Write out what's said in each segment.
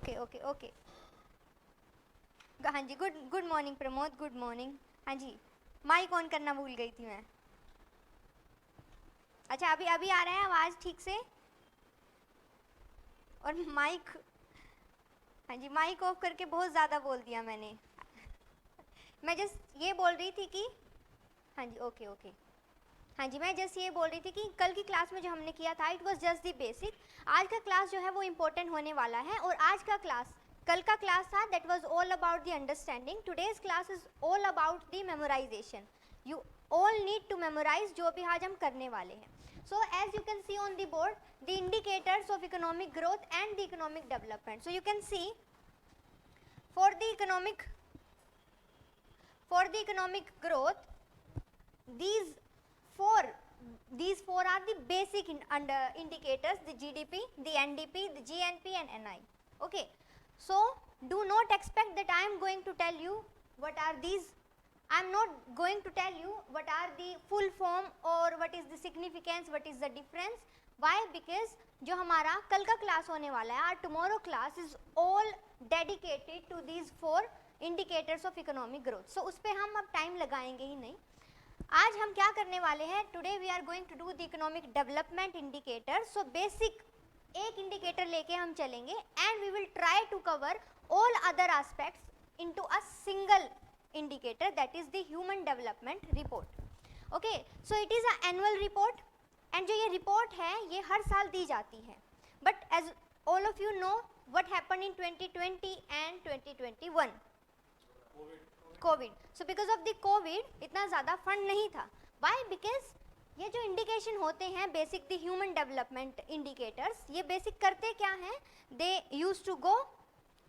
Okay okay okay. हाँ जी, good good morning Pramod, good morning. हाँ जी, माइक ऑन करना भूल गई थी मैं। अच्छा, अभी अभी आ रहा है आवाज़ ठीक से? और माइक, हाँ जी, माइक ऑफ करके बहुत ज़्यादा बोल दिया मैंने। मैं जस्ट ये बोल रही थी कि, हाँ जी ओके ओके, हाँ जी, मैं जस्ट ये बोल रही थी कि कल की क्लास में जो हमने किया था it was just the basic. आज का क्लास जो है वो इम्पोर्टेंट होने वाला है। और आज का क्लास, कल का क्लास था that was all about the understanding, today's class is all about the memorization. You all need to memorize जो भी आज हम करने वाले हैं। So as you can see on the board, the indicators of economic growth and the economic development. So you can see for the economic growth, these four are the basic indicators: the GDP, the NDP, the GNP and NI. Okay, so do not expect that I am going to tell you what are these. I am not going to tell you what are the full form or what is the significance, what is the difference. Why? Because जो हमारा कल का class होने वाला है, our tomorrow class is all dedicated to these four indicators of economic growth. So उस पर हम अब टाइम लगाएंगे ही नहीं। आज हम क्या करने वाले हैं? Today we are going to do the economic development indicator. So basic एक इंडिकेटर लेके हम चलेंगे and we will try to cover all other aspects into a single indicator, that is the human development report. Okay, so it is a annual report and जो ये report है ये हर साल दी जाती है। But as all of you know what happened in 2020 and 2021? COVID. So because of the COVID इतना ज़्यादा fund नहीं था। Why? Because ये जो इंडिकेशन होते हैं basic the human development indicators, ये बेसिक करते क्या हैं? They use to go,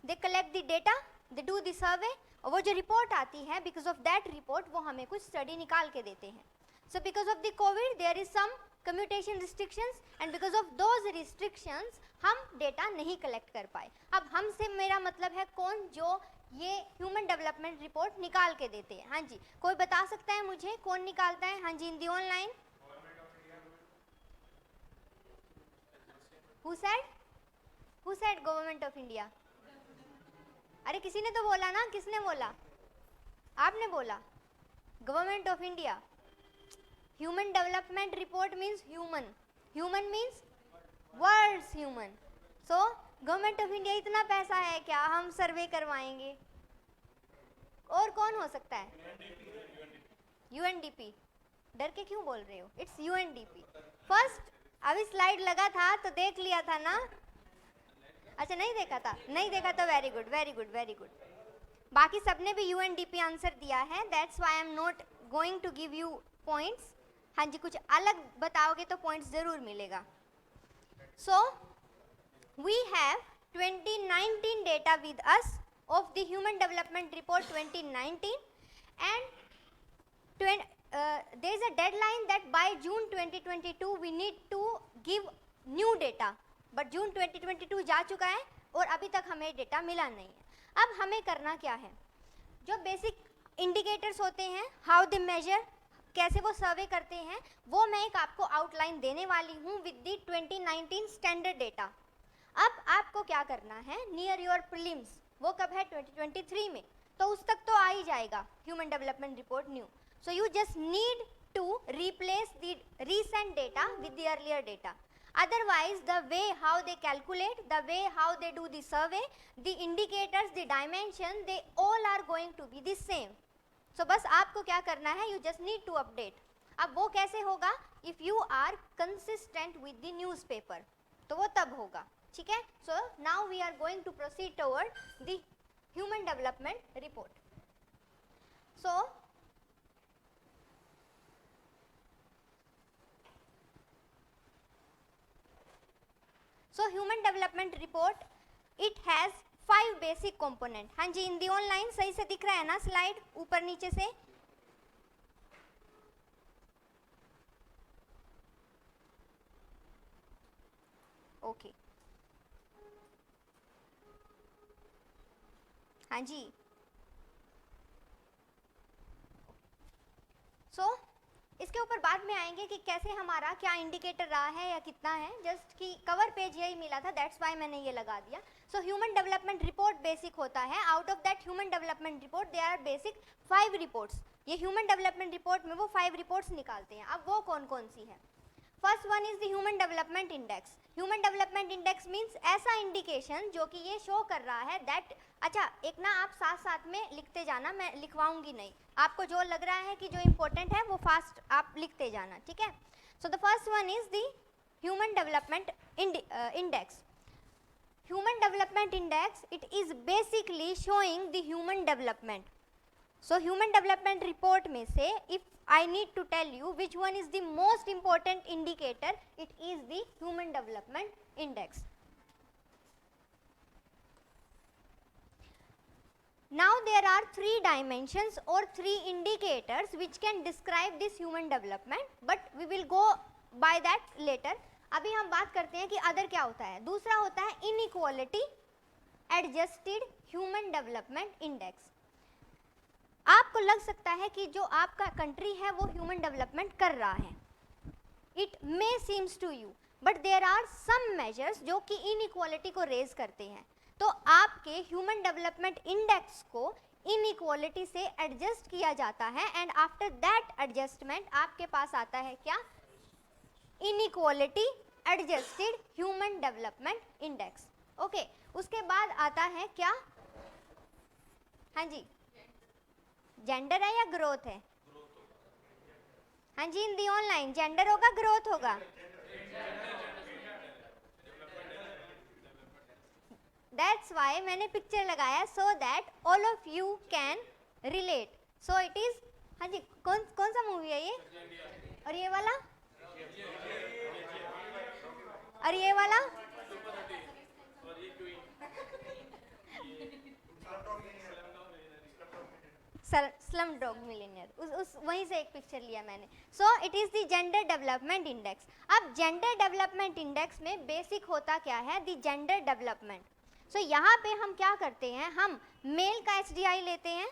they collect the data, they do the survey, और वो जो रिपोर्ट आती है बिकॉज ऑफ दैट रिपोर्ट वो हमें कुछ स्टडी निकाल के देते हैं। So because of the covid there is some commutation restrictions and because of those restrictions हम डेटा नहीं कलेक्ट कर पाए। अब हमसे मेरा मतलब है कौन? जो ये ह्यूमन डेवलपमेंट रिपोर्ट निकाल के देते हैं। हाँ जी, कोई बता सकता है मुझे कौन निकालता है? हाँ जी, in the online. Who said Government of India? अरे किसी ने तो बोला ना, किसने बोला? आपने बोला government of India. Human development report means human, human means words human. So government of India इतना पैसा है क्या हम सर्वे करवाएंगे? और कौन हो सकता है? यूएनडीपी। डर के क्यों बोल रहे हो? It's UNDP. फर्स्ट अभी स्लाइड लगा था तो देख लिया था ना? अच्छा, नहीं देखा था? नहीं देखा तो very good very good very good. बाकी सबने भी यूएनडीपी आंसर दिया है, that's why I am not going to give you points. हाँ जी, कुछ अलग बताओगे तो पॉइंट्स जरूर मिलेगा। So we have 2019 data with us of the human development report 2019 and there is a deadline that by June 2022 we need to give new data, but June 2022 जा चुका है और अभी तक हमें डेटा मिला नहीं है। अब हमें करना क्या है? जो बेसिक इंडिकेटर्स होते हैं, हाउ दे मेजर, कैसे वो सर्वे करते हैं, वो मैं एक आपको आउटलाइन देने वाली हूँ विद द 2019 स्टैंडर्ड डेटा। अब आपको क्या करना है? नियर योर प्रीलिम्स, वो कब है? 2023 में, तो उस तक तो आ ही जाएगा human development report new. So you just need to replace the recent data with the earlier data. Otherwise, the way how they calculate, the way how they do the survey, the indicators, the dimension, they all are going to be the same. So बस आपको क्या करना है? You just need to update. अब वो कैसे होगा? If you are consistent with the newspaper, तो वो तब होगा, ठीक है? So now we are going to proceed toward the human development report. So human development report, it has 5 basic component. हाँ जी, इन दी ऑनलाइन सही से दिख रहा है ना स्लाइड ऊपर नीचे से? ओके, हाँ जी। सो इसके ऊपर ऊपर बाद में आएंगे कि कैसे हमारा क्या इंडिकेटर रहा है या कितना है, जस्ट कि कवर पेज यही मिला था, दैट्स वाई मैंने ये लगा दिया. So human development report basic होता है. Out of that human development report they are basic 5 reports. ये ह्यूमन डेवलपमेंट रिपोर्ट में वो 5 रिपोर्ट्स निकालते हैं. अब वो कौन कौन सी है? First one is the human development index. Human development index means ऐसा इंडिकेशन जो कि ये शो कर रहा है दैट, अच्छा एक ना आप साथ साथ में लिखते जाना, मैं लिखवाऊंगी नहीं, आपको जो लग रहा है कि जो इम्पोर्टेंट है वो फास्ट आप लिखते जाना, ठीक है. सो the first one is the human development index. Human development index, it is basically showing the human development. So human development report में से if I need to tell you which one is the most important indicator, it is the human development index. Now there are 3 dimensions or 3 indicators which can describe this human development, but we will go by that later. अभी हम बात करते हैं कि other क्या होता है. दूसरा होता है inequality adjusted human development index. आपको लग सकता है कि जो आपका कंट्री है वो ह्यूमन डेवलपमेंट कर रहा है, it may seems to you, but there are some measures जो कि इनइक्वालिटी को रेज करते हैं. तो आपके ह्यूमन डेवलपमेंट इंडेक्स को इनइक्वालिटी से एडजस्ट किया जाता है एंड आफ्टर दैट एडजस्टमेंट आपके पास आता है क्या? Inequality adjusted human development index. Okay, उसके बाद आता है क्या? हाँ जी, जेंडर है या ग्रोथ है? हाँ जी, इन दी ऑनलाइन जेंडर होगा ग्रोथ होगा? दैट्स वाई मैंने पिक्चर लगाया so that all of you can relate. So it is, हाँ जी, कौन कौन सा मूवी है ये? और ये वाला? और ये वाला? स्लम डॉग मिलियनेयर, उस वहीं से एक पिक्चर लिया मैंने. So it is the gender development index. अब जेंडर डेवलपमेंट इंडेक्स में बेसिक होता क्या है? The gender development. सो यहाँ पे हम क्या करते हैं, हम मेल का HDI लेते हैं,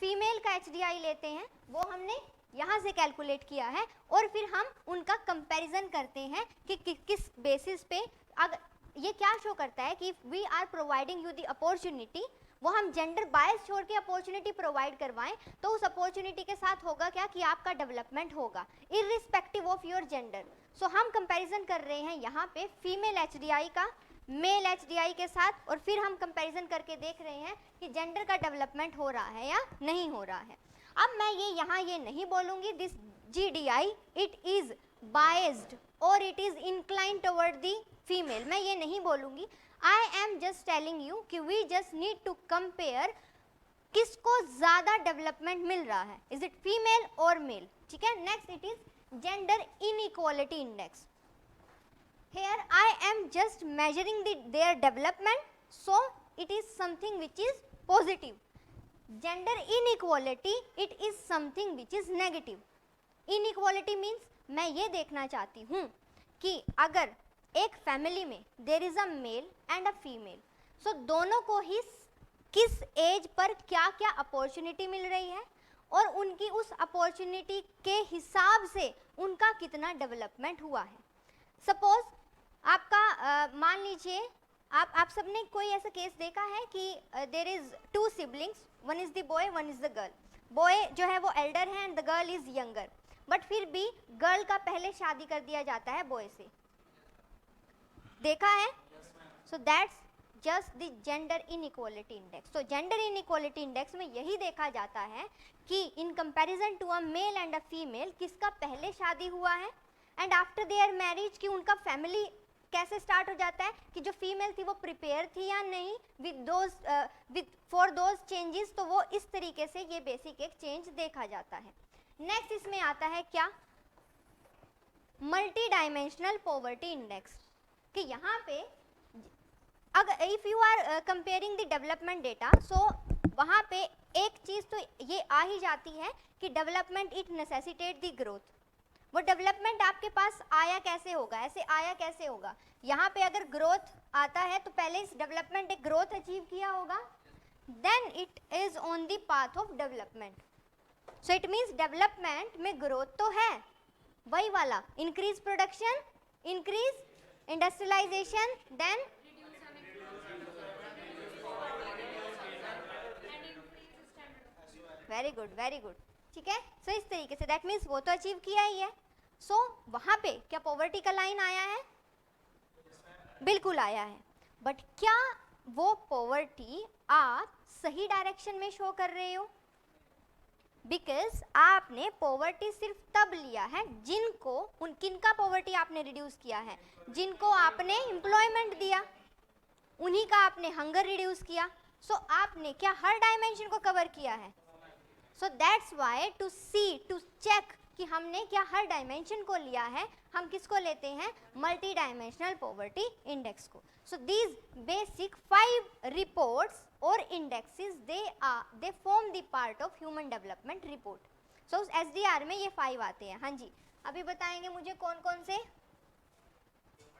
फीमेल का HDI लेते हैं, वो हमने यहाँ से कैलकुलेट किया है और फिर हम उनका कंपैरिजन करते हैं कि किस बेसिस पे. अगर ये क्या शो करता है कि we are providing you the opportunity, वो हम जेंडर बायस छोड़ के अपॉर्चुनिटी प्रोवाइड करवाएं तो उस अपॉर्चुनिटी के साथ होगा क्या कि आपका डेवलपमेंट होगा इररिस्पेक्टिव ऑफ योर जेंडर. सो हम कंपैरिजन कर रहे हैं यहाँ पे फीमेल HDI का मेल HDI के साथ और फिर हम कंपैरिजन करके देख रहे हैं कि जेंडर का डेवलपमेंट हो रहा है या नहीं हो रहा है. अब मैं ये यहाँ ये नहीं बोलूँगी this GDI it is biased और it is inclined toward the female, मैं ये नहीं बोलूँगी. I am just telling you कि we just need to compare किसको ज़्यादा डेवलपमेंट मिल रहा है, is it female or male, ठीक है. Next it is gender inequality index. Here I am just measuring their development, so it is something which is positive. Gender inequality, it is something which is negative. Inequality means मैं ये देखना चाहती हूँ कि अगर एक फैमिली में there is a male and a female, so दोनों को ही किस एज पर क्या क्या अपॉर्चुनिटी मिल रही है और उनकी उस अपॉर्चुनिटी के हिसाब से उनका कितना डेवलपमेंट हुआ है. सपोज आपका मान लीजिए आप सबने कोई ऐसा केस देखा है कि there is 2 siblings, one is the boy one is the girl. Boy जो है वो एल्डर है and the girl is younger, but फिर भी गर्ल का पहले शादी कर दिया जाता है बॉय से, देखा है. So that's just the gender inequality index. तो जेंडर इनइक्वालिटी इंडेक्स में यही देखा जाता है कि in comparison to a male and a female किसका पहले शादी हुआ है एंड आफ्टर देयर मैरिज कि उनका फैमिली कैसे स्टार्ट हो जाता है, कि जो फीमेल थी वो प्रिपेयर थी या नहीं विद फॉर दोज चेंजेस. तो वो इस तरीके से ये बेसिक एक चेंज देखा जाता है. नेक्स्ट इसमें आता है क्या? Multi dimensional poverty index. कि यहाँ पे अगर if you are comparing the development data, so वहाँ पे एक चीज़ तो ये आ ही जाती है कि डेवलपमेंट इट नेसेसिटेट द ग्रोथ. वो डेवलपमेंट आपके पास आया कैसे होगा, ऐसे आया कैसे होगा? यहाँ पे अगर ग्रोथ आता है तो पहले इस डेवलपमेंट एक ग्रोथ अचीव किया होगा, then it is on the path of development. So it means development में ग्रोथ तो है वही वाला, increase production, increase industrialisation, then very good very good, ठीक है। सो इस तरीके से दैट मीन्स वो तो अचीव किया ही है। सो वहां पे क्या पॉवर्टी का लाइन आया है? बिल्कुल आया है। बट क्या वो पॉवर्टी आप सही डायरेक्शन में शो कर रहे हो? बिकॉज आपने पॉवर्टी सिर्फ तब लिया है जिनको, उन किनका पॉवर्टी आपने रिड्यूस किया है? जिनको आपने एम्प्लॉयमेंट दिया, उन्हीं का आपने हंगर रिड्यूस किया। सो आपने क्या हर डायमेंशन को कवर किया है? So that's why to see, to check कि हमने क्या हर डायमेंशन को लिया है, हम किसको लेते हैं? मल्टी डायमेंशनल पॉवर्टी इंडेक्स को। सो दीज बेसिक 5 रिपोर्ट्स और indexes they form the part of human development report. So SDR में ये 5 आते हैं। हाँ जी, अभी बताएंगे मुझे कौन कौन से।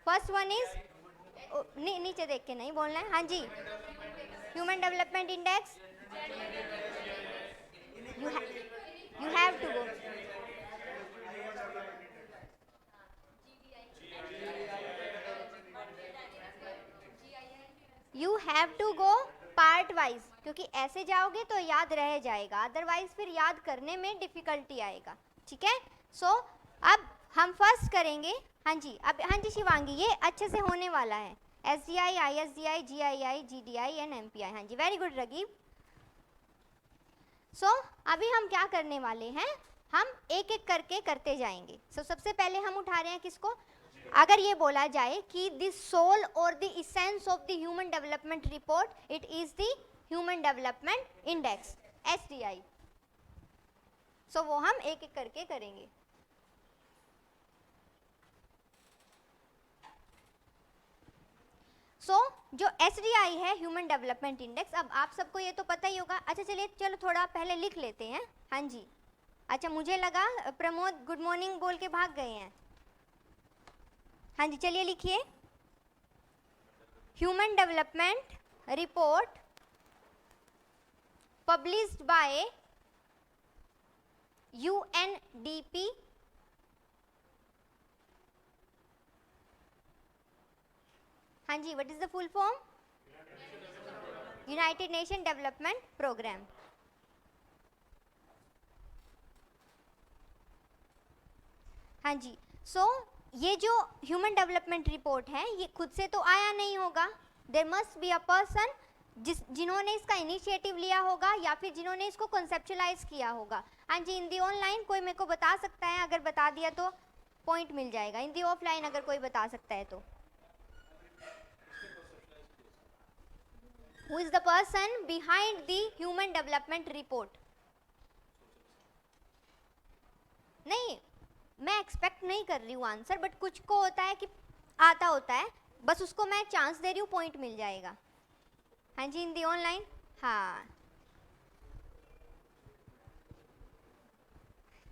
फर्स्ट वन इज, नीचे देख के नहीं बोलना है। हाँ जी, human development index, you have to go. You have to go part wise, क्योंकि ऐसे जाओगे तो याद रह जाएगा, अदरवाइज फिर याद करने में डिफिकल्टी आएगा, ठीक है। सो अब हम फर्स्ट करेंगे। हाँ जी, अब हाँ जी शिवांगी, ये अच्छे से होने वाला है। SDI, ISDI, GII, GDI and MPI। हाँ जी, वेरी गुड रगीब। सो अभी हम क्या करने वाले हैं, हम एक एक करके करते जाएंगे। सबसे पहले हम उठा रहे हैं किसको? अगर ये बोला जाए कि द सोल और the essence of the human development report, it is the human development index, SDI। सो वो हम एक एक करके करेंगे। जो SDI है ह्यूमन डेवलपमेंट इंडेक्स, अब आप सबको ये तो पता ही होगा। अच्छा चलिए, चलो थोड़ा पहले लिख लेते हैं। हाँ जी, अच्छा मुझे लगा प्रमोद गुड मॉर्निंग बोल के भाग गए हैं। हाँ जी, चलिए लिखिए, human development report published by UNDP हाँ जी, what is the full form? United Nation Development Programme. हाँ जी, सो ये जो ह्यूमन डेवलपमेंट रिपोर्ट है, ये खुद से तो आया नहीं होगा। There must be a person जिन्होंने इसका इनिशिएटिव लिया होगा, या फिर जिन्होंने इसको कॉन्सेप्चुलाइज किया होगा। हाँ जी, इन दी ऑनलाइन कोई मेरे को बता सकता है? अगर बता दिया तो पॉइंट मिल जाएगा। इन दी ऑफलाइन अगर कोई बता सकता है तो। Who is the person behind the human development report? नहीं, मैं एक्सपेक्ट नहीं कर रही हूँ आंसर, बट कुछ को होता है कि आता होता है, बस उसको मैं चांस दे रही हूँ, पॉइंट मिल जाएगा। हाँ जी, इन दी ऑनलाइन। हाँ,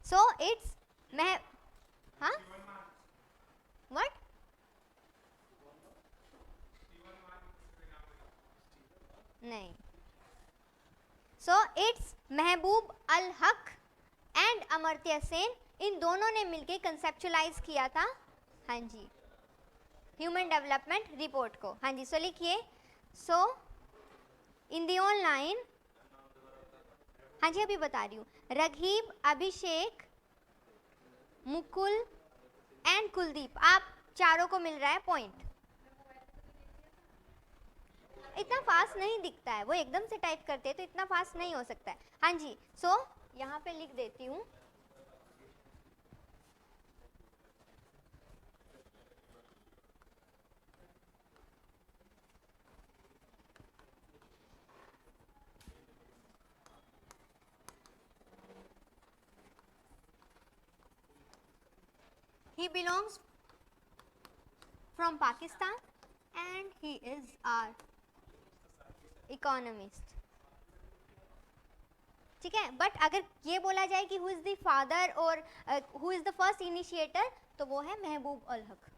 सो इट्स मैं हाँ व्हाट? नहीं, सो इट्स महबूब अल हक एंड अमर्त्य सेन, इन दोनों ने मिलकर कंसेप्चुलाइज किया था। हाँ जी, ह्यूमन डेवलपमेंट रिपोर्ट को। हाँ जी, सो लिखिए, सो इन दी ऑनलाइन। हाँ जी, अभी बता रही हूँ, रघीब, अभिषेक, मुकुल एंड कुलदीप, आप चारों को मिल रहा है पॉइंट। इतना फास्ट नहीं दिखता है, वो एकदम से टाइप करते हैं तो इतना फास्ट नहीं हो सकता है। हाँ जी, सो यहाँ पे लिख देती हूँ, he belongs from Pakistan and he is our economist, ठीक है। बट अगर ये बोला जाए कि हु इज द फादर और who is the first initiator, तो वो है महबूब अल हक।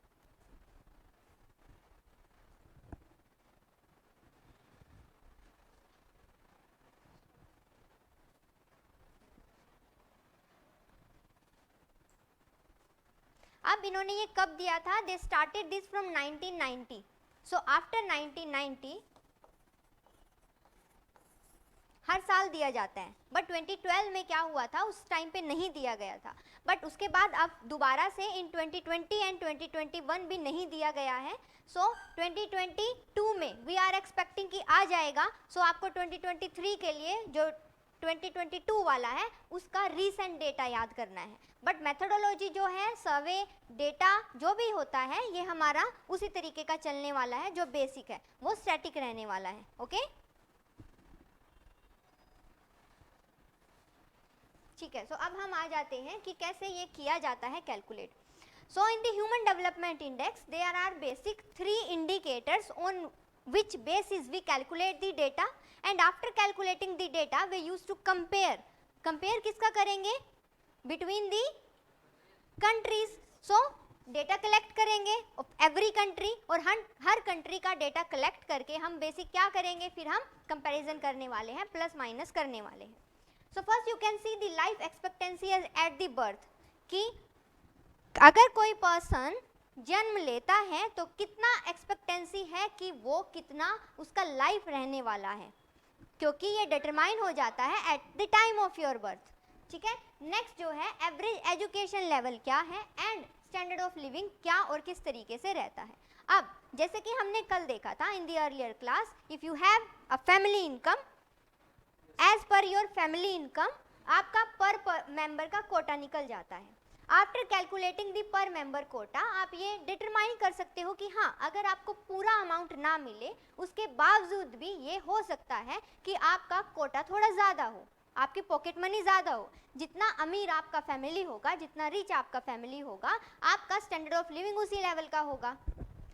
अब इन्होंने ये कब दिया था? They started this from 1990. So after 1990 हर साल दिया जाता है, बट 2012 में क्या हुआ था, उस टाइम पे नहीं दिया गया था, बट उसके बाद अब दोबारा से इन 2020 एंड 2021 भी नहीं दिया गया है. सो 2022 में वी आर एक्सपेक्टिंग कि आ जाएगा. सो आपको 2023 के लिए जो 2022 वाला है उसका रीसेंट डेटा याद करना है, बट मेथोडोलॉजी जो है, सर्वे डेटा जो भी होता है, ये हमारा उसी तरीके का चलने वाला है, जो बेसिक है वो स्टैटिक रहने वाला है. ओके ठीक है. सो अब हम आ जाते हैं कि कैसे ये किया जाता है calculate. So in the human development index there are basic 3 indicators on which basis we calculate the data, and after calculating the data we used to compare किसका करेंगे? between the countries. so data collect करेंगे every country, और हर country का data collect करके हम basic क्या करेंगे, फिर हम कंपैरिजन करने वाले हैं, प्लस माइनस करने वाले हैं. So first you can see the life expectancy at the birth, कि अगर कोई पर्सन जन्म लेता है तो कितना एक्सपेक्टेंसी है कि वो कितना उसका लाइफ रहने वाला है, क्योंकि ये डिटरमाइन हो जाता है at the time of your birth. ठीक है. नेक्स्ट जो है एवरेज एजुकेशन लेवल क्या है, एंड स्टैंडर्ड ऑफ लिविंग क्या और किस तरीके से रहता है. अब जैसे कि हमने कल देखा था in the earlier class, if you have a family income, as per your family income आपका पर मेंबर का कोटा निकल जाता है. आफ्टर कैलकुलेटिंग दी पर मेंबर कोटा आप ये डिटरमाइन कर सकते हो कि हाँ, अगर आपको पूरा अमाउंट ना मिले उसके बावजूद भी ये हो सकता है कि आपका कोटा थोड़ा ज़्यादा हो, आपकी पॉकेट मनी ज़्यादा हो. जितना अमीर आपका फैमिली होगा, जितना रिच आपका फैमिली होगा, आपका स्टैंडर्ड ऑफ लिविंग उसी लेवल का होगा,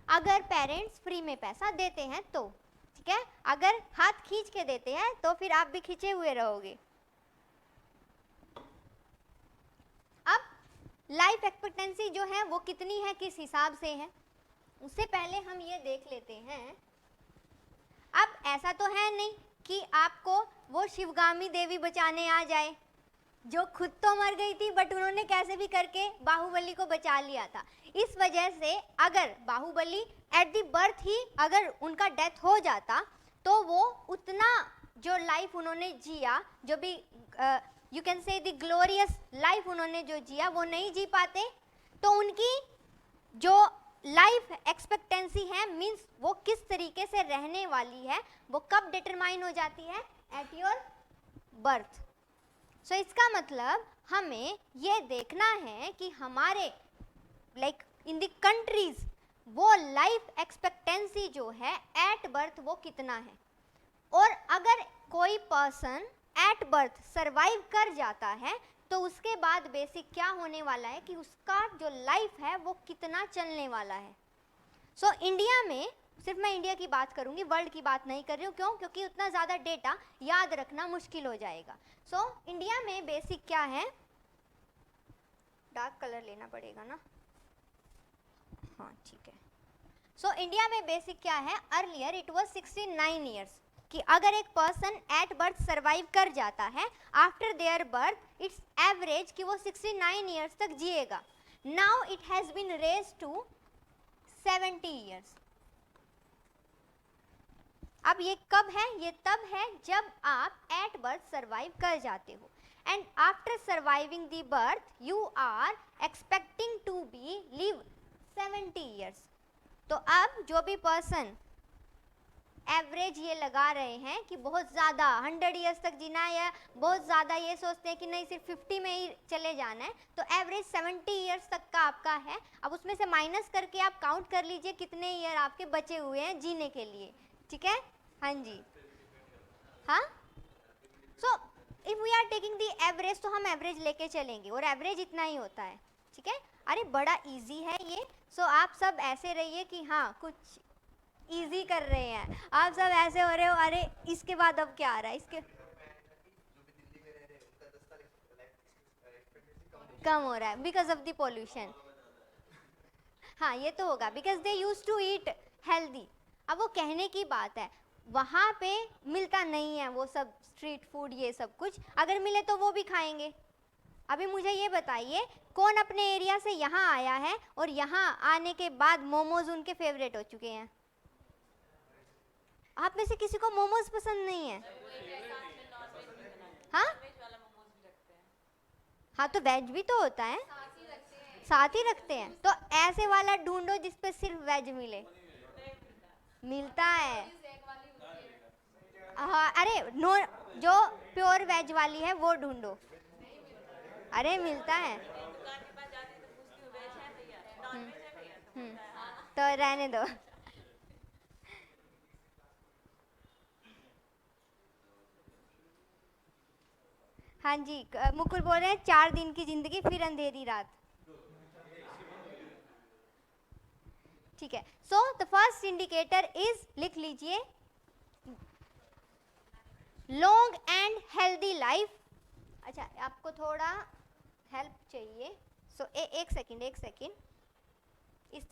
अगर पेरेंट्स फ्री में पैसा देते हैं तो. ठीक है. अगर हाथ खींच के देते हैं तो फिर आप भी खींचे हुए रहोगे. अब लाइफ एक्सपेक्टेंसी जो है वो कितनी है, किस हिसाब से है, उससे पहले हम ये देख लेते हैं. अब ऐसा तो है नहीं कि आपको वो शिवगामी देवी बचाने आ जाए, जो खुद तो मर गई थी बट उन्होंने कैसे भी करके बाहुबली को बचा लिया था. इस वजह से अगर बाहुबली एट द बर्थ ही अगर उनका डेथ हो जाता तो वो उतना जो लाइफ उन्होंने जिया, जो भी you can say the glorious life उन्होंने जो जिया वो नहीं जी पाते. तो उनकी जो लाइफ एक्सपेक्टेंसी है, मीन्स वो किस तरीके से रहने वाली है, वो कब डिटरमाइन हो जाती है, एट योर बर्थ. सो इसका मतलब हमें ये देखना है कि हमारे लाइक इन द कंट्रीज वो लाइफ एक्सपेक्टेंसी जो है एट बर्थ वो कितना है. और अगर कोई पर्सन एट बर्थ सरवाइव कर जाता है तो उसके बाद बेसिक क्या होने वाला है कि उसका जो लाइफ है वो कितना चलने वाला है. सो इंडिया में, सिर्फ मैं इंडिया की बात करूंगी, वर्ल्ड की बात नहीं कर रही हूँ. क्यों? क्योंकि उतना ज़्यादा डेटा याद रखना मुश्किल हो जाएगा. सो इंडिया में बेसिक क्या है, डार्क कलर लेना पड़ेगा ना, हाँ ठीक है. सो इंडिया में बेसिक क्या है, अर्लियर इट वाज 69 ईयर्स, कि अगर एक पर्सन एट बर्थ सरवाइव कर जाता है, after their birth it's average कि वो 69 ईयर्स तक जिएगा. Now it has been raise to 70 years. अब ये कब है, ये तब है जब आप एट बर्थ सरवाइव कर जाते हो, and after surviving the birth you are expecting to be live 70 years. तो अब जो भी पर्सन एवरेज ये लगा रहे हैं कि बहुत ज़्यादा 100 ईयर्स तक जीना है, या बहुत ज़्यादा ये सोचते हैं कि नहीं सिर्फ 50 में ही चले जाना है, तो एवरेज 70 ईयर्स तक का आपका है. अब उसमें से माइनस करके आप काउंट कर लीजिए कितने ईयर आपके बचे हुए हैं जीने के लिए. ठीक है. हाँ जी. हाँ. So if we are taking the average, तो हम एवरेज लेके चलेंगे और एवरेज इतना ही होता है. ठीक है. अरे बड़ा इजी है ये. सो आप सब ऐसे रहिए कि हाँ कुछ इजी कर रहे हैं, आप सब ऐसे हो रहे हो, अरे इसके बाद अब क्या आ रहा है, इसके कम हो रहा है बिकॉज ऑफ द पोल्यूशन. हाँ ये तो होगा, because they use to eat healthy. अब वो कहने की बात है, वहाँ पे मिलता नहीं है वो सब स्ट्रीट फूड, ये सब कुछ अगर मिले तो वो भी खाएंगे. अभी मुझे ये बताइए, कौन अपने एरिया से यहाँ आया है और यहाँ आने के बाद मोमोज उनके फेवरेट हो चुके हैं? आप में से किसी को मोमोज पसंद नहीं है? हाँ हाँ, तो वेज भी तो होता है, साथ ही रखते हैं। तो ऐसे वाला ढूंढो जिसपे सिर्फ वेज मिले। मिलता है। हाँ, अरे नो, जो प्योर वेज वाली है वो ढूंढो। अरे मिलता है। तो रहने दो। हाँ जी, मुकुल बोल रहे हैं 4 दिन की जिंदगी फिर अंधेरी रात। ठीक है, सो द फर्स्ट इंडिकेटर इज, लिख लीजिए, लॉन्ग एंड हेल्दी लाइफ। अच्छा, आपको थोड़ा हेल्प चाहिए, सो एक सेकंड, इस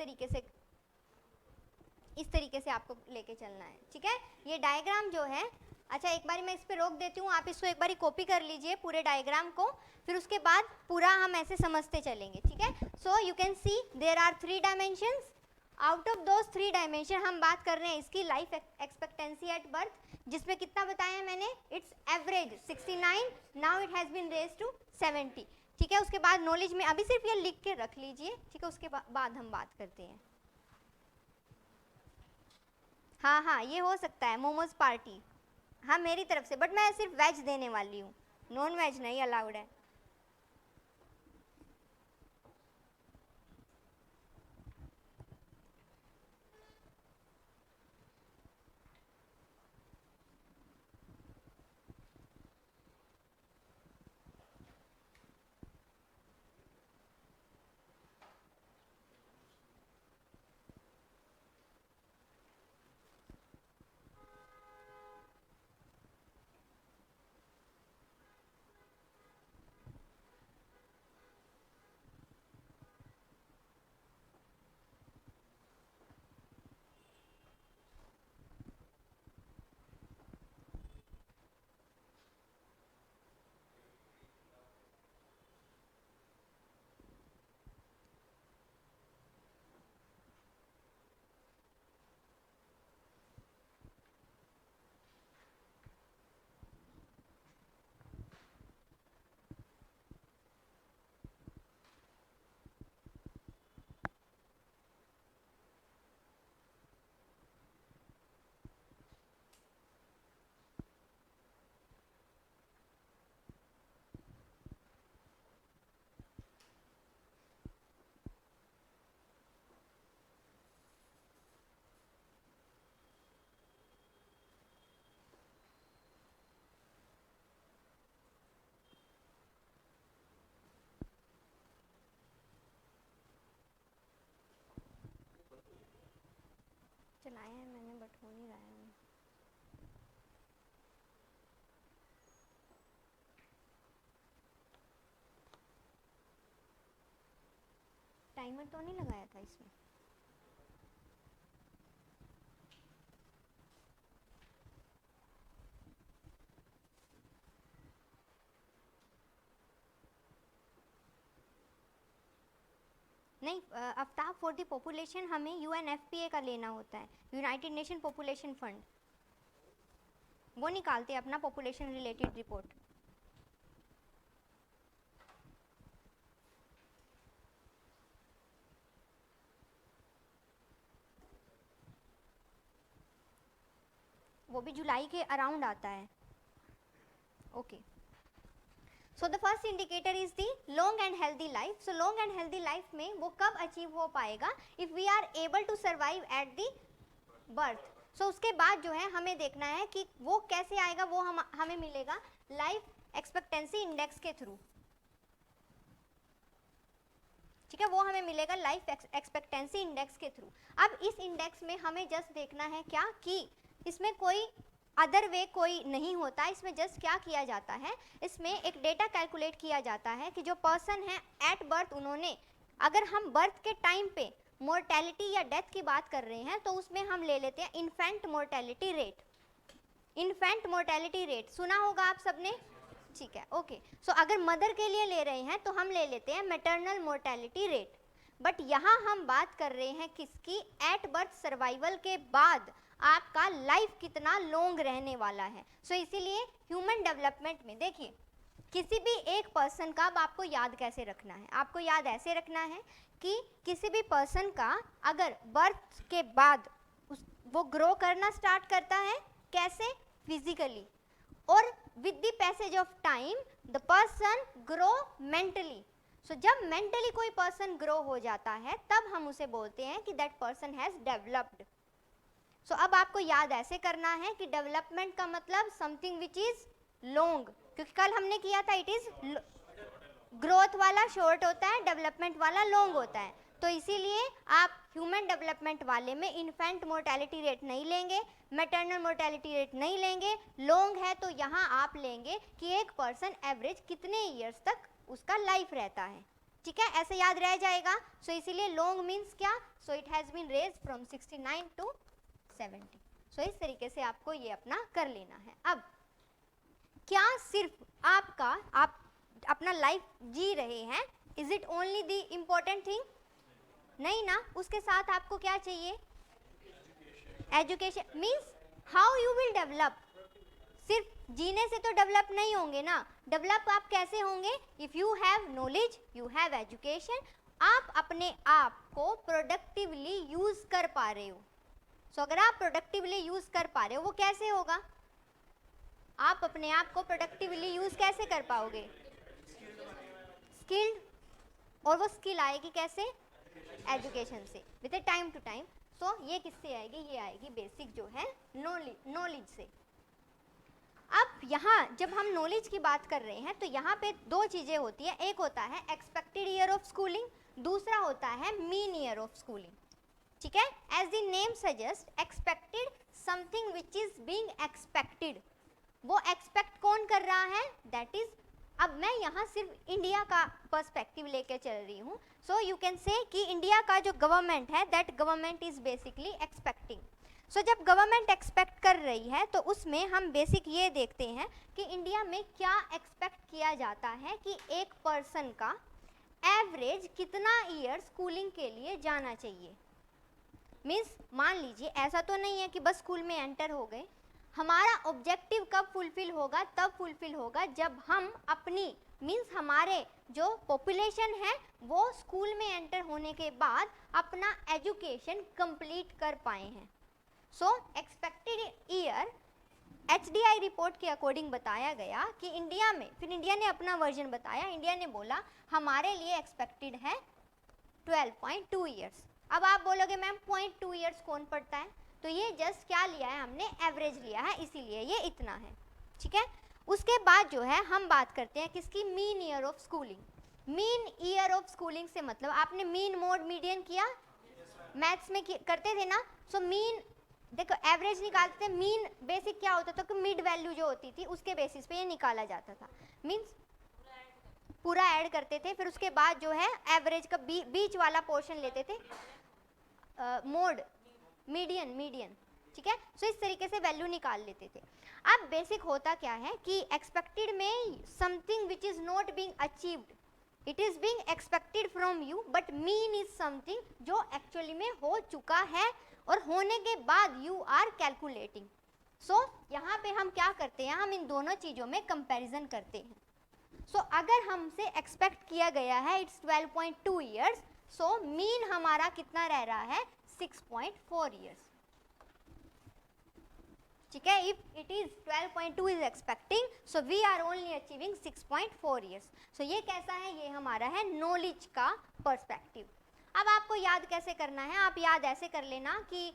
तरीके से आपको लेके चलना है, ठीक है? ये डायग्राम जो है, अच्छा एक बारी मैं इस पे रोक देती हूँ, आप इसको एक बारी कॉपी कर लीजिए पूरे डायग्राम को, फिर उसके बाद पूरा हम ऐसे समझते चलेंगे, ठीक है? So you can see there are 3 dimensions. Out of those 3 dimension हम बात कर रहे हैं इसकी लाइफ एक्सपेक्टेंसी एट बर्थ, जिसमें कितना बताया मैंने, it's average 69, now it has been raise to 70, ठीक है? उसके बाद नॉलेज में अभी सिर्फ ये लिख के रख लीजिए, ठीक है? उसके बाद हम बात करते हैं। हाँ हाँ, ये हो सकता है मोमोज पार्टी, हाँ मेरी तरफ से, बट मैं सिर्फ वेज देने वाली हूँ, नॉन वेज नहीं अलाउड है। चलाया है मैंने, बट हो नहीं रहा है। टाइमर तो नहीं लगाया था इसमें? नहीं, आफ्ताब, फॉर द पॉपुलेशन हमें यूएनएफपीए का लेना होता है, यूनाइटेड नेशन पॉपुलेशन फंड, वो निकालते हैं अपना पॉपुलेशन रिलेटेड रिपोर्ट। वो भी जुलाई के अराउंड आता है। Okay, so the first indicator is the long and healthy life. So long and healthy life में वो कब अचीव हो पाएगा? If we are able to survive at the birth. So उसके बाद जो है हमें देखना है कि वो कैसे आएगा, वो हमें मिलेगा लाइफ एक्सपेक्टेंसी इंडेक्स के थ्रू, ठीक है? वो हमें मिलेगा लाइफ एक्सपेक्टेंसी इंडेक्स के थ्रू। अब इस इंडेक्स में हमें जस्ट देखना है क्या, कि इसमें कोई अदर वे कोई नहीं होता, इसमें जस्ट क्या किया जाता है, इसमें एक डेटा कैलकुलेट किया जाता है कि जो पर्सन है एट बर्थ, उन्होंने, अगर हम बर्थ के टाइम पे मोर्टेलिटी या डेथ की बात कर रहे हैं तो उसमें हम ले लेते हैं infant mortality rate. Infant mortality rate सुना होगा आप सबने, ठीक है, ओके। सो अगर मदर के लिए ले रहे हैं तो हम ले लेते हैं मैटरनल मोर्टेलिटी रेट, बट यहाँ हम बात कर रहे हैं किसकी, एट बर्थ सर्वाइवल के बाद आपका लाइफ कितना लॉन्ग रहने वाला है। सो इसीलिए ह्यूमन डेवलपमेंट में देखिए किसी भी एक पर्सन का अब आपको याद कैसे रखना है, आपको याद ऐसे रखना है कि किसी भी पर्सन का अगर बर्थ के बाद वो ग्रो करना स्टार्ट करता है, कैसे, फिजिकली, और with the passage of time the person grow mentally. So जब मेंटली कोई पर्सन ग्रो हो जाता है तब हम उसे बोलते हैं कि दैट पर्सन हैज डेवलप्ड। सो अब आपको याद ऐसे करना है कि डेवलपमेंट का मतलब समथिंग विच इज लॉन्ग, क्योंकि कल हमने किया था इट इज ग्रोथ वाला शॉर्ट होता है, डेवलपमेंट वाला लॉन्ग होता है। तो इसीलिए आप ह्यूमन डेवलपमेंट वाले में इन्फेंट मोर्टेलिटी रेट नहीं लेंगे, मैटरनल मोर्टेलिटी रेट नहीं लेंगे, लॉन्ग है तो यहाँ आप लेंगे कि एक पर्सन एवरेज कितने ईयर्स तक उसका लाइफ रहता है, ठीक है, ऐसे याद रह जाएगा। सो इसीलिए लॉन्ग मीन्स क्या, so it has been raise from 69 to 70। So इस तरीके से आपको ये अपना कर लेना है। अब क्या सिर्फ आप अपना लाइफ जी रहे हैं, is it only the important thing, नहीं ना, उसके साथ आपको क्या चाहिए, education. Means how you will develop, सिर्फ जीने से तो डेवलप नहीं होंगे ना, डेवलप आप कैसे होंगे, if you have knowledge, you have education, आप अपने आप को प्रोडक्टिवली यूज कर पा रहे हो। सो अगर आप प्रोडक्टिवली यूज कर पा रहे हो, वो कैसे होगा, आप अपने आप को प्रोडक्टिवली यूज कैसे कर पाओगे, स्किल्ड, और वो स्किल आएगी कैसे, एजुकेशन से, विद टाइम टू टाइम। सो ये किससे आएगी, ये आएगी बेसिक जो है नॉलेज से। अब यहाँ जब हम नॉलेज की बात कर रहे हैं तो यहाँ पे दो चीज़ें होती है, एक होता है एक्सपेक्टेड ईयर ऑफ स्कूलिंग, दूसरा होता है मीन ईयर ऑफ स्कूलिंग, ठीक है। As the name suggest, expected something which is being expected, वो एक्सपेक्ट कौन कर रहा है, दैट इज, अब मैं यहाँ सिर्फ इंडिया का पर्सपेक्टिव लेके चल रही हूँ। सो यू कैन से कि इंडिया का जो गवर्नमेंट है, that government is basically expecting. So जब गवर्नमेंट एक्सपेक्ट कर रही है तो उसमें हम बेसिक ये देखते हैं कि इंडिया में क्या एक्सपेक्ट किया जाता है कि एक पर्सन का एवरेज कितना ईयर स्कूलिंग के लिए जाना चाहिए। मीन्स मान लीजिए ऐसा तो नहीं है कि बस स्कूल में एंटर हो गए, हमारा ऑब्जेक्टिव कब फुलफिल होगा, तब फुलफिल होगा जब हम अपनी, मीन्स हमारे जो पॉपुलेशन है वो स्कूल में एंटर होने के बाद अपना एजुकेशन कंप्लीट कर पाए हैं। सो एक्सपेक्टेड ईयर HDI रिपोर्ट के अकॉर्डिंग बताया गया कि इंडिया में, फिर इंडिया ने अपना वर्जन बताया, इंडिया ने बोला हमारे लिए एक्सपेक्टेड है 12.2 ईयर्स। अब आप बोलोगे मैम 0.2 ईयर्स कौन पढ़ता है, तो ये जस्ट क्या लिया है हमने, एवरेज लिया है, इसीलिए ये इतना है, ठीक है। उसके बाद जो है हम बात करते हैं किसकी, mean year of schooling. Mean year of schooling से मतलब आपने मीन मोड मीडियन किया, मैथ्स में करते थे ना। सो मीन, देखो एवरेज निकालते थे, मीन बेसिक क्या होता था कि मिड वैल्यू जो होती थी उसके बेसिस पे ये निकाला जाता था, मीन्स पूरा ऐड करते थे, फिर उसके बाद जो है एवरेज का बीच वाला पोर्शन लेते थे, मोड मीडियन, ठीक है। सो इस तरीके से वैल्यू निकाल लेते थे। अब बेसिक होता क्या है कि एक्सपेक्टेड में something which is not being achieved, it is being expected from you, but mean is something जो एक्चुअली में हो चुका है और होने के बाद यू आर कैलकुलेटिंग। सो यहाँ पे हम क्या करते हैं, हम इन दोनों चीज़ों में कंपैरिजन करते हैं। सो अगर हमसे एक्सपेक्ट किया गया है इट्स 12.2 ईयर्स, सो मीन हमारा कितना रह रहा है, 6.4 ईयर्स, ठीक है। If it is 12.2 is expecting, so we are only achieving 6.4 years. So ये कैसा है, ये हमारा है नॉलेज का पर्सपेक्टिव। अब आपको याद कैसे करना है, आप याद ऐसे कर लेना कि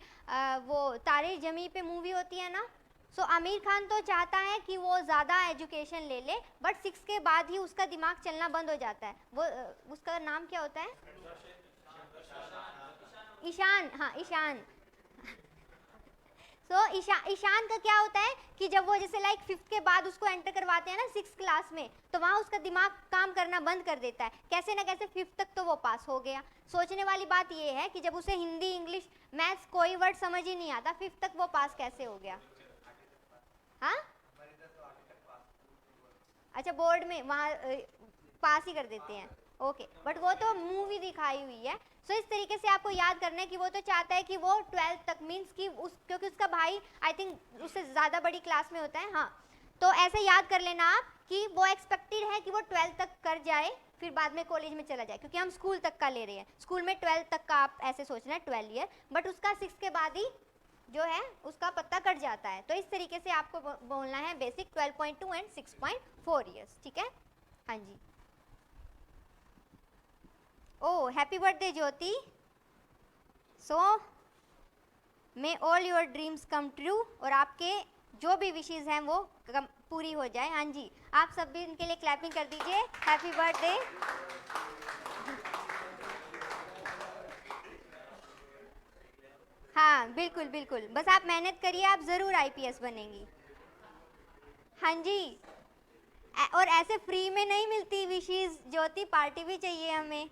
वो तारे जमी पे मूवी होती है ना, सो आमिर खान तो चाहता है कि वो ज़्यादा एजुकेशन ले ले, बट 6 के बाद ही उसका दिमाग चलना बंद हो जाता है। वो उसका नाम क्या होता है, ईशान, हाँ ईशान। सो ईशान का क्या होता है कि जब वो जैसे लाइक 5th के बाद उसको एंटर करवाते हैं ना 6th क्लास में, तो वहाँ उसका दिमाग काम करना बंद कर देता है, कैसे ना कैसे 5th तक तो वो पास हो गया। सोचने वाली बात ये है कि जब उसे हिंदी, इंग्लिश, मैथ्स कोई वर्ड समझ ही नहीं आता, 5th तक वो पास कैसे हो गया। हाँ अच्छा बोर्ड में वहाँ पास ही कर देते हैं, ओके, बट वो तो मूवी दिखाई हुई है। सो इस तरीके से आपको याद करना है कि वो तो चाहता है कि वो 12th तक मीन्स कि क्योंकि उसका भाई आई थिंक उससे ज़्यादा बड़ी क्लास में होता है, हाँ, तो ऐसे याद कर लेना आप कि वो एक्सपेक्टेड है कि वो 12th तक कर जाए, फिर बाद में कॉलेज में चला जाए, क्योंकि हम स्कूल तक का ले रहे हैं। स्कूल में 12th तक का आप ऐसे सोचना है 12 ईयर, बट उसका 6 के बाद ही जो है उसका पत्ता कट जाता है। तो इस तरीके से आपको बोलना है बेसिक 12.2 एंड 6.4 ईयर्स, ठीक है। हाँ जी, oh happy birthday Jyoti. So may all your dreams come true, और आपके जो भी विशेष हैं वो पूरी हो जाए। हाँ जी, आप सब भी इनके लिए क्लैपिंग कर दीजिए, हैप्पी बर्थडे। हाँ बिल्कुल बिल्कुल, बस आप मेहनत करिए, आप ज़रूर आईपीएस बनेंगी। हाँ जी, और ऐसे फ्री में नहीं मिलती विशेष ज्योति, पार्टी भी चाहिए हमें।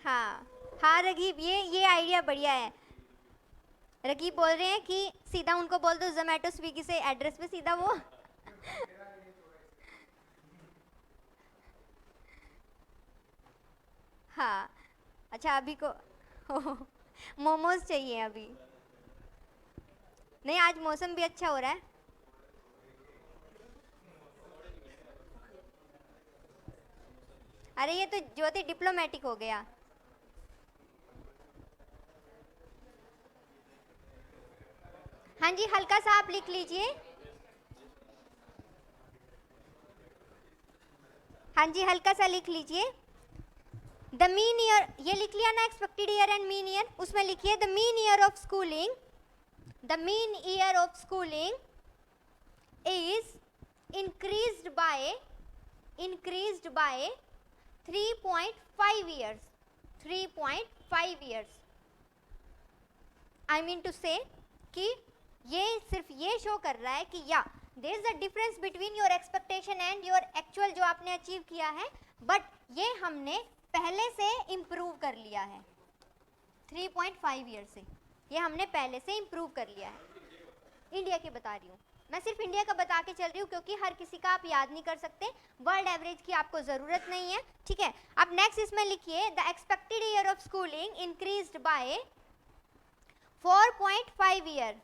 हाँ हाँ रगीब, ये आइडिया बढ़िया है। रगीब बोल रहे हैं कि सीधा उनको बोल दो जोमेटो स्विगी से एड्रेस पे सीधा वो हाँ अच्छा, अभी को मोमोज चाहिए अभी। नहीं, आज मौसम भी अच्छा हो रहा है। अरे ये तो ज्योति डिप्लोमेटिक हो गया। हाँ जी, हल्का सा आप लिख लीजिए। हाँ जी, हल्का सा लिख लीजिए। द मीन ईयर, ये लिख लिया ना, expected year and mean year, उसमें लिखिए the mean year of schooling, the mean year of schooling is increased by 3.5 years, 3.5 years। I mean to say कि ये सिर्फ ये शो कर रहा है कि या there is a difference between your expectation and your actual जो आपने अचीव किया है, बट ये हमने पहले से इम्प्रूव कर लिया है। 3.5 ईयर से ये हमने पहले से इम्प्रूव कर लिया है। इंडिया की बता रही हूँ मैं, सिर्फ इंडिया का बता के चल रही हूँ क्योंकि हर किसी का आप याद नहीं कर सकते, वर्ल्ड एवरेज की आपको ज़रूरत नहीं है, ठीक है। अब नेक्स्ट इसमें लिखिए the expected year of schooling increased by 4.5 year,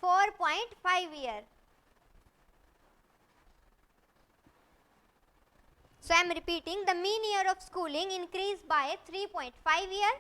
4.5 year. So I am repeating, the mean year of schooling increased by 3.5 year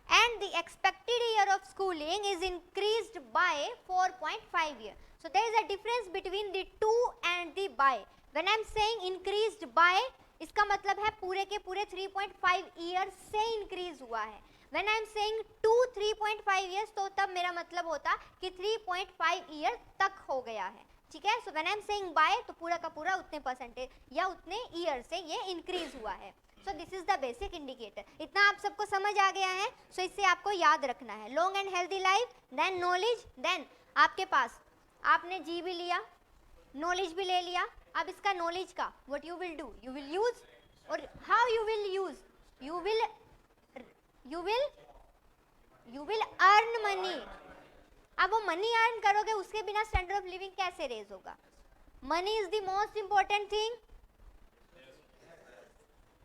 and the expected year of schooling is increased by 4.5 year. So there is a difference between the two and the by. When I am saying increased by, इसका मतलब है पूरे के पूरे 3.5 years से increase हुआ है। When I am saying to 3.5 years, तो तब मेरा मतलब होता कि 3.5 years तक हो गया है, ठीक है। So when I am saying by, तो पूरा का पूरा उतने परसेंटेज या उतने ईयर से ये इंक्रीज हुआ है। So this is the basic indicator. इतना आप सबको समझ आ गया है, सो इससे आपको याद रखना है long and healthy life, then knowledge, then आपके पास आपने जी भी लिया, नॉलेज भी ले लिया। अब इसका नॉलेज का what you will do, you will use, और how you will use, you will earn money. अब वो मनी अर्न करोगे, उसके बिना स्टैंडर्ड ऑफ लिविंग कैसे रेज होगा। Money is the most important thing,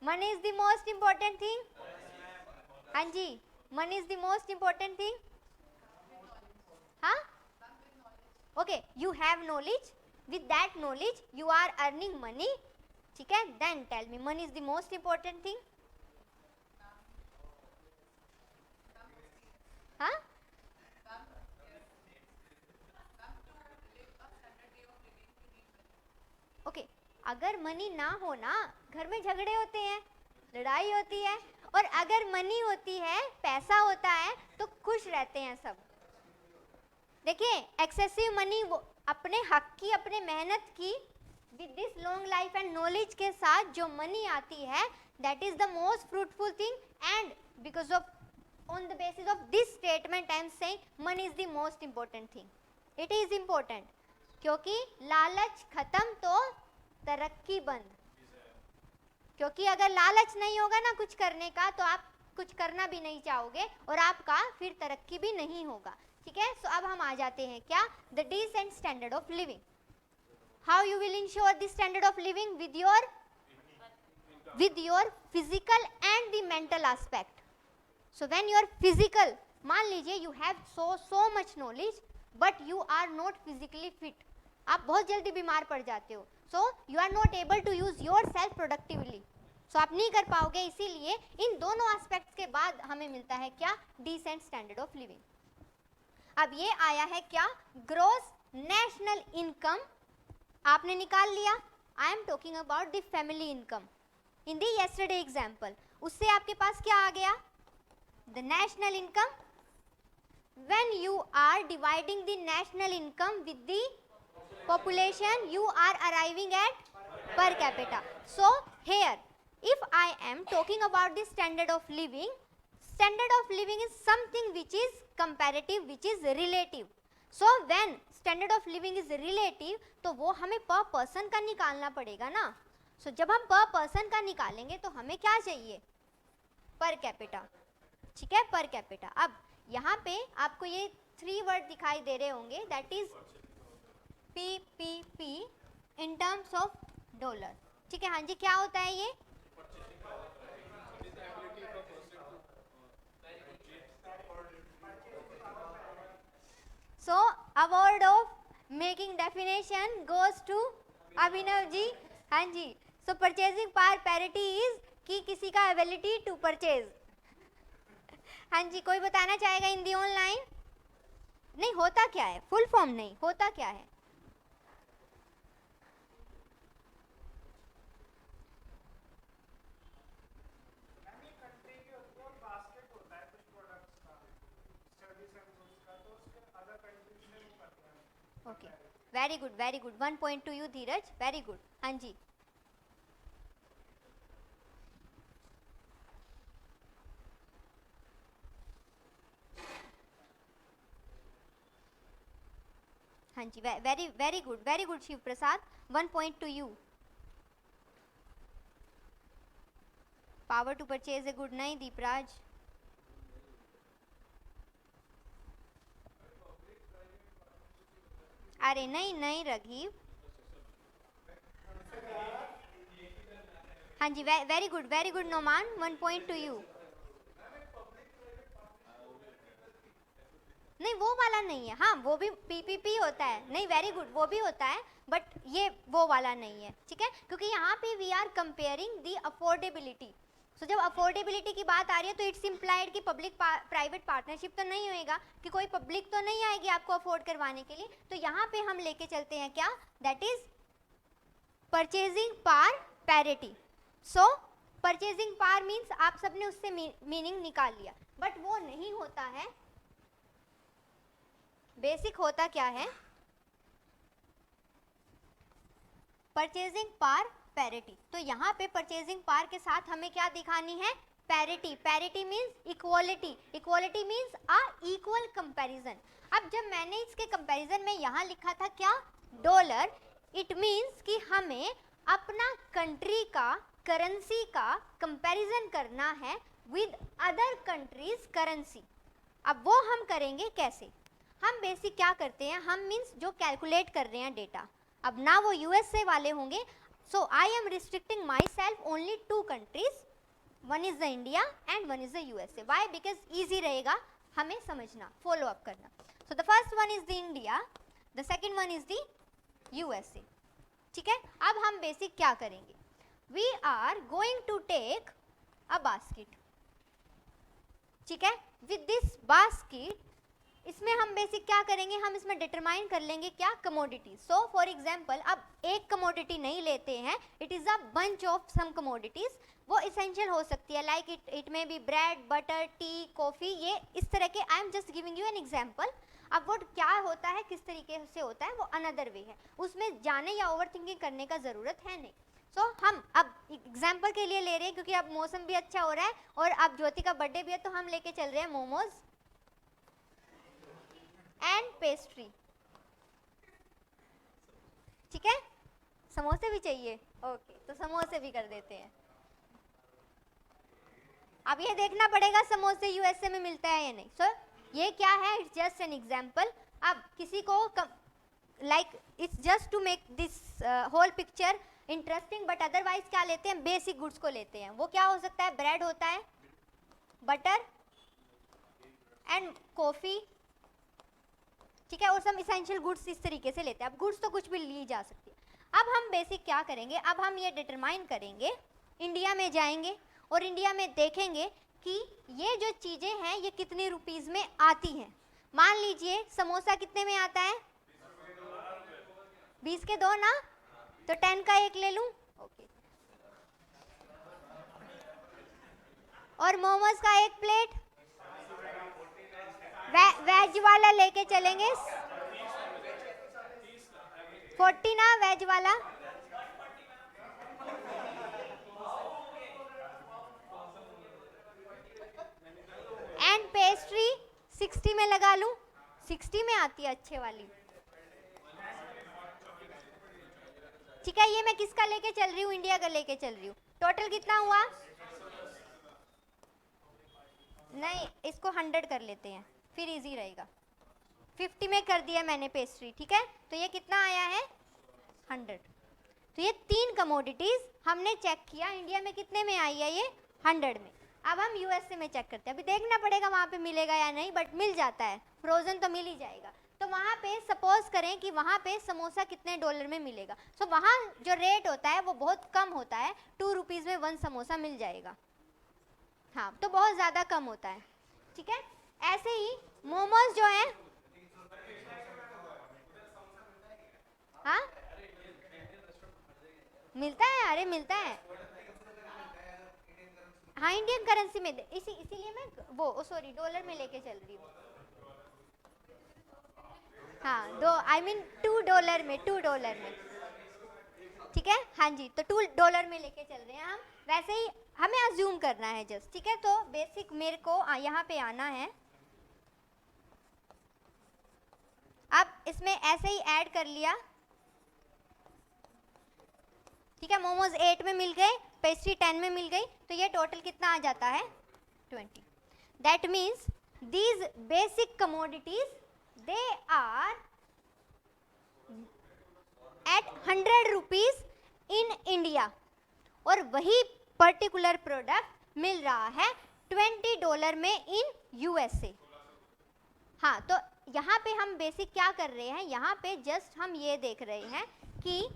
money is the most important thing. हाँ जी, money is the most important thing. हाँ okay, you have knowledge, with that knowledge you are earning money, ठीक है। Then tell me, money is the most important thing. हाँ okay, अगर money ना हो ना, घर में झगड़े होते हैं, लड़ाई होती है, और अगर मनी होती है, पैसा होता है, तो खुश रहते हैं सब। देखिए एक्सेसिव मनी वो अपने हक की, अपने मेहनत की, with this long life and knowledge के साथ जो मनी आती है, that is the most fruitful thing and because of on the basis of this statement I am saying money is the most important thing. It is important क्योंकि लालच खत्म तो तरक्की बंद. क्योंकि अगर लालच नहीं होगा ना कुछ करने का तो आप कुछ करना भी नहीं चाहोगे और आपका फिर तरक्की भी नहीं होगा. ठीक है. सो अब हम आ जाते हैं क्या, the decent standard of living. How you will ensure the standard of living with your physical and the mental aspect. So when your physical, मान लीजिए you have so much knowledge but you are not physically fit, आप बहुत जल्दी बीमार पड़ जाते हो. So you are not able to use yourself productively. So आप नहीं कर पाओगे. इसीलिए इन दोनों एस्पेक्ट्स के बाद हमें मिलता है क्या, डिसेंट स्टैंडर्ड ऑफ लिविंग. अब ये आया है क्या, ग्रॉस नेशनल इनकम आपने निकाल लिया. I am talking about the family income in the yesterday example. उससे आपके पास क्या आ गया, the national income. when you are dividing the national income with the population you are arriving at per capita. So here if I am talking about the standard of living is something which is comparative, which is relative. So when standard of living is relative तो वो हमें per person का निकालना पड़ेगा ना. So जब हम per person का निकालेंगे तो हमें क्या चाहिए, per capita. ठीक है, per capita. अब यहाँ पे आपको ये 3 वर्ड दिखाई दे रहे होंगे, that is PPP in terms of dollar. ठीक है. हाँ जी, क्या होता है ये, so award of making definition goes to Abhinav ji. हाँ जी. So purchasing power parity is कि किसी का एबिलिटी टू परचेज. हाँ जी, कोई बताना चाहेगा इन दी ऑनलाइन. नहीं, होता क्या है, फुल फॉर्म नहीं, होता क्या है. Okay, very good very good. 1 point to you Dheeraj, very good. हाँ जी. हाँ जी, very good Shiv Prasad. 1 point to you. Power to purchase a good. नहीं दीपराज. अरे नहीं राघीव. हाँ जी, very good Noman. 1 point to you. नहीं, वो वाला नहीं है. हाँ, वो भी PPP होता है. नहीं, वेरी गुड, वो भी होता है बट ये वो वाला नहीं है. ठीक है, क्योंकि यहाँ पे we are comparing the affordability. So जब अफोर्डेबिलिटी की बात आ रही है तो इट्स इम्प्लाइड कि पब्लिक प्राइवेट पार्टनरशिप तो नहीं होएगा, कि कोई पब्लिक तो नहीं आएगी आपको अफोर्ड करवाने के लिए. तो यहाँ पे हम लेके चलते हैं क्या, that is purchasing power parity. So purchasing power means आप सबने उससे मीनिंग निकाल लिया, बट वो नहीं होता है. बेसिक होता क्या है, परचेजिंग पावर पैरिटी. तो यहाँ पे परचेजिंग पावर के साथ हमें क्या दिखानी है, parity. Parity means equality. Equality means a equal comparison. अब जब मैंने इसके कंपैरिजन में यहाँ लिखा था क्या, डॉलर, इट मीन्स कि हमें अपना कंट्री का करेंसी का कंपैरिजन करना है विद अदर कंट्रीज करेंसी. अब वो हम करेंगे कैसे, हम बेसिक क्या करते हैं, हम मीन्स जो कैलकुलेट कर रहे हैं डेटा. अब ना वो USA वाले होंगे. So I am restricting myself only 2 countries. One is the India and one is the USA. Why, because easy रहेगा हमें समझना, फॉलो अप करना. So the first one is the India, the second one is the USA. ठीक है. अब हम basic क्या करेंगे, we are going to take a basket. ठीक है. विद दिस बास्केट इसमें हम बेसिक क्या करेंगे, हम इसमें डिटरमाइन कर लेंगे क्या, कमोडिटी. सो फॉर एग्जांपल अब एक कमोडिटी नहीं लेते हैं, it is a bunch of some commodities. वो इसेंशियल हो सकती है, like it may be bread, butter, tea, coffee, ये इस तरह के. I am just giving you an example. अब वो क्या होता है, किस तरीके से होता है, वो अनदर वे है, उसमें जाने या ओवर थिंकिंग करने का ज़रूरत है नहीं. सो हम अब एग्जाम्पल के लिए ले रहे हैं क्योंकि अब मौसम भी अच्छा हो रहा है और अब ज्योति का बर्थडे भी है, तो हम लेके चल रहे हैं मोमोज एंड पेस्ट्री। ठीक है, समोसे भी चाहिए, ओके, तो समोसे भी कर देते हैं। अब ये देखना पड़ेगा समोसे यूएसए में मिलता है या नहीं। सो ये क्या है, इट्स जस्ट एन एग्जाम्पल। अब किसी को like it's just to make this whole picture interesting, but otherwise क्या लेते हैं, बेसिक गुड्स को लेते हैं। वो क्या हो सकता है, ब्रेड होता है, बटर एंड कॉफी, ठीक है, और सब इसेंशियल गुड्स इस तरीके से लेते हैं। अब गुड्स तो कुछ भी ली जा सकती है। अब हम बेसिक क्या करेंगे, अब हम ये डिटरमाइन करेंगे, इंडिया में जाएंगे और इंडिया में देखेंगे कि ये जो चीज़ें हैं ये कितने रुपीस में आती हैं। मान लीजिए समोसा कितने में आता है, 20 के 2 ना, तो 10 का एक ले लूं, ओके। और मोमोज का एक प्लेट वेज वाला लेके चलेंगे, 40 ना वेज वाला, एंड पेस्ट्री 60 में लगा लूं, 60 में आती है अच्छे वाली। ठीक है, ये मैं किसका लेके चल रही हूँ, इंडिया का लेके चल रही हूँ। टोटल कितना हुआ, नहीं इसको 100 कर लेते हैं फिर इजी रहेगा। 50 में कर दिया मैंने पेस्ट्री, ठीक है, तो ये कितना आया है 100। तो ये 3 कमोडिटीज हमने चेक किया, इंडिया में कितने में आई है, ये 100 में। अब हम यूएसए में चेक करते हैं, अभी देखना पड़ेगा वहाँ पे मिलेगा या नहीं, बट मिल जाता है, फ्रोजन तो मिल ही जाएगा। तो वहाँ पे सपोज करें कि वहाँ पे समोसा कितने डॉलर में मिलेगा। सो वहाँ जो रेट होता है वो बहुत कम होता है, 2 रुपीज़ में 1 समोसा मिल जाएगा। हाँ, तो बहुत ज़्यादा कम होता है। ठीक है, ऐसे ही मोमोज जो है, हाँ मिलता है, अरे मिलता है, हाँ इंडियन करेंसी में इसीलिए मैं वो सॉरी डॉलर में लेके चल रही हूँ। हाँ 2 डॉलर में, 2 डॉलर में, ठीक है, हाँ जी, तो 2 डॉलर में लेके चल रहे हैं हम। वैसे ही हमें अज्यूम करना है जस्ट, ठीक है, तो बेसिक मेरे को यहाँ पे आना है। अब इसमें ऐसे ही ऐड कर लिया, ठीक है, मोमोज 8 में मिल गए, पेस्ट्री 10 में मिल गई, तो ये टोटल कितना आ जाता है 20। That means these basic commodities they are at 100 rupees in India, और वही पर्टिकुलर प्रोडक्ट मिल रहा है 20 डॉलर में इन यूएसए। हाँ, तो यहाँ पे हम बेसिक क्या कर रहे हैं, यहाँ पे जस्ट हम ये देख रहे हैं कि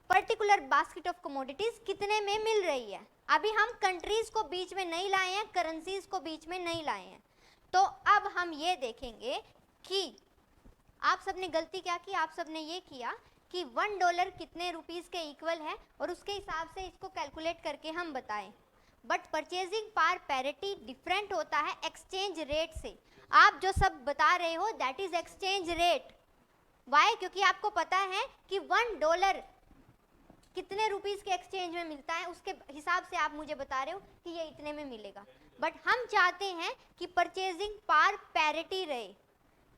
पर्टिकुलर बास्केट ऑफ कमोडिटीज कितने में मिल रही है। अभी हम कंट्रीज को बीच में नहीं लाए हैं, करेंसीज को बीच में नहीं लाए हैं। तो अब हम ये देखेंगे कि आप सबने गलती क्या की, आप सबने ये किया कि 1 डॉलर कितने रुपीस के इक्वल है और उसके हिसाब से इसको कैलकुलेट करके हम बताएं। But purchasing power parity different होता है एक्सचेंज रेट से। आप जो सब बता रहे हो that is exchange rate. Why? क्योंकि आपको पता है कि 1 डॉलर कितने रुपीस के एक्सचेंज में मिलता है, उसके हिसाब से आप मुझे बता रहे हो कि ये इतने में मिलेगा। बट हम चाहते हैं कि परचेजिंग पावर पैरिटी रहे,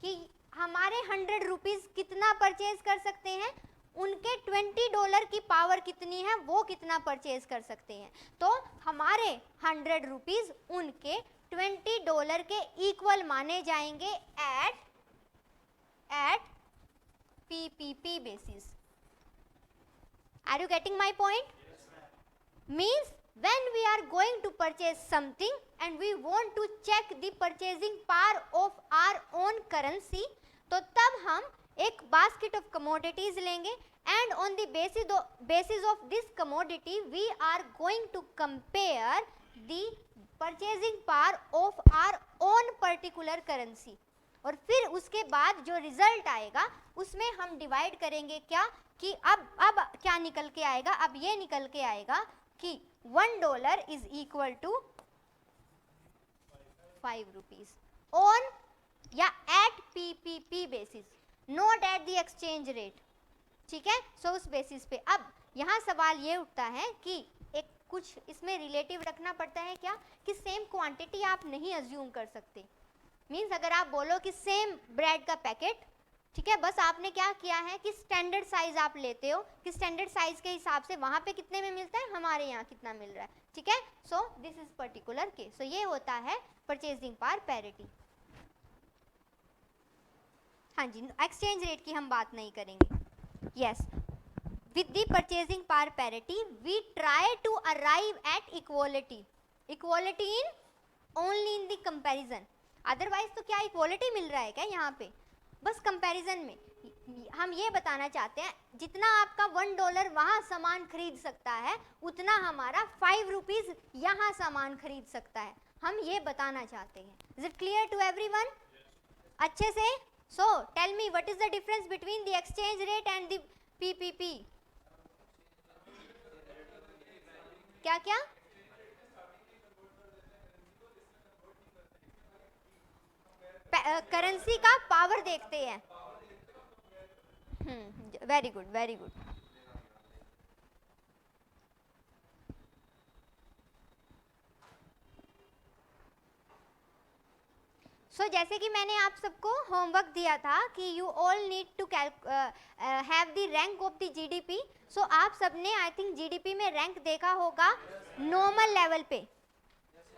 कि हमारे 100 रुपीस कितना परचेज कर सकते हैं, उनके 20 डॉलर की पावर कितनी है, वो कितना परचेज कर सकते हैं। तो हमारे 100 रुपीस उनके 20 डॉलर के इक्वल माने जाएंगे at PPP basis. Are you getting my point? Means when we are going to purchase something and we want to check the purchasing power of our own currency, तो तब हम एक basket of commodities लेंगे and on the basis of this commodity we are going to compare the purchasing power of our own particular currency। और फिर उसके बाद जो रिजल्ट आएगा उसमें हम डिवाइड करेंगे क्या, कि अब क्या निकल के आएगा, अब ये निकल के आएगा कि 1 dollar is equal to 5 rupees on या at PPP basis, not at the exchange rate. ठीक है, सो उस बेसिस पे अब यहाँ सवाल ये उठता है कि एक कुछ इसमें रिलेटिव रखना पड़ता है क्या, कि सेम क्वांटिटी आप नहीं अज्यूम कर सकते। मीन्स अगर आप बोलो कि सेम ब्रेड का पैकेट, ठीक है, बस आपने क्या किया है कि स्टैंडर्ड साइज आप लेते हो कि स्टैंडर्ड साइज के हिसाब से वहां पे कितने में मिलता है, हमारे यहाँ कितना मिल रहा है, ठीक है। So this is particular case. So ये होता है परचेजिंग पावर पैरिटी। हाँ जी, एक्सचेंज रेट की हम बात नहीं करेंगे। Yes, with the purchasing power parity we try to arrive at equality, equality in only in the comparison. Otherwise तो क्या इक्वालिटी मिल रहा है क्या यहाँ पे, बस कंपैरिजन में हम ये बताना चाहते हैं जितना आपका $1 वहाँ सामान खरीद सकता है उतना हमारा 5 रुपीज यहाँ सामान खरीद सकता है, हम ये बताना चाहते हैं। Is it clear to everyone? अच्छे से? So tell me what is the difference between the exchange rate and the PPP? क्या क्या? करेंसी का पावर देखते हैं। Very good, very good. So जैसे कि मैंने आप सबको होमवर्क दिया था कि you all need to have the rank of the GDP. So आप सबने आई थिंक जीडीपी में रैंक देखा होगा नॉर्मल लेवल पे।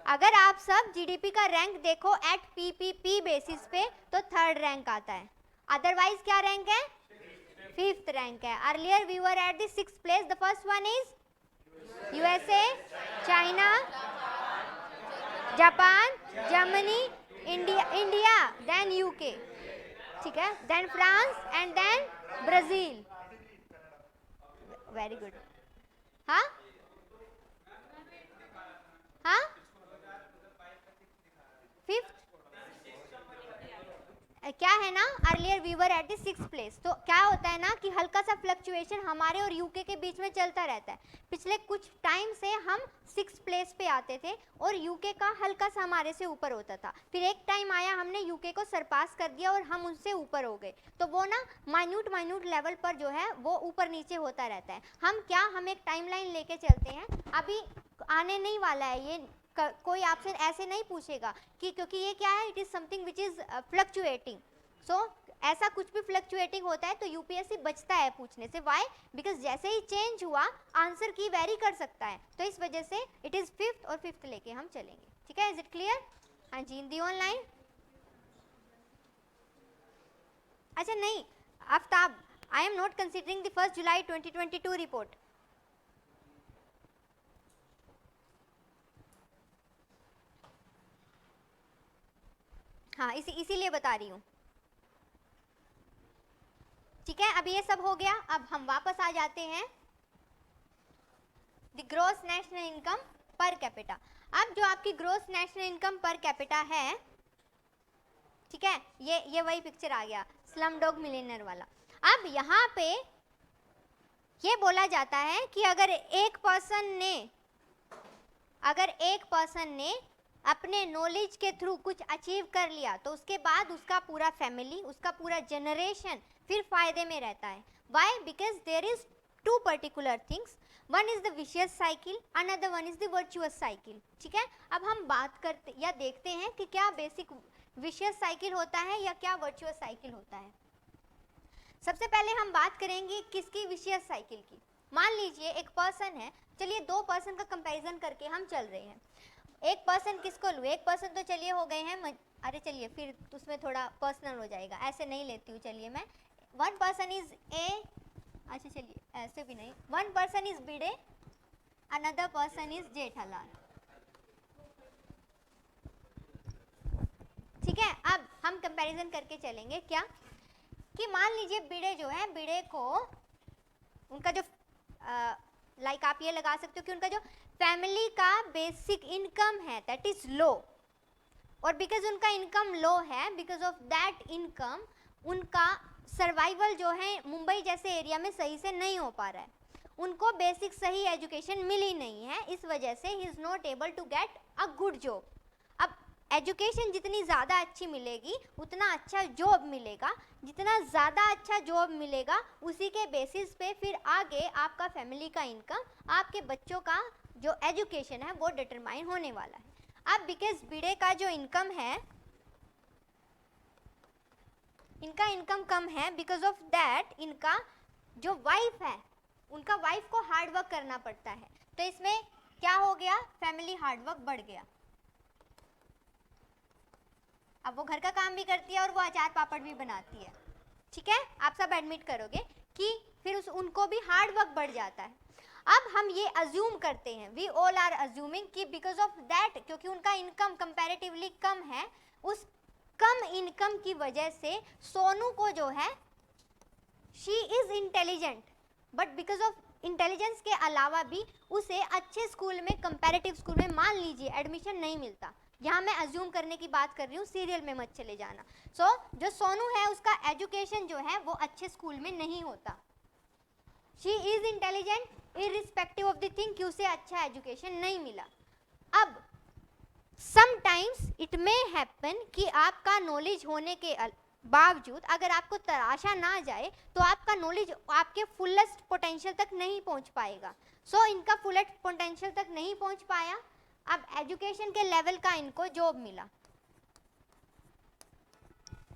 अगर आप सब जीडीपी का रैंक देखो एट पीपीपी बेसिस पे तो 3rd रैंक आता है, अदरवाइज क्या रैंक है? 5th रैंक है। Earlier we were at the 6th place. The first one is USA, China, Japan, Germany, India, then UK, ठीक है, then France and then Brazil. Very good. हाँ हाँ, 5th क्या है ना, earlier we were at the 6th place. तो क्या होता है ना कि हल्का सा फ्लक्चुएशन हमारे और यूके के बीच में चलता रहता है। पिछले कुछ टाइम से हम 6th प्लेस पे आते थे और यूके का हल्का सा हमारे से ऊपर होता था, फिर एक टाइम आया हमने यूके को सरपास कर दिया और हम उनसे ऊपर हो गए। तो वो ना माइन्यूट लेवल पर जो है वो ऊपर नीचे होता रहता है। हम एक टाइमलाइन लेके चलते हैं, अभी आने नहीं वाला है ये, कोई आपसे ऐसे नहीं पूछेगा कि क्योंकि ये क्या है, it is something which is fluctuating. So ऐसा कुछ भी फ्लक्चुएटिंग होता है तो यूपीएससी बचता है पूछने से। व्हाई? बिकॉज जैसे ही चेंज हुआ आंसर की वेरी कर सकता है, तो इस वजह से इट इज 5th और 5th लेके हम चलेंगे, ठीक है। Is it clear? हाँ जी, इन दी ऑनलाइन। अच्छा नहीं आफ्ताब, आई am not considering the 1 July 2022 report. हाँ इसीलिए बता रही हूँ, ठीक है। अब ये सब हो गया, अब हम वापस आ जाते हैं the gross national income per capita. अब जो आपकी gross national income per capita है, ठीक है, ये वही पिक्चर आ गया स्लम डॉग मिलियनेयर वाला। अब यहाँ पे ये बोला जाता है कि अगर एक पर्सन ने अपने नॉलेज के थ्रू कुछ अचीव कर लिया तो उसके बाद उसका पूरा फैमिली, उसका पूरा जनरेशन फिर फायदे में रहता है। Why? Because there is 2 particular things, one is the vicious cycle, another one is the virtuous cycle, ठीक है। अब हम बात करते या देखते हैं कि क्या बेसिक विशियस साइकिल होता है या क्या वर्चुअस साइकिल होता है। सबसे पहले हम बात करेंगे किसकी, विशियस साइकिल की। मान लीजिए एक पर्सन है, चलिए 2 पर्सन का कंपैरिजन करके हम चल रहे हैं। एक पर्सन किसको लूँ, एक पर्सन तो चलिए हो गए हैं, अरे चलिए फिर उसमें थोड़ा पर्सनल हो जाएगा, ऐसे नहीं लेती हूँ। चलिए मैं, 1 पर्सन इज ए, अच्छा चलिए ऐसे भी नहीं, 1 person is Bhide, another person is Jethalal, ठीक है। अब हम कंपैरिजन करके चलेंगे क्या, कि मान लीजिए भिड़े जो है, भिड़े को उनका जो लाइक आप ये लगा सकते हो कि उनका जो फैमिली का बेसिक इनकम है दैट इज लो, और बिकॉज उनका इनकम लो है, बिकॉज ऑफ दैट इनकम उनका सर्वाइवल जो है मुंबई जैसे एरिया में सही से नहीं हो पा रहा है, उनको बेसिक सही एजुकेशन मिली नहीं है, इस वजह से ही is not able to get a good job. अब एजुकेशन जितनी ज़्यादा अच्छी मिलेगी उतना अच्छा जॉब मिलेगा, जितना ज़्यादा अच्छा जॉब मिलेगा उसी के बेसिस पे फिर आगे आपका फैमिली का इनकम, आपके बच्चों का जो एजुकेशन है वो डिटरमाइन होने वाला है। अब बिकॉज बीड़े का जो इनकम है, इनका इनकम कम है, बिकॉज ऑफ दैट इनका जो वाइफ है उनका वाइफ को हार्ड वर्क करना पड़ता है, तो इसमें क्या हो गया, फैमिली हार्ड वर्क बढ़ गया। अब वो घर का काम भी करती है और वो अचार पापड़ भी बनाती है, ठीक है, आप सब एडमिट करोगे कि फिर उनको भी हार्ड वर्क बढ़ जाता है। अब हम ये अज्यूम करते हैं, वी ऑल आर अज्यूमिंग कि बिकॉज ऑफ दैट, क्योंकि उनका इनकम कंपैरेटिवली कम है, उस कम इनकम की वजह से सोनू को जो है, she is intelligent, but because of intelligence के अलावा भी उसे अच्छे स्कूल में, कंपैरेटिव स्कूल में मान लीजिए एडमिशन नहीं मिलता। यहाँ मैं अज्यूम करने की बात कर रही हूँ, सीरियल में मत चले जाना। जो सोनू है उसका एजुकेशन जो है वो अच्छे स्कूल में नहीं होता। She is intelligent irrespective of the thing कि उसे अच्छा एजुकेशन नहीं मिला। अब समटाइम्स इट मे हैपन कि आपका नॉलेज होने के बावजूद अगर आपको तराशा ना जाए तो आपका नॉलेज आपके फुलेस्ट पोटेंशियल तक नहीं पहुंच पाएगा। इनका फुलेस्ट पोटेंशियल तक नहीं पहुंच पाया, अब एजुकेशन के लेवल का इनको जॉब मिला,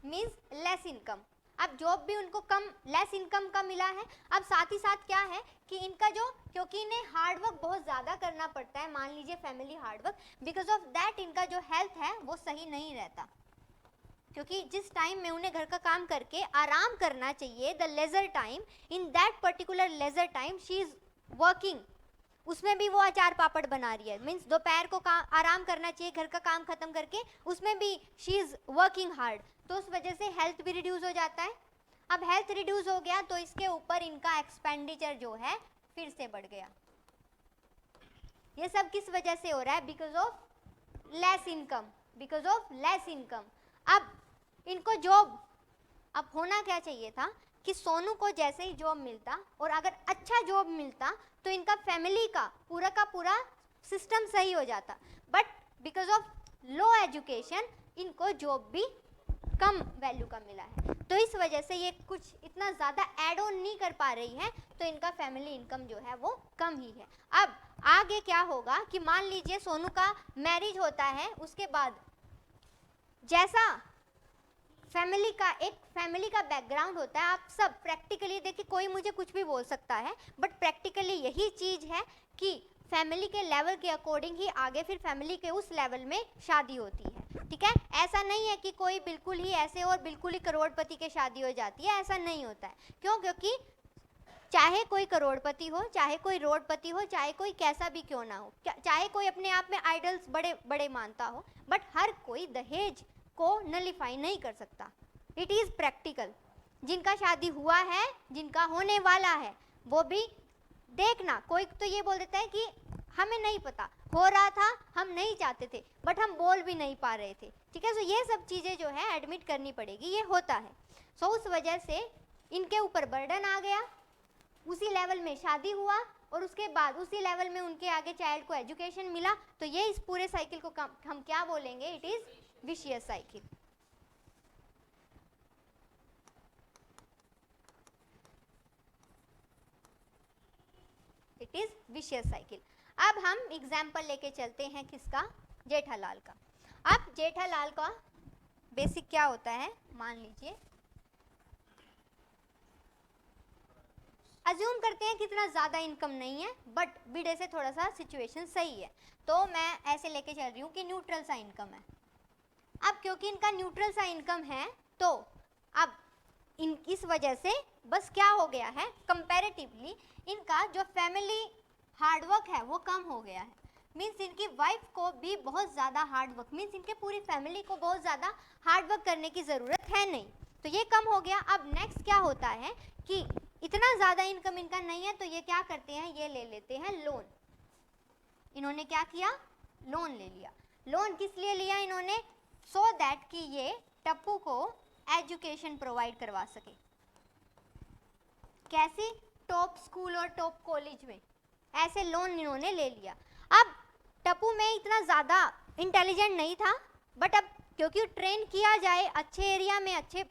मींस लेस इनकम। अब जॉब भी उनको कम, लेस इनकम का मिला है। अब साथ ही साथ क्या है कि इनका जो, क्योंकि इन्हें हार्ड वर्क बहुत ज़्यादा करना पड़ता है, मान लीजिए family hard work, because of that इनका जो हेल्थ है वो सही नहीं रहता, क्योंकि जिस टाइम में उन्हें घर का काम करके आराम करना चाहिए, the leisure time, in that particular leisure time she is working, उसमें भी वो अचार पापड़ बना रही है, मीन्स दोपहर को आराम करना चाहिए घर का काम खत्म करके, उसमें भी शी इज वर्किंग हार्ड, तो उस वजह से हेल्थ भी रिड्यूस हो जाता है। अब हेल्थ रिड्यूस हो गया तो इसके ऊपर इनका एक्सपेंडिचर जो है फिर से बढ़ गया। ये सब किस वजह से हो रहा है, because of less income, because of less income. अब इनको जॉब, अब होना क्या चाहिए था कि सोनू को जैसे ही जॉब मिलता और अगर अच्छा जॉब मिलता तो इनका फैमिली का पूरा सिस्टम सही हो जाता, but because of low education इनको जॉब भी कम वैल्यू का मिला है, तो इस वजह से ये कुछ इतना ज़्यादा ऐड ऑन नहीं कर पा रही है, तो इनका फैमिली इनकम जो है वो कम ही है। अब आगे क्या होगा कि मान लीजिए सोनू का मैरिज होता है, उसके बाद जैसा फैमिली का बैकग्राउंड होता है, आप सब प्रैक्टिकली देखिए, कोई मुझे कुछ भी बोल सकता है, बट प्रैक्टिकली यही चीज़ है कि फैमिली के लेवल के अकॉर्डिंग ही आगे फिर फैमिली के उस लेवल में शादी होती है, ठीक है। ऐसा नहीं है कि कोई बिल्कुल ही ऐसे और बिल्कुल ही करोड़पति के शादी हो जाती है, ऐसा नहीं होता है। क्यों? क्योंकि चाहे कोई करोड़पति हो, चाहे कोई रोडपति हो, चाहे कोई कैसा भी क्यों ना हो, चाहे कोई अपने आप में आइडल्स बड़े बड़े मानता हो, बट हर कोई दहेज को नलिफाई नहीं कर सकता। It is practical. जिनका शादी हुआ है, जिनका होने वाला है, वो भी देखना, कोई तो ये बोल देता है कि हमें नहीं पता, हो रहा था, हम नहीं चाहते थे, बट हम बोल भी नहीं पा रहे थे, ठीक है। सो ये सब चीज़ें जो है एडमिट करनी पड़ेगी, ये होता है। सो उस वजह से इनके ऊपर बर्डन आ गया, उसी लेवल में शादी हुआ और उसके बाद उसी लेवल में उनके आगे चाइल्ड को एजुकेशन मिला, तो ये इस पूरे साइकिल को हम क्या बोलेंगे, it is vicious cycle. It is vicious cycle. अब हम एग्जाम्पल लेके चलते हैं किसका, जेठालाल का। अब जेठालाल का बेसिक क्या होता है, मान लीजिए अज्यूम करते हैं कितना ज़्यादा इनकम नहीं है, बट बीड़े से थोड़ा सा सिचुएशन सही है, तो मैं ऐसे लेके चल रही हूँ कि न्यूट्रल सा इनकम है। अब क्योंकि इनका न्यूट्रल सा इनकम है, तो अब इस वजह से बस क्या हो गया है, कंपैरेटिवली इनका जो फैमिली हार्डवर्क है वो कम हो गया है। मीन्स इनकी वाइफ को भी बहुत ज़्यादा हार्डवर्क, मीन्स इनके पूरी फैमिली को बहुत ज़्यादा हार्डवर्क करने की ज़रूरत है नहीं, तो ये कम हो गया। अब नेक्स्ट क्या होता है कि इतना ज़्यादा इनकम इनका नहीं है, तो ये क्या करते हैं, ये ले लेते हैं लोन। इन्होंने क्या किया, लोन ले लिया। लोन किस लिए लिया इन्होंने, सो दैट कि ये टप्पू को एजुकेशन प्रोवाइड करवा सके। कैसी, टॉप स्कूल और टॉप कॉलेज में, ऐसे लोन इन्होंने ले लिया। अब टप्पू में इतना ज़्यादा इंटेलिजेंट नहीं था, बट अब क्योंकि ट्रेन किया जाए अच्छे एरिया में, अच्छे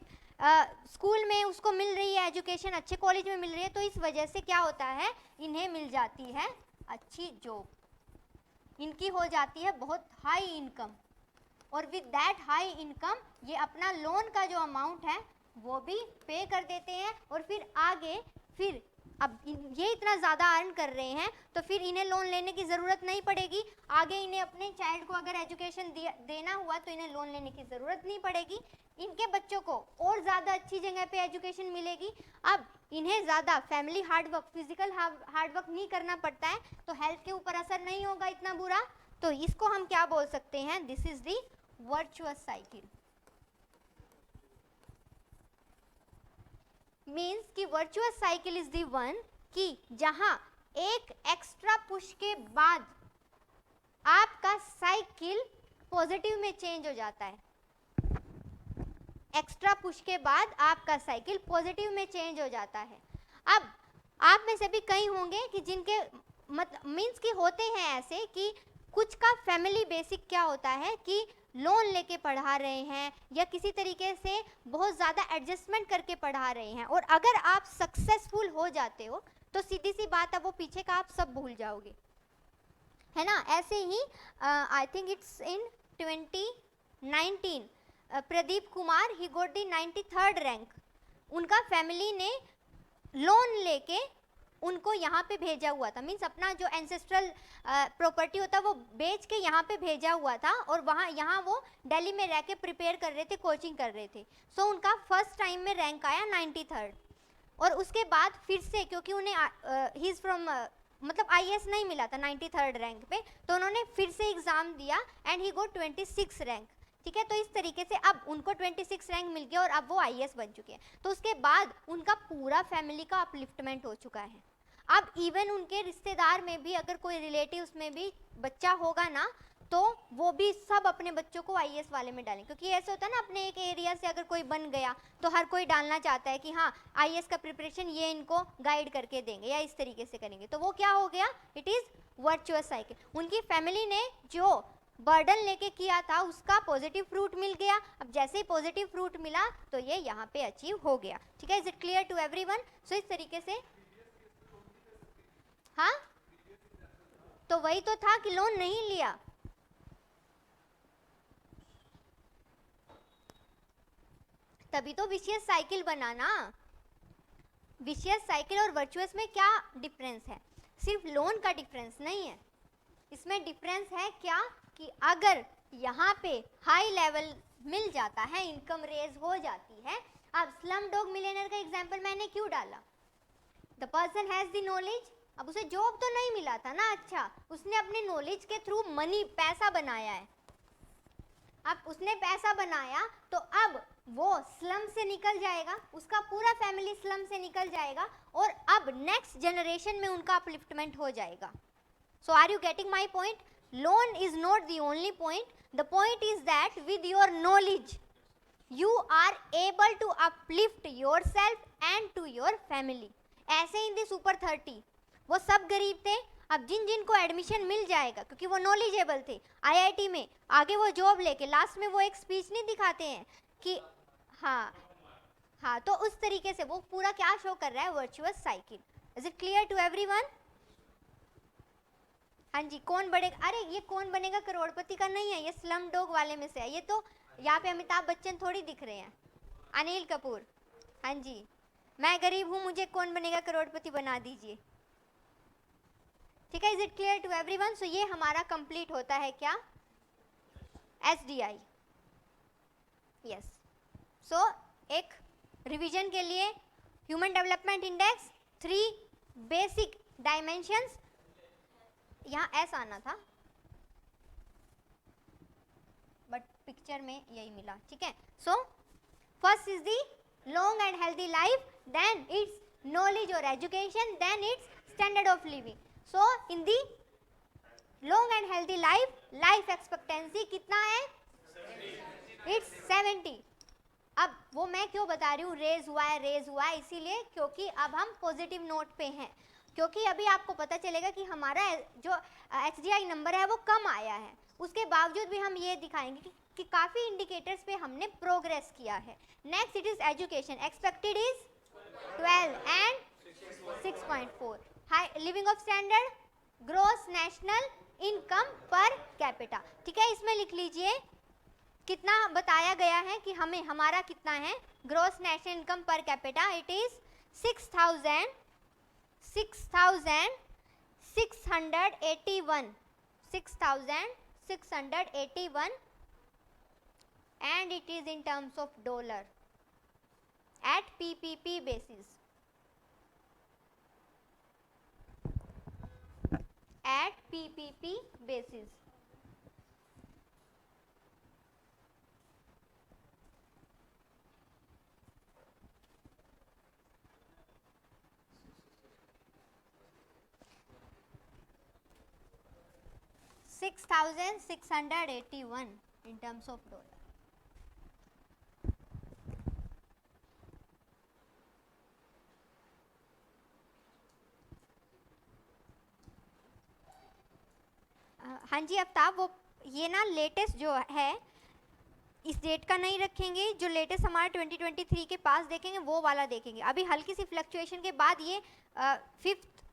स्कूल में उसको मिल रही है एजुकेशन, अच्छे कॉलेज में मिल रही है, तो इस वजह से क्या होता है, इन्हें मिल जाती है अच्छी जॉब, इनकी हो जाती है बहुत हाई इनकम, और विद दैट हाई इनकम ये अपना लोन का जो अमाउंट है वो भी पे कर देते हैं, और फिर आगे फिर अब ये इतना ज़्यादा अर्न कर रहे हैं तो फिर इन्हें लोन लेने की ज़रूरत नहीं पड़ेगी, आगे इन्हें अपने चाइल्ड को अगर एजुकेशन देना हुआ तो इन्हें लोन लेने की ज़रूरत नहीं पड़ेगी, इनके बच्चों को और ज़्यादा अच्छी जगह पे एजुकेशन मिलेगी। अब इन्हें ज़्यादा फैमिली हार्डवर्क, फिजिकल हार्डवर्क नहीं करना पड़ता है, तो हेल्थ के ऊपर असर नहीं होगा इतना बुरा, तो इसको हम क्या बोल सकते हैं, this is the virtuous cycle. Means कि virtuous cycle is the one कि जहां एक एक्स्ट्रा पुश के बाद आपका साइकिल पॉजिटिव में चेंज हो जाता है, एक्स्ट्रा पुश के बाद आपका साइकिल पॉजिटिव में चेंज हो जाता है। अब आप में से भी कई होंगे कि जिनके मीन्स कि होते हैं ऐसे कि कुछ का फैमिली बेसिक क्या होता है कि लोन लेके पढ़ा रहे हैं या किसी तरीके से बहुत ज़्यादा एडजस्टमेंट करके पढ़ा रहे हैं, और अगर आप सक्सेसफुल हो जाते हो तो सीधी सी बात है वो पीछे का आप सब भूल जाओगे, है ना। ऐसे ही I think it's in 2019 Pradeep Kumar, he got the 93rd rank, उनका फैमिली ने लोन लेके उनको यहाँ पे भेजा हुआ था, मीन्स अपना जो एंसेस्ट्रल प्रॉपर्टी होता है वो बेच के यहाँ पे भेजा हुआ था, और यहाँ वो दिल्ली में रह के प्रिपेयर कर रहे थे, कोचिंग कर रहे थे। सो उनका फर्स्ट टाइम में रैंक आया 93rd, और उसके बाद फिर से क्योंकि उन्हें ही इज़ फ्रॉम मतलब IAS नहीं मिला था 93rd रैंक पे, तो उन्होंने फिर से एग्ज़ाम दिया एंड ही गॉट 26 रैंक, ठीक है। तो इस तरीके से अब उनको 26 रैंक मिल गया और अब वो IAS बन चुके हैं। तो उसके बाद उनका पूरा फैमिली का अपलिफ्टमेंट हो चुका है। अब इवन उनके रिश्तेदार में भी अगर कोई रिलेटिव्स में भी बच्चा होगा ना, तो वो भी सब अपने बच्चों को IAS वाले में डालें, क्योंकि ऐसा होता है ना, अपने एक एरिया से अगर कोई बन गया तो हर कोई डालना चाहता है कि हाँ IAS का प्रिपरेशन ये इनको गाइड करके देंगे या इस तरीके से करेंगे, तो वो क्या हो गया, इट इज़ वर्चुअस साइकिल। उनकी फैमिली ने जो बर्डन लेके किया था उसका पॉजिटिव फ्रूट मिल गया। अब जैसे ही पॉजिटिव फ्रूट मिला तो ये यहाँ पे अचीव हो गया, ठीक है। Is it clear to everyone? So इस तरीके से, हाँ तो वही तो था कि लोन नहीं लिया, तभी तो विशियस साइकिल बना ना। विशियस साइकिल और वर्चुअस में क्या डिफरेंस है, सिर्फ लोन का डिफरेंस नहीं है, इसमें डिफरेंस है क्या कि अगर यहाँ पे हाई लेवल मिल जाता है, इनकम रेज हो जाती है। अब स्लम डॉग मिलियनेयर का एग्जांपल मैंने क्यों डाला, the person has the knowledge, अब उसे जॉब तो नहीं मिला था ना, अच्छा उसने अपने नॉलेज के थ्रू मनी, पैसा बनाया है। अब उसने पैसा बनाया तो अब वो स्लम से निकल जाएगा, उसका पूरा फैमिली स्लम से निकल जाएगा, और अब नेक्स्ट जनरेशन में उनका अपलिफ्टमेंट हो जाएगा। So are you getting my point? Loan is not the only point, the point is that with your knowledge you are able to uplift yourself and to your family। ऐसे इन दी super 30 वो सब गरीब थे, अब जिन जिन को admission मिल जाएगा क्योंकि वो नॉलेजेबल थे IIT में, आगे वो जॉब लेके लास्ट में वो एक स्पीच नहीं दिखाते हैं कि हाँ, तो उस तरीके से वो पूरा क्या शो कर रहा है, virtuous cycle. Is it clear to everyone? हाँ जी, कौन बढ़ेगा, अरे ये कौन बनेगा करोड़पति का नहीं है, ये स्लम डॉग वाले में से है। ये तो यहाँ पे अमिताभ बच्चन थोड़ी दिख रहे हैं, अनिल कपूर। हाँ जी, मैं गरीब हूँ, मुझे कौन बनेगा करोड़पति बना दीजिए, ठीक है। Is it clear to everyone? So ये हमारा कंप्लीट होता है क्या, SDI। यस, सो एक रिवीजन के लिए human development index 3 basic dimensions, यहाँ S आना था बट पिक्चर में यही मिला, ठीक है। So first is the long and healthy life, then it's knowledge और education, then it's standard of living. So in the long and healthy life, life expectancy कितना है, इट्स 70। अब वो मैं क्यों बता रही हूँ रेज हुआ है, इसीलिए क्योंकि अब हम पॉजिटिव नोट पे हैं, क्योंकि अभी आपको पता चलेगा कि हमारा जो HDI नंबर है वो कम आया है, उसके बावजूद भी हम ये दिखाएंगे कि काफ़ी इंडिकेटर्स पे हमने प्रोग्रेस किया है. Next it is education. Expected is 12 and 6.4. High living of standard, gross national income per capita. ठीक है, इसमें लिख लीजिए कितना बताया गया है कि हमें हमारा कितना है gross national income per capita. It is 6,681 6,681 and it is in terms of dollar at PPP basis. At PPP basis. $6,681 in terms of dollar. हाँ जी आफ्ताब, वो ये ना लेटेस्ट जो है इस डेट का नहीं रखेंगे, जो लेटेस्ट हमारा 2023 के पास देखेंगे वो वाला देखेंगे. अभी हल्की सी फ्लक्चुएशन के बाद ये फिफ्थ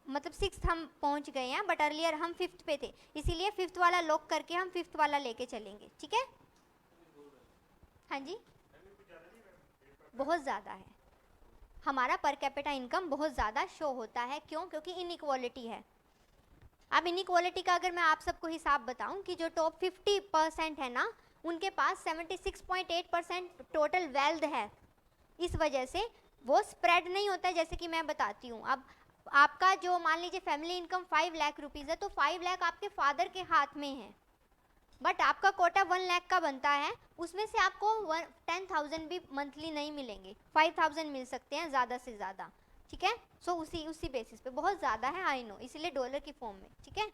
मतलब 6th हम पहुंच गए हैं, बट अर्लियर हम 5th पे थे, इसीलिए 5th वाला लॉक करके हम 5th वाला लेके चलेंगे. ठीक है, हाँ जी, बहुत ज़्यादा है हमारा पर कैपिटा इनकम, बहुत ज़्यादा शो होता है. क्यों? क्योंकि इनइक्वालिटी है. अब इनइक्वालिटी का अगर मैं आप सबको हिसाब बताऊं कि जो टॉप 50% है ना, उनके पास 76.8% टोटल वेल्थ है. इस वजह से वो स्प्रेड नहीं होता है, जैसे कि मैं बताती हूँ. अब आपका जो मान लीजिए फैमिली इनकम 5 लाख रुपीज़ है, तो 5 लाख आपके फादर के हाथ में है, बट आपका कोटा 1 लाख का बनता है. उसमें से आपको 10,000 भी मंथली नहीं मिलेंगे, 5,000 मिल सकते हैं ज़्यादा से ज़्यादा. ठीक है, सो उसी बेसिस पे बहुत ज़्यादा है, आई नो, इसीलिए डॉलर की फॉर्म में. ठीक है,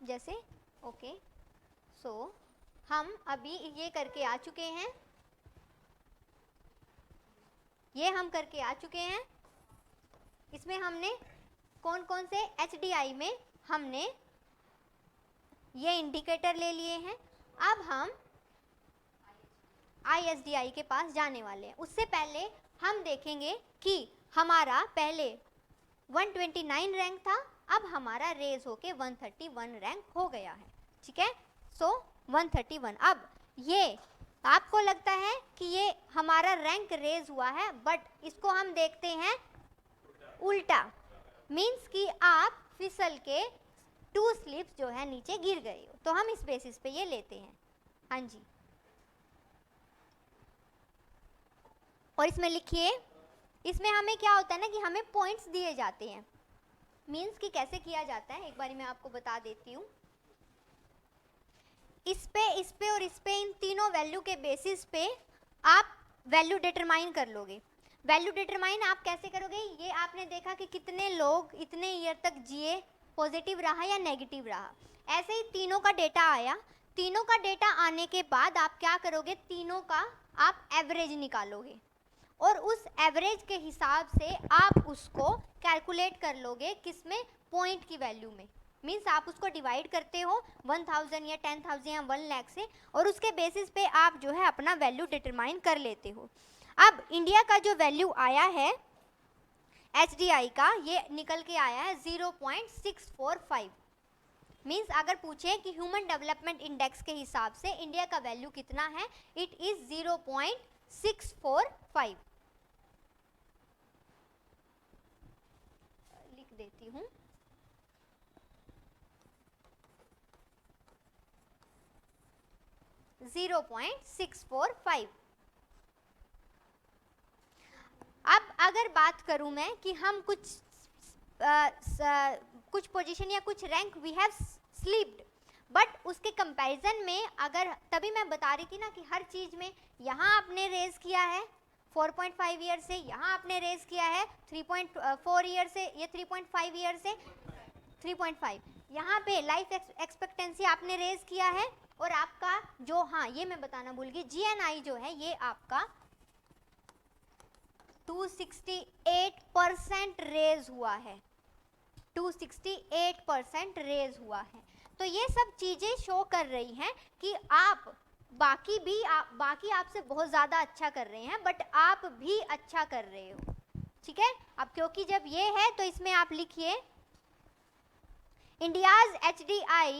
जैसे ओके, सो हम अभी ये करके आ चुके हैं, ये हम करके आ चुके हैं. इसमें हमने कौन कौन से HDI में हमने ये इंडिकेटर ले लिए हैं. अब हम ISDI के पास जाने वाले हैं. उससे पहले हम देखेंगे कि हमारा पहले 129 रैंक था, अब हमारा रेज होके 131 रैंक हो गया है. ठीक है, सो 131. अब ये आपको लगता है कि ये हमारा रैंक रेज हुआ है, बट इसको हम देखते हैं उल्टा. मीन्स कि आप फिसल के 2 स्लिप्स जो है नीचे गिर गए हो, तो हम इस बेसिस पे ये लेते हैं. हाँ जी, और इसमें लिखिए, इसमें हमें क्या होता है ना कि हमें पॉइंट्स दिए जाते हैं. मीन्स कि कैसे किया जाता है एक बार मैं आपको बता देती हूँ. इस पे और इस पे, इन तीनों वैल्यू के बेसिस पे आप वैल्यू डिटरमाइन कर लोगे. वैल्यू डिटरमाइन आप कैसे करोगे? ये आपने देखा कि कितने लोग इतने ईयर तक जिए, पॉजिटिव रहा या नेगेटिव रहा. ऐसे ही तीनों का डेटा आया. तीनों का डेटा आने के बाद आप क्या करोगे, तीनों का आप एवरेज निकालोगे और उस एवरेज के हिसाब से आप उसको कैलकुलेट कर लोगे किसमें, पॉइंट की वैल्यू में. मीन्स आप उसको डिवाइड करते हो 1000 या 10,000 या 1 लाख से, और उसके बेसिस पे आप जो है अपना वैल्यू डिटरमाइन कर लेते हो. अब इंडिया का जो वैल्यू आया है HDI का, ये निकल के आया है 0.645. मीन्स अगर पूछे कि ह्यूमन डेवलपमेंट इंडेक्स के हिसाब से इंडिया का वैल्यू कितना है, इट इज 0.645. लिख देती हूँ. $0.645. अब अगर बात करूं मैं कि हम कुछ पोजीशन या कुछ rank we have slipped, but उसके कंपैरिजन में अगर, तभी मैं बता रही थी ना कि हर चीज़ में यहाँ आपने रेज किया है 4.5 ईयर से, यहाँ आपने रेज किया है 3.4 ईयर से, ये 3.5 ईयर से 3.5, यहाँ पे लाइफ एक्सपेक्टेंसी आपने रेज किया है और आपका जो, हाँ ये मैं बताना भूल गई, GNI जो है ये आपका 268% रेज हुआ है, 268% रेज हुआ है। तो ये सब चीजें शो कर रही हैं कि आप बाकी आपसे बहुत ज्यादा अच्छा कर रहे हैं, बट आप भी अच्छा कर रहे हो, ठीक है। अब क्योंकि जब ये है तो इसमें आप लिखिए India's HDI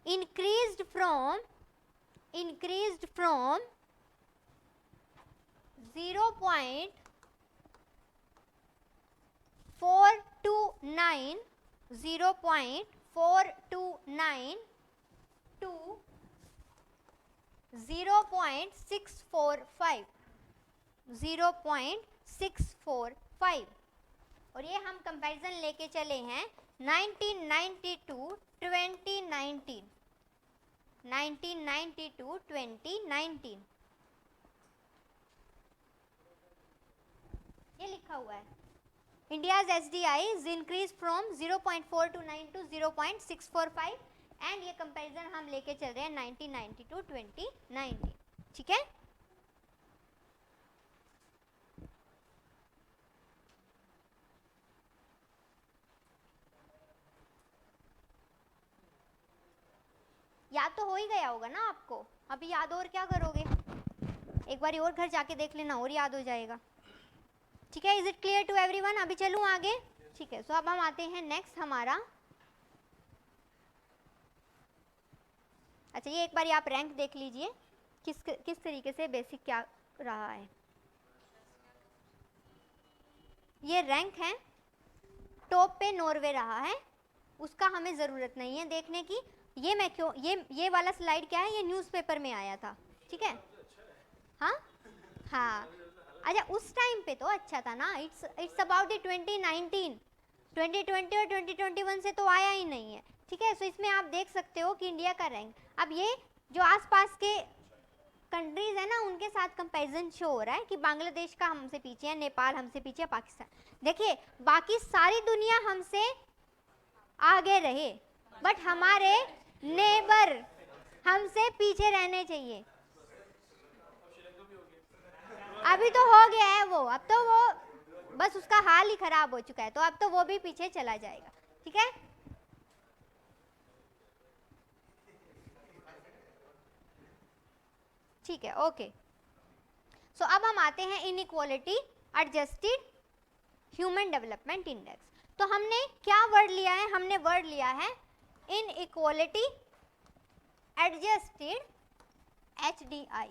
increased from 0.429 to 0.645 और ये हम कंपैरिजन लेके चले हैं 1990 to 2019, 1990 to 2019, ये लिखा हुआ है। India's HDI is increased from 0.429 to 0.645 and ये कंपैरिजन हम लेके चल रहे हैं 1990 to 2019, ठीक है। याद तो हो ही गया होगा ना आपको, अभी याद और क्या करोगे, एक बार और घर जाके देख लेना और याद हो जाएगा, ठीक है। Is it clear to everyone? अभी चलूं आगे, ठीक है। सो अब हम आते हैं नेक्स्ट हमारा, अच्छा ये एक बार आप रैंक देख लीजिए किस तरीके से बेसिक क्या रहा है। ये रैंक है, टॉप पे नॉर्वे रहा है, उसका हमें ज़रूरत नहीं है देखने की। ये मैं क्यों, ये वाला स्लाइड क्या है, ये न्यूज़पेपर में आया था, ठीक है। हाँ हाँ, अच्छा उस टाइम पे तो अच्छा था ना, इट्स अबाउट द 2019, 2020 और 2021 से तो आया ही नहीं है, ठीक है। सो इसमें आप देख सकते हो कि इंडिया का रैंक, अब ये जो आसपास के कंट्रीज है ना उनके साथ कंपैरिजन शो हो रहा है कि बांग्लादेश का हमसे पीछे है, नेपाल हमसे पीछे है, पाकिस्तान, देखिए बाकी सारी दुनिया हमसे आगे रहे बट हमारे नेबर हमसे पीछे रहने चाहिए। अभी तो हो गया है वो, अब तो वो बस उसका हाल ही खराब हो चुका है, तो अब तो वो भी पीछे चला जाएगा, ठीक है। ठीक है, ओके। सो अब हम आते हैं inequality adjusted human development index. तो हमने क्या वर्ड लिया है, हमने वर्ड लिया है इनइक्वालिटी एडजस्टेड HDI।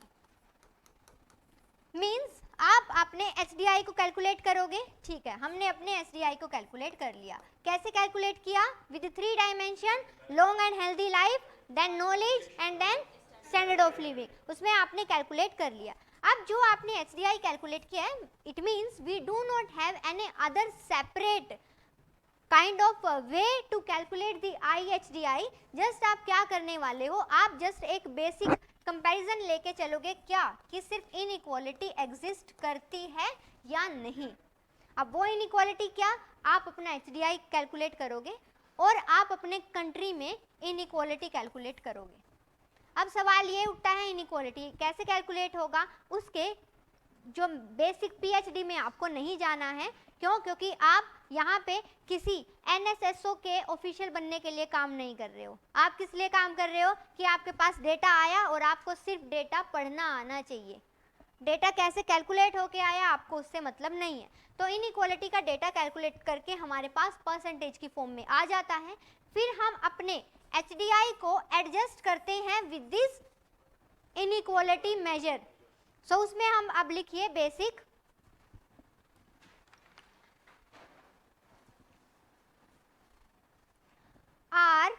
मीन्स आप अपने HDI को कैलकुलेट करोगे, ठीक है। हमने अपने HDI को कैलकुलेट कर लिया। कैसे कैलकुलेट किया? With 3 dimension, long and healthy life, then knowledge and then standard of living, उसमें आपने कैलकुलेट कर लिया। अब जो आपने HDI कैलकुलेट किया है, it means we do not have any other separate kind of way to calculate the IHDI। Just आप क्या करने वाले हो, आप जस्ट एक बेसिक कंपैरिजन लेके चलोगे क्या कि सिर्फ इनइक्वालिटी एग्जिस्ट करती है या नहीं। अब वो इनइक्वालिटी क्या, आप अपना HDI कैलकुलेट करोगे और आप अपने कंट्री में इनइक्वालिटी कैलकुलेट करोगे। अब सवाल ये उठता है इनइक्वालिटी कैसे कैलकुलेट होगा, उसके जो बेसिक PhD में आपको नहीं जाना है। क्यों? क्योंकि आप यहाँ पे किसी NSSO के ऑफिशियल बनने के लिए काम नहीं कर रहे हो। आप किस लिए काम कर रहे हो कि आपके पास डेटा आया और आपको सिर्फ डेटा पढ़ना आना चाहिए। डेटा कैसे कैलकुलेट होके आया आपको उससे मतलब नहीं है। तो इनइक्वालिटी का डेटा कैलकुलेट करके हमारे पास परसेंटेज की फॉर्म में आ जाता है। फिर हम अपने HDI को एडजस्ट करते हैं विद दिस इनइक्वालिटी मेजर। सो उसमें हम अब लिखिए बेसिक R।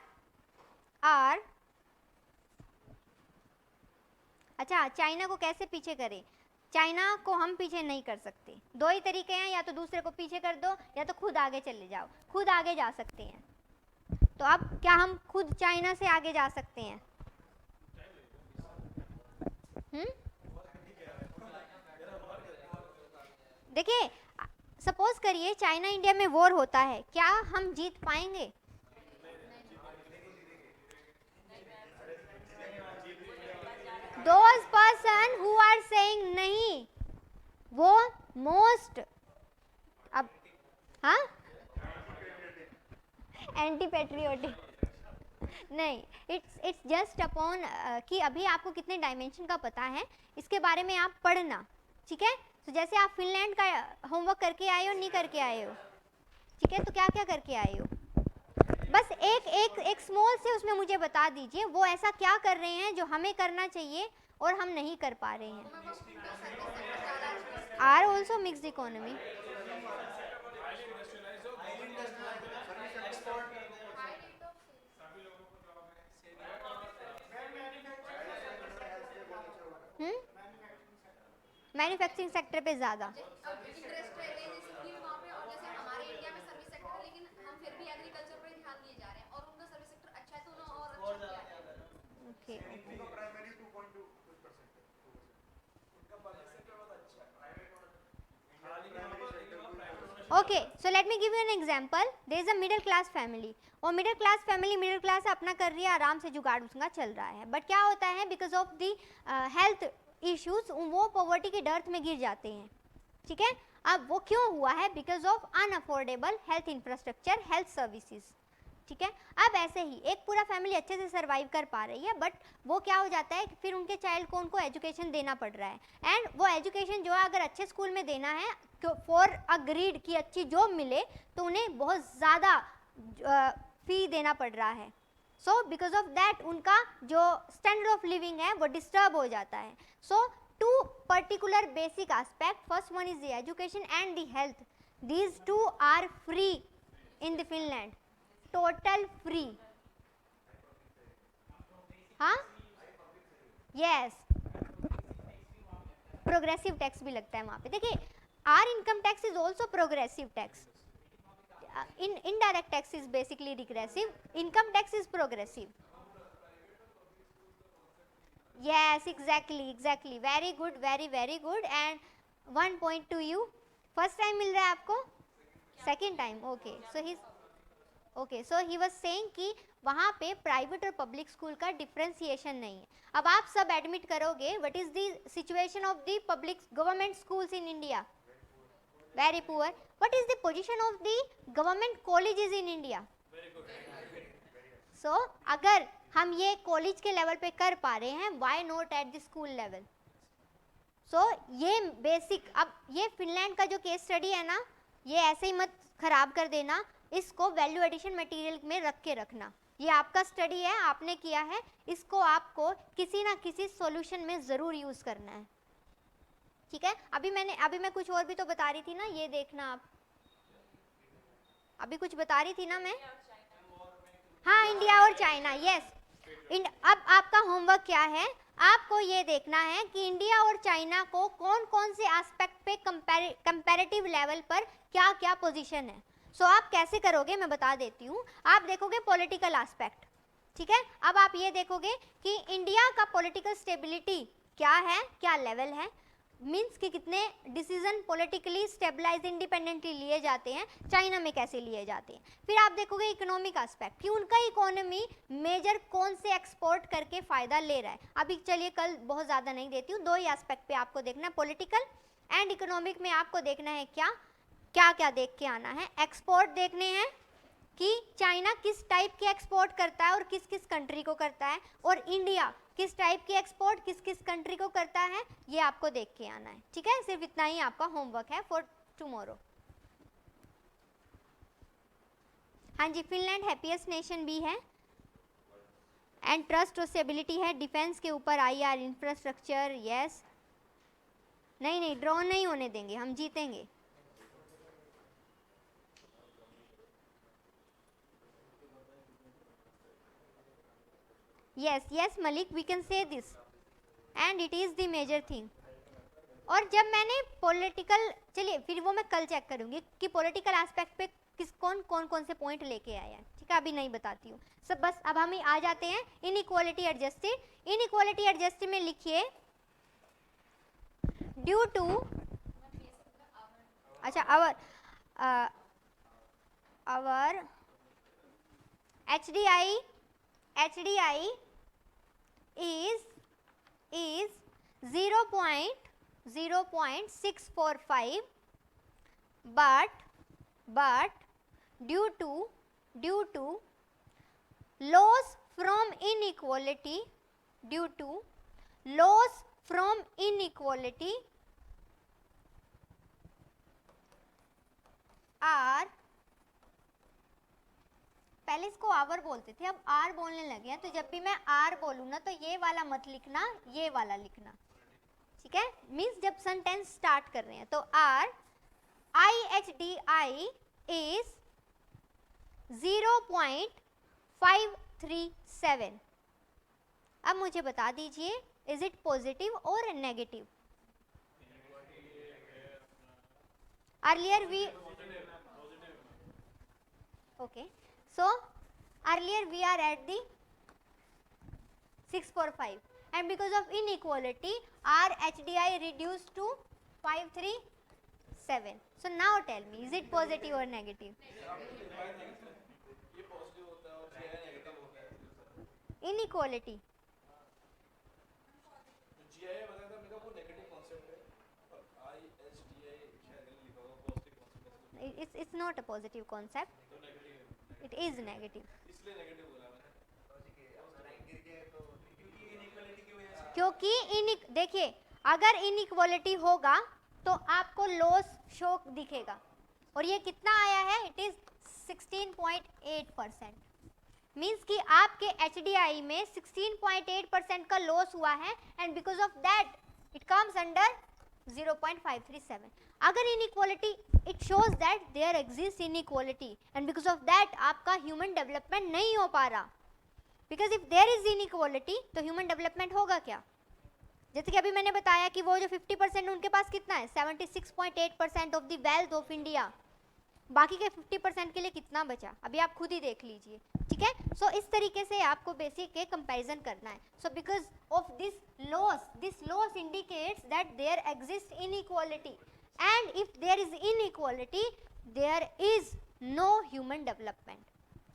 अच्छा, चाइना को कैसे पीछे करें? चाइना को हम पीछे नहीं कर सकते। दो ही तरीके हैं, या तो दूसरे को पीछे कर दो या तो खुद आगे चले जाओ। खुद आगे जा सकते हैं, तो अब क्या हम खुद चाइना से आगे जा सकते हैं? देखिए, सपोज करिए चाइना इंडिया में वॉर होता है, क्या हम जीत पाएंगे? वो मोस्ट, अब हाँ एंटी पेट्रियोटिक नहीं, इट्स जस्ट अपॉन कि अभी आपको कितने डायमेंशन का पता है इसके बारे में आप पढ़ना, ठीक है। तो जैसे आप फिनलैंड का होमवर्क करके आए हो, नहीं करके आए हो, ठीक है, तो क्या क्या करके आए हो, बस एक एक एक स्मॉल से उसमें मुझे बता दीजिए वो ऐसा क्या कर रहे हैं जो हमें करना चाहिए और हम नहीं कर पा रहे हैं। Are also mixed economy, manufacturing sector पे ज़्यादा, okay okay. So let me give you an example, there is a middle class family, और मिडिल क्लास अपना कर रही है, आराम से जुगाड़ उसका चल रहा है, बट क्या होता है because of the health issues वो पॉवर्टी के डर्थ में गिर जाते हैं, ठीक है। अब वो क्यों हुआ है, because of unaffordable health infrastructure, health services, ठीक है। अब ऐसे ही एक पूरा फैमिली अच्छे से सर्वाइव कर पा रही है, बट वो क्या हो जाता है फिर उनके चाइल्ड को उनको एजुकेशन देना पड़ रहा है, एंड वो एजुकेशन जो है अगर अच्छे स्कूल में देना है फॉर अ ग्रीड की अच्छी जॉब मिले तो उन्हें बहुत ज़्यादा फी देना पड़ रहा है। सो बिकॉज ऑफ दैट उनका जो स्टैंडर्ड ऑफ लिविंग है वो डिस्टर्ब हो जाता है। So two particular basic aspect, first one is the education and the health, these two are free in the Finland, total free, हाँ यस, प्रोग्रेसिव टैक्स भी लगता है वहाँ पे। देखिए our income tax is also progressive tax, in indirect tax is basically regressive, income tax is progressive, yes exactly very good, very good, and 1 point to you, first time मिल रहा है आपको, second time, okay so he was saying कि वहाँ पे private और public school का differentiation नहीं है। अब आप सब एडमिट करोगे what is the situation of the public government schools in India, very poor. What is the position of the government colleges in India? So अगर हम ये कॉलेज के लेवल पे कर पा रहे हैं, why not at the school level? So ये बेसिक, अब ये फिनलैंड का जो केस स्टडी है ना, ये ऐसे ही मत खराब कर देना, इसको वैल्यू एडिशन मटेरियल में रख के रखना, ये आपका स्टडी है, आपने किया है, इसको आपको किसी ना किसी सॉल्यूशन में ज़रूर यूज़ करना है, ठीक है। अभी मैं कुछ और भी तो बता रही थी ना, ये देखना आप, अभी कुछ बता रही थी ना मैं, हाँ इंडिया और चाइना, यस। अब आपका होमवर्क क्या है, आपको ये देखना है कि इंडिया और चाइना को कौन कौन से एस्पेक्ट पे कंपैरेटिव लेवल पर क्या क्या पोजीशन है। सो आप कैसे करोगे मैं बता देती हूँ, आप देखोगे पॉलिटिकल एस्पेक्ट, ठीक है। अब आप ये देखोगे कि इंडिया का पॉलिटिकल स्टेबिलिटी क्या है, क्या लेवल है, मीन्स कि कितने डिसीजन पॉलिटिकली स्टेबलाइज इंडिपेंडेंटली लिए जाते हैं, चाइना में कैसे लिए जाते हैं। फिर आप देखोगे इकोनॉमिक एस्पेक्ट कि उनका इकोनॉमी मेजर कौन से एक्सपोर्ट करके फ़ायदा ले रहा है। अभी चलिए कल बहुत ज़्यादा नहीं देती हूँ, दो ही एस्पेक्ट पे आपको देखना है, पॉलिटिकल एंड इकोनॉमिक में आपको देखना है क्या क्या क्या देख के आना है। एक्सपोर्ट देखने हैं कि चाइना किस टाइप के एक्सपोर्ट करता है और किस किस कंट्री को करता है, और इंडिया किस टाइप के एक्सपोर्ट किस किस कंट्री को करता है, ये आपको देख के आना है, ठीक है। सिर्फ इतना ही आपका होमवर्क है फॉर टुमारो। हाँ जी, फिनलैंड हैप्पीएस्ट नेशन भी है, एंड ट्रस्ट और स्टेबिलिटी है, डिफेंस के ऊपर आईआर इंफ्रास्ट्रक्चर, यस। नहीं ड्रॉ नहीं होने देंगे, हम जीतेंगे। yes Malik, we can say this and it is the major thing। और जब मैंने पॉलिटिकल, चलिए फिर वो मैं कल चेक करूंगी कि पॉलिटिकल एस्पेक्ट पे कौन से पॉइंट लेके आया है, ठीक है, अभी नहीं बताती हूँ सब। बस अब हम आ जाते हैं इनइक्वालिटी एडजस्टेड। इनइक्वालिटी एडजस्टेड में लिखिए ड्यू टू, अच्छा our HDI is 0.0 0.645, but due to loss from inequality, due to loss from inequality R, पहले इसको आवर बोलते थे, अब आर बोलने लगे हैं, तो जब भी मैं आर बोलूँ ना तो ये वाला मत लिखना, ये वाला लिखना, ठीक है। मीन्स जब सेंटेंस स्टार्ट कर रहे हैं तो आर IHDI इज 0.537। अब मुझे बता दीजिए, इज इट पॉजिटिव और negative? Earlier we okay, so earlier we are at the 645 and because of inequality our HDI reduced to 537. So now tell me, is it positive or negative? Inequality it's not a positive concept, it is negative. क्योंकि देखिए अगर inequality होगा तो आपको loss show दिखेगा और ये कितना आया है, इट इज 16.8%। मीन्स कि आपके HDI में 16.8% का लॉस हुआ है and because of that it comes under 0.537. अगर inequality, it shows that there exist inequality and because of that आपका ह्यूमन डेवलपमेंट नहीं हो पा रहा, because if there is inequality तो ह्यूमन डेवलपमेंट होगा क्या? जैसे कि अभी मैंने बताया कि वो जो 50% उनके पास कितना है, 76.8% of the wealth of India, बाकी के 50% के लिए कितना बचा, अभी आप खुद ही देख लीजिए, ठीक है। सो इस तरीके से आपको बेसिक के कंपैरिजन करना है। So because of this loss indicates that there exist inequality and if there is inequality there is no human development,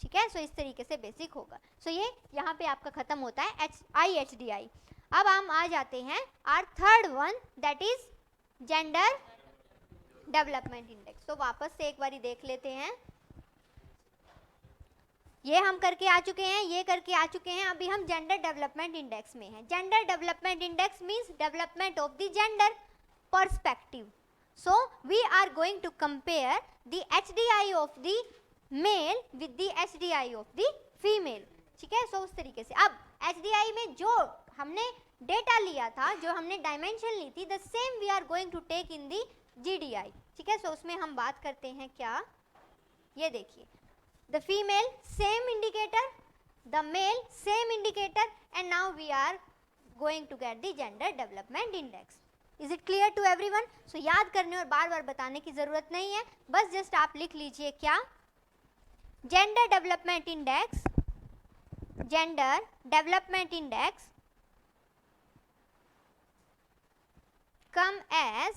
ठीक है। सो इस तरीके से बेसिक होगा। सो ये यहाँ पे आपका खत्म होता है IHDI। अब हम आ जाते हैं our third one, that is gender development index. तो वापस से एक बारी देख लेते हैं, ये हम करके आ चुके हैं, ये करके आ चुके हैं, अभी हम जेंडर डेवलपमेंट इंडेक्स में हैं। Gender development index means development of the gender perspective. So we are going to compare the HDI of the male with the HDI of the female, ठीक है। सो उस तरीके से अब HDI में जो हमने डेटा लिया था, जो हमने डायमेंशन ली थी, the same we are going to take in the GDI, ठीक है। सो उसमें हम बात करते हैं क्या, ये देखिए, the female same indicator, the male same indicator and now we are going to get the gender development index. Is it clear to everyone? So याद करने और बार बार बताने की जरूरत नहीं है, बस जस्ट आप लिख लीजिए क्या, gender development index, gender development index come as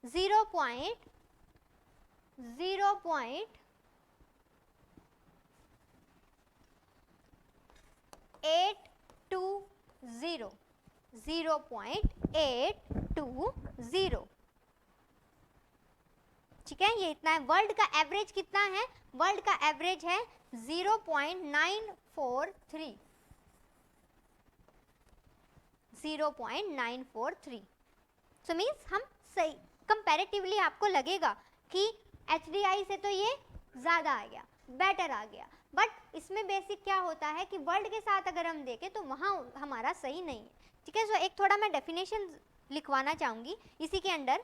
0.820, ठीक है। ये इतना है। वर्ल्ड का एवरेज कितना है, वर्ल्ड का एवरेज है 0.943, 0.943। सो मीन्स हम सही कंपैरेटिवली आपको लगेगा कि HDI से तो ये ज़्यादा आ गया, बेटर आ गया, बट इसमें बेसिक क्या होता है कि वर्ल्ड के साथ अगर हम देखें तो वहाँ हमारा सही नहीं है, ठीक है। सो एक थोड़ा मैं डेफिनेशन लिखवाना चाहूँगी इसी के अंडर।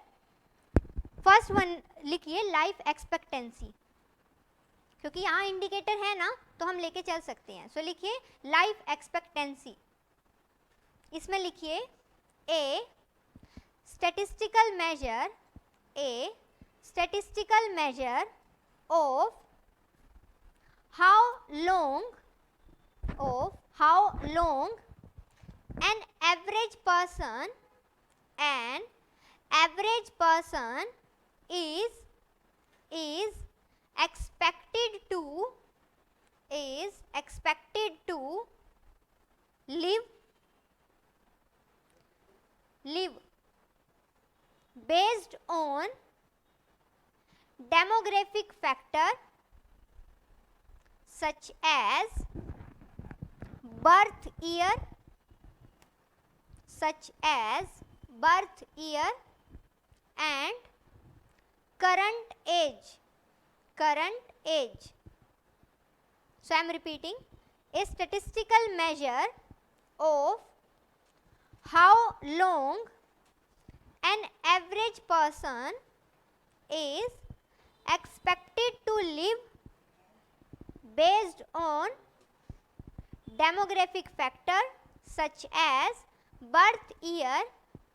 फर्स्ट वन लिखिए लाइफ एक्सपेक्टेंसी, क्योंकि यहाँ इंडिकेटर है ना तो हम लेके चल सकते हैं। सो लिखिए लाइफ एक्सपेक्टेंसी, इसमें लिखिए ए statistical measure of how long an average person is expected to live based on demographic factor such as birth year, and current age. So I am repeating, a statistical measure of how long an average person is expected to live based on demographic factor such as birth year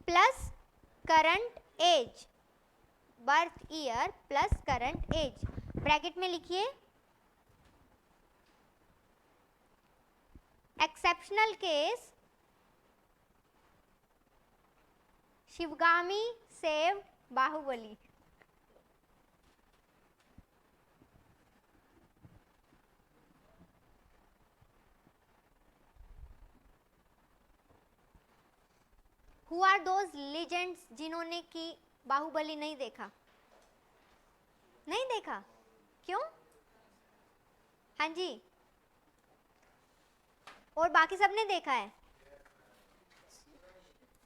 plus current age. Bracket में लिखिए exceptional case Shivagami saved Baahubali. Who are those legends जिन्होंने की बाहुबली नहीं देखा? क्यों? हाँ जी, और बाकी सबने देखा है?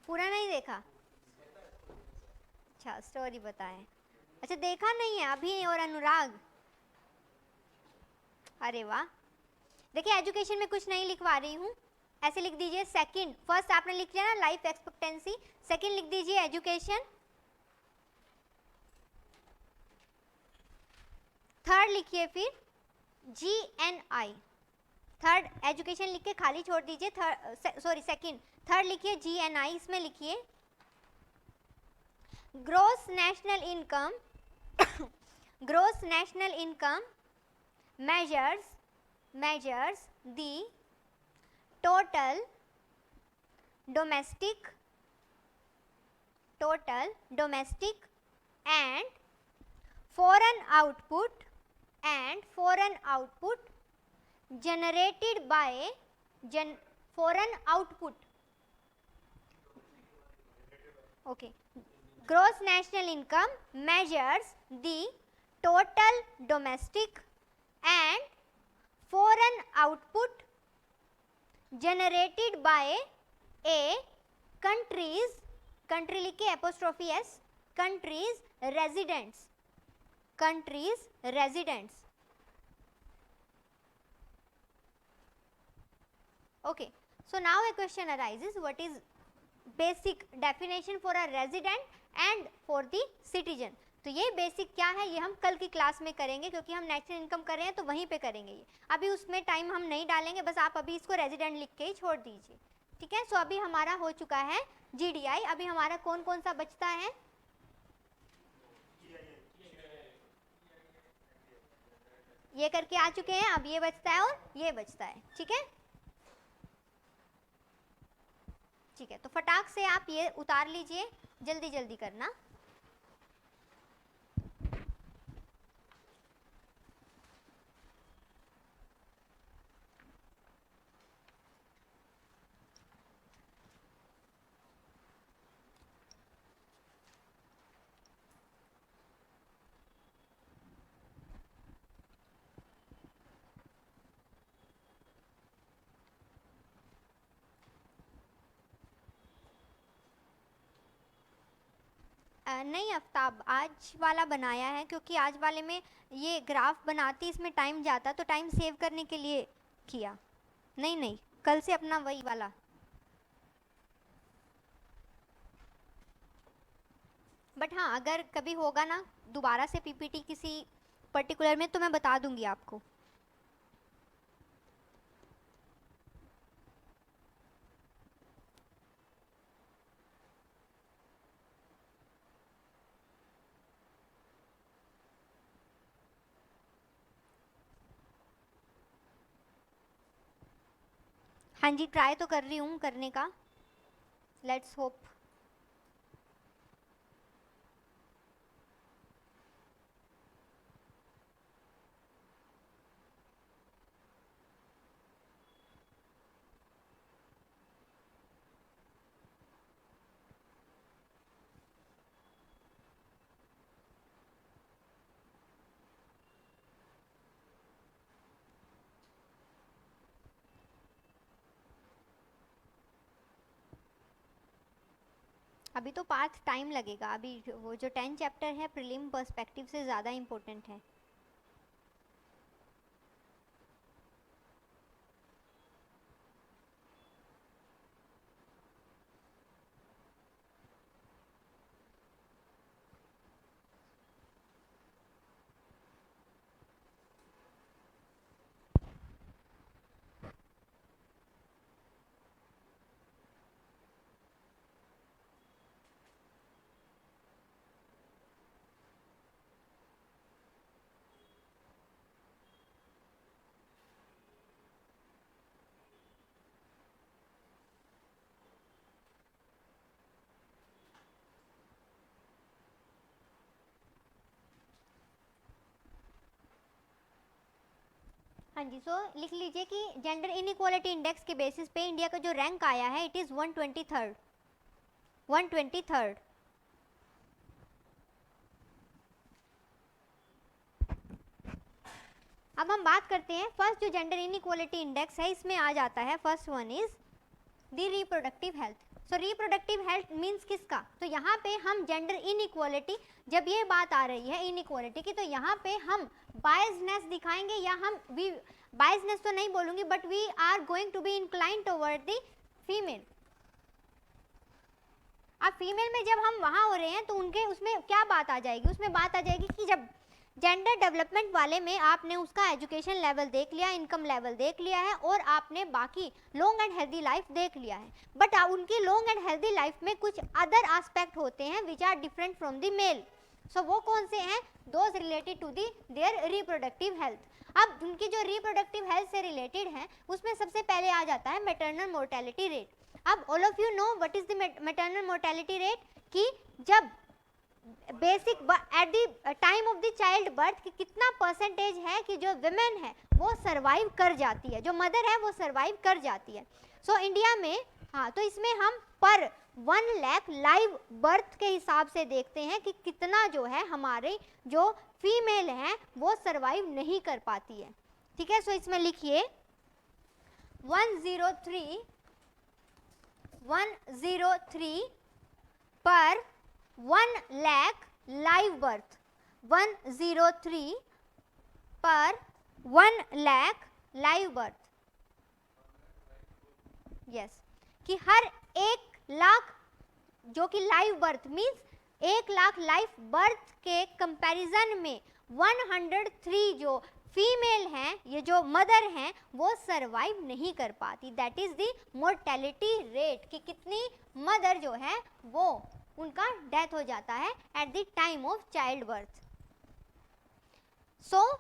पूरा नहीं देखा? अच्छा, स्टोरी बताएं. अच्छा, देखा नहीं है अभी. और अनुराग, अरे वाह. देखिए, एजुकेशन में कुछ नहीं लिखवा रही हूँ, ऐसे लिख दीजिए सेकंड. फर्स्ट आपने लिख लिया ना लाइफ एक्सपेक्टेंसी, सेकंड लिख दीजिए एजुकेशन, थर्ड लिखिए फिर GNI. थर्ड एजुकेशन लिख के खाली छोड़ दीजिए. सेकंड, थर्ड लिखिए GNI. इसमें लिखिए gross national income. Gross national income measures the total domestic and foreign output generated by foreign output. Okay, gross national income measures the total domestic and foreign output generated by a country's, country लिख के apostrophe s, country's residents. Okay, so now a question arises, what is basic definition for a resident and for the citizen? तो ये basic क्या है ये हम कल की क्लास में करेंगे, क्योंकि हम नेशनल इनकम कर रहे हैं तो वहीं पे करेंगे ये. अभी उसमें टाइम हम नहीं डालेंगे, बस आप अभी इसको रेजिडेंट लिख के ही छोड़ दीजिए. ठीक है. सो अभी हमारा हो चुका है GDI. अभी हमारा कौन कौन सा बचता है? ये करके आ चुके हैं, अब ये बचता है और ये बचता है. ठीक है, तो फटाक से आप ये उतार लीजिए, जल्दी जल्दी करना. नहीं आफ्ताब, आज वाला बनाया है क्योंकि आज वाले में ये ग्राफ बनाती इसमें टाइम जाता, तो टाइम सेव करने के लिए किया. नहीं, कल से अपना वही वाला. बट हाँ, अगर कभी होगा ना दोबारा से PPT किसी पर्टिकुलर में तो मैं बता दूंगी आपको. हाँ जी, ट्राई तो कर रही हूँ करने का. Let's hope. अभी तो पाथ टाइम लगेगा, अभी वो जो 10 चैप्टर है प्रीलिम पर्सपेक्टिव से ज़्यादा इम्पोर्टेंट है। हाँ जी, सो लिख लीजिए कि जेंडर इनइक्वालिटी इंडेक्स के बेसिस पे इंडिया का जो रैंक आया है इट इज़ 123rd 123rd। अब हम बात करते हैं फर्स्ट जो जेंडर इनइक्वालिटी इंडेक्स है, इसमें आ जाता है first one is the reproductive health. So reproductive health means किसका, तो यहाँ पे हम जेंडर इनइक्वालिटी, जब ये बात आ रही है इनइक्वालिटी की, तो यहाँ पे हम बायसनेस दिखाएंगे, या हम बायसनेस तो नहीं बोलूंगी, but we are going to be incline toward the female. अब फीमेल में जब हम वहाँ हो रहे हैं तो उनके उसमें क्या बात आ जाएगी, उसमें बात आ जाएगी कि जब जेंडर डेवलपमेंट वाले में आपने उसका एजुकेशन लेवल देख लिया, इनकम लेवल देख लिया है, और आपने बाकी लॉन्ग एंड हेल्दी लाइफ देख लिया है, बट उनकी लॉन्ग एंड हेल्दी लाइफ में कुछ अदर एस्पेक्ट होते हैं which are different from the male. So वो कौन से हैं, those related to their reproductive health. अब उनकी जो रिप्रोडक्टिव हेल्थ से रिलेटेड है उसमें सबसे पहले आ जाता है मैटरनल मोर्टेलिटी रेट। अब all of you know what is the maternal mortality rate, कि जब basic eight the time of the child birth कि कितना परसेंटेज है कि जो विमेन है वो सरवाइव कर जाती है, जो मदर है वो सरवाइव कर जाती है। सो इंडिया में, हाँ, तो इसमें हम पर 1 लाख लाइव बर्थ के हिसाब से देखते हैं कि कितना जो है हमारे जो फीमेल हैं वो सरवाइव नहीं कर पाती है। ठीक है, सो इसमें लिखिए 103 पर 1 लाख लाइव बर्थ, 103 पर 1 लाख लाइव बर्थ, यस, कि हर 1 लाख जो कि live birth means 1 lakh live birth के कंपैरिजन में 103 जो फीमेल हैं, ये जो मदर हैं, वो सरवाइव नहीं कर पाती। That is the mortality rate, कि कितनी मदर जो है वो उनका डेथ हो जाता है at the time of child birth. So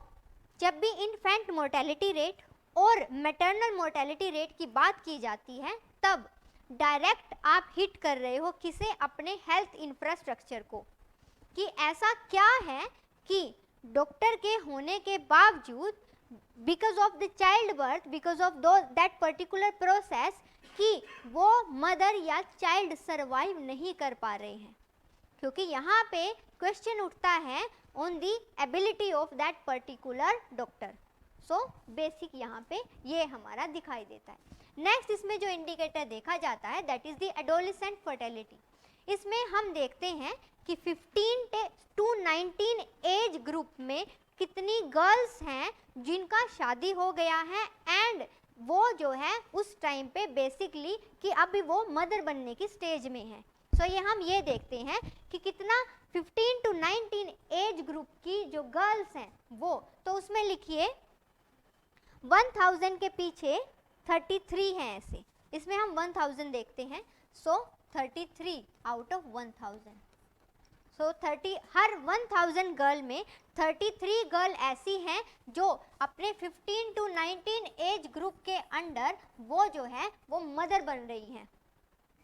जब भी इन्फेंट मोर्टेलिटी रेट और मैटरनल मोर्टेलिटी रेट की बात की जाती है तब डायरेक्ट आप हिट कर रहे हो किसे, अपने हेल्थ इंफ्रास्ट्रक्चर को, कि ऐसा क्या है कि डॉक्टर के होने के बावजूद because of the child birth, because of that particular process, कि वो मदर या चाइल्ड सरवाइव नहीं कर पा रहे हैं, क्योंकि यहाँ पे क्वेश्चन उठता है on the ability of that particular doctor. So basic यहाँ पे ये हमारा दिखाई देता है। नेक्स्ट इसमें जो इंडिकेटर देखा जाता है that is the adolescent fertility. इसमें हम देखते हैं कि 15 to 19 एज ग्रुप में कितनी गर्ल्स हैं जिनका शादी हो गया है, एंड वो जो है उस टाइम पे बेसिकली कि अभी वो मदर बनने की स्टेज में है। सो ये हम ये देखते हैं कि कितना 15 to 19 एज ग्रुप की जो गर्ल्स हैं वो, तो उसमें लिखिए 1000 के पीछे 33 हैं ऐसे, इसमें हम 1000 देखते हैं। सो 33 out of 1000, so 30 her 1000 girl में 33 गर्ल ऐसी हैं जो अपने 15 to 19 एज ग्रुप के अंडर वो जो है वो मदर बन रही हैं।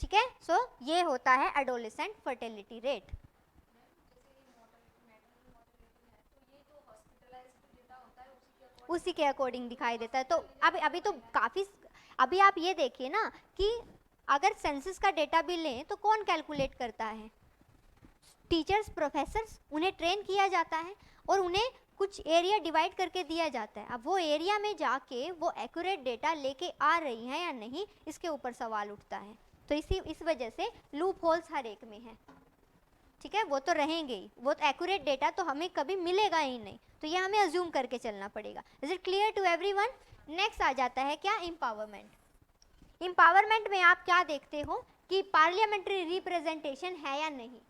ठीक है, सो ये होता है एडोलेसेंट फर्टिलिटी रेट। उसी के अकॉर्डिंग दिखाई देता है। तो अभी तो काफ़ी, अभी आप ये देखिए ना कि अगर सेंसस का डेटा भी लें तो कौन कैलकुलेट करता है, टीचर्स, प्रोफेसर्स, उन्हें ट्रेन किया जाता है और उन्हें कुछ एरिया डिवाइड करके दिया जाता है। अब वो एरिया में जाके वो एक्यूरेट डेटा लेके आ रही हैं या नहीं, इसके ऊपर सवाल उठता है। तो इस वजह से लूप होल्स हर एक में है, ठीक है, वो तो रहेंगे ही, वो तो एक्यूरेट डेटा तो हमें कभी मिलेगा ही नहीं, तो ये हमें अज्यूम करके चलना पड़ेगा। Is it clear to everyone? Next आ जाता है क्या, एम्पावरमेंट। एम्पावरमेंट में आप क्या देखते हो कि पार्लियामेंट्री रिप्रेजेंटेशन है या नहीं।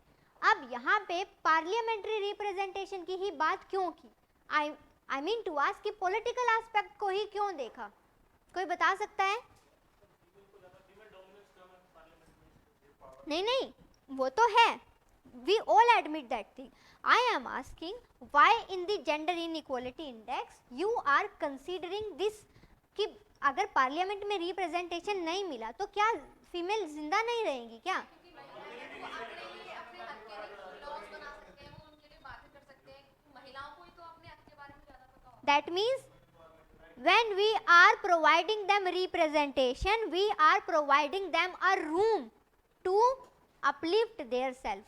अब यहाँ पे पार्लियामेंट्री रिप्रेजेंटेशन की ही बात क्यों की, आई मीन टू आस्क कि पॉलिटिकल एस्पेक्ट को ही क्यों देखा, कोई बता सकता है? नहीं, वो तो है, we all admit that thing. I am asking why in the gender inequality index you are considering this कि अगर पार्लियामेंट में रिप्रेजेंटेशन नहीं मिला तो क्या फीमेल जिंदा नहीं रहेंगी क्या? That means when we are providing them representation, we are providing them a room to uplift their self.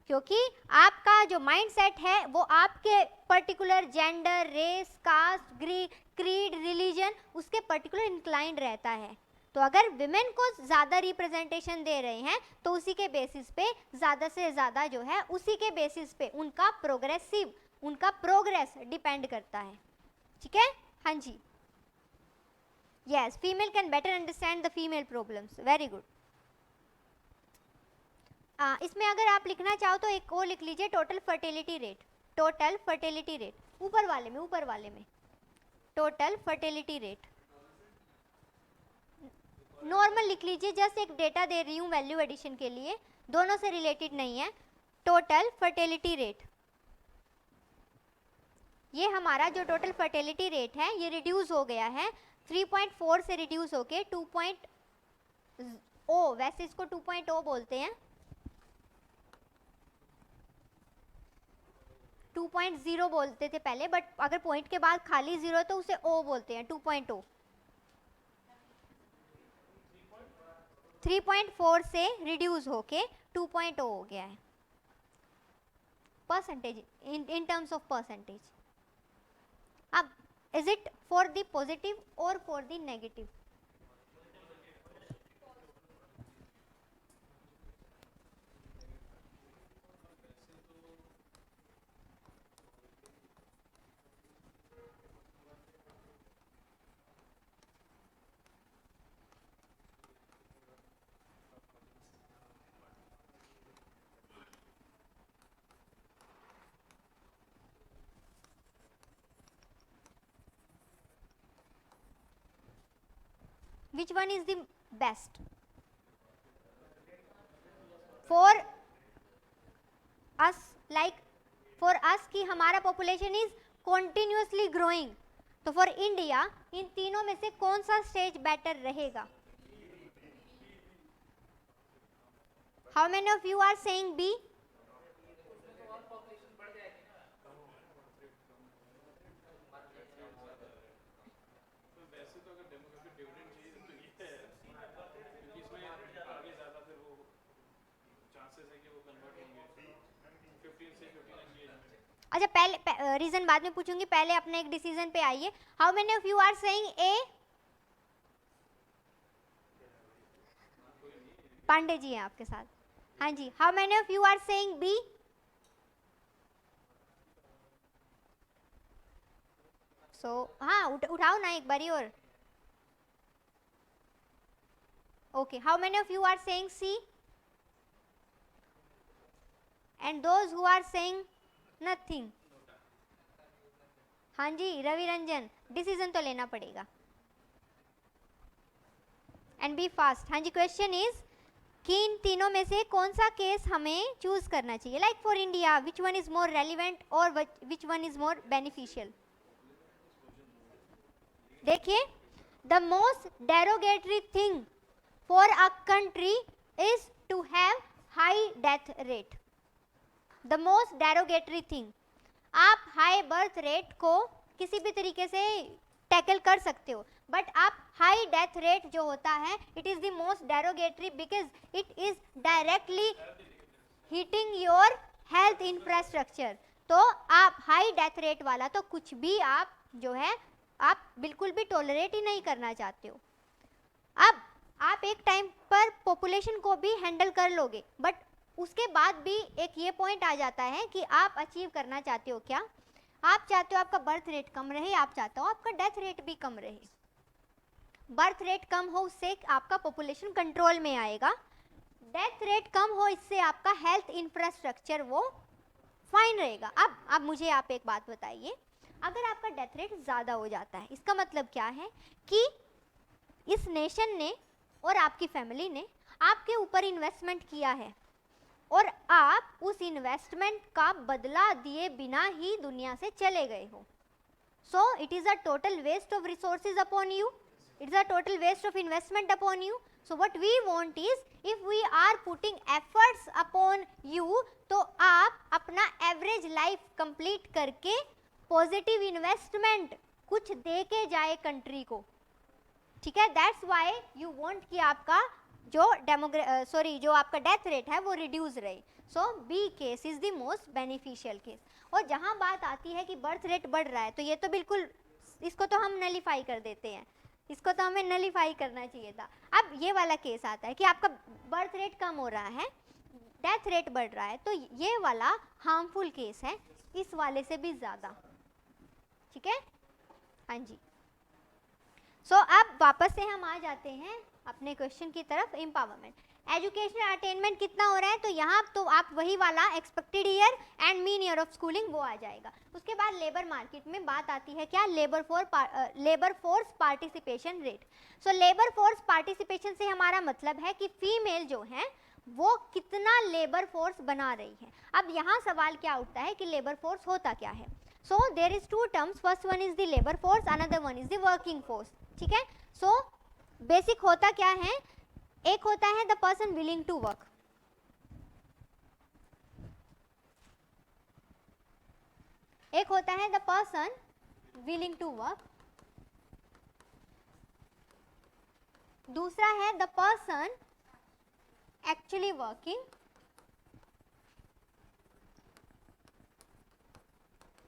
क्योंकि आपका जो माइंडसेट है वो आपके particular gender, race, caste, creed, religion उसके पर्टिकुलर इंक्लाइंड रहता है। तो अगर विमेन को ज़्यादा रिप्रेजेंटेशन दे रहे हैं तो उसी के बेसिस पे ज़्यादा से ज़्यादा जो है उसी के बेसिस पे उनका प्रोग्रेस डिपेंड करता है, ठीक है? हाँ जी, yes, female can better understand the female problems, very good. इसमें अगर आप लिखना चाहो तो एक और लिख लीजिए, total fertility rate. Total fertility rate ऊपर वाले में टोटल फर्टिलिटी रेट नॉर्मल लिख लीजिए, जस्ट एक डेटा दे रही हूँ वैल्यू एडिशन के लिए, दोनों से रिलेटेड नहीं है। टोटल फर्टिलिटी रेट, ये हमारा जो टोटल फर्टिलिटी रेट है ये रिड्यूस हो गया है 3.4 से रिड्यूस होके 2.0, वैसे इसको 2.0 बोलते हैं, 2.0 बोलते थे पहले, बट अगर पॉइंट के बाद खाली जीरो तो उसे ओ बोलते हैं, 2.0। 3.4 से रिड्यूस होके 2.0 हो गया है, percentage in terms of percentage. अब is it for the positive और for the negative? Which one is the best for us? Like for us कि हमारा population is continuously growing, तो for India इन तीनों में से कौन सा स्टेज बेटर रहेगा? How many of you are saying B? अच्छा, पहले रीजन बाद में पूछूंगी, पहले अपने एक डिसीजन पे आइए। How many of you are saying A? Pandey ji हैं आपके साथ, हाँ जी। How many of you are saying B? So हाँ, उठाओ ना एक बारी और। Okay, how many of you are saying C? And those who are saying nothing? हाँ जी, रवि रंजन, डिसीजन तो लेना पड़ेगा एंड बी फास्ट। हाँ जी, क्वेश्चन इज कि इन तीनों में से कौन सा केस हमें चूज करना चाहिए, like for India which one is more relevant और which one is more beneficial? देखिए, the most derogatory thing for a country is to have high death rate. The most derogatory thing, आप high birth rate को किसी भी तरीके से tackle कर सकते हो, बट आप हाई डेथ रेट जो होता है it is the most derogatory because it is directly hitting your health infrastructure. तो आप हाई डेथ रेट वाला तो कुछ भी आप जो है आप बिल्कुल भी टॉलरेट ही नहीं करना चाहते हो। अब आप एक टाइम पर पॉपुलेशन को भी हैंडल कर लोगे, बट उसके बाद भी एक ये पॉइंट आ जाता है कि आप अचीव करना चाहते हो क्या, आप चाहते हो आपका बर्थ रेट कम रहे, आप चाहते हो आपका डेथ रेट भी कम रहे। बर्थ रेट कम हो उससे आपका पॉपुलेशन कंट्रोल में आएगा, डेथ रेट कम हो इससे आपका हेल्थ इंफ्रास्ट्रक्चर वो फाइन रहेगा। अब मुझे आप एक बात बताइए, अगर आपका डेथ रेट ज़्यादा हो जाता है इसका मतलब क्या है कि इस नेशन ने और आपकी फैमिली ने आपके ऊपर इन्वेस्टमेंट किया है और आप उस इन्वेस्टमेंट का बदला दिए बिना ही दुनिया से चले गए हो। So it is a total waste of resources upon you, it is a total waste of investment upon you. So what we want is if we are putting efforts upon you, तो आप अपना average life complete करके positive investment कुछ दे के जाए country को, ठीक है। दैट्स वाई यू वांट कि आपका जो जो आपका डेथ रेट है वो रिड्यूस रहे। So B case is the most beneficial case. और जहाँ बात आती है कि बर्थ रेट बढ़ रहा है तो ये तो बिल्कुल, इसको तो हम नलीफाई कर देते हैं, इसको तो हमें नलीफाई करना चाहिए था। अब ये वाला केस आता है कि आपका बर्थ रेट कम हो रहा है, डेथ रेट बढ़ रहा है, तो ये वाला हार्मफुल केस है इस वाले से भी ज़्यादा, ठीक है। हाँ जी। सो अब वापस से हम आ जाते हैं अपने क्वेश्चन की तरफ, एम्पावरमेंट। एजुकेशनल अटेनमेंट कितना हो रहा है, तो यहाँ तो आप वही वाला expected year and mean year of schooling वो आ जाएगा। उसके बाद लेबर मार्केट में बात आती है क्या, labour force participation rate. So labour force participation से हमारा मतलब है कि फीमेल जो है वो कितना लेबर फोर्स बना रही है। अब यहाँ सवाल क्या उठता है कि लेबर फोर्स होता क्या है। So there is two terms, first one is the labour force, another one is the working force, ठीक है। सो बेसिक होता क्या है, एक होता है the person willing to work, एक होता है the person willing to work, दूसरा है the person actually working,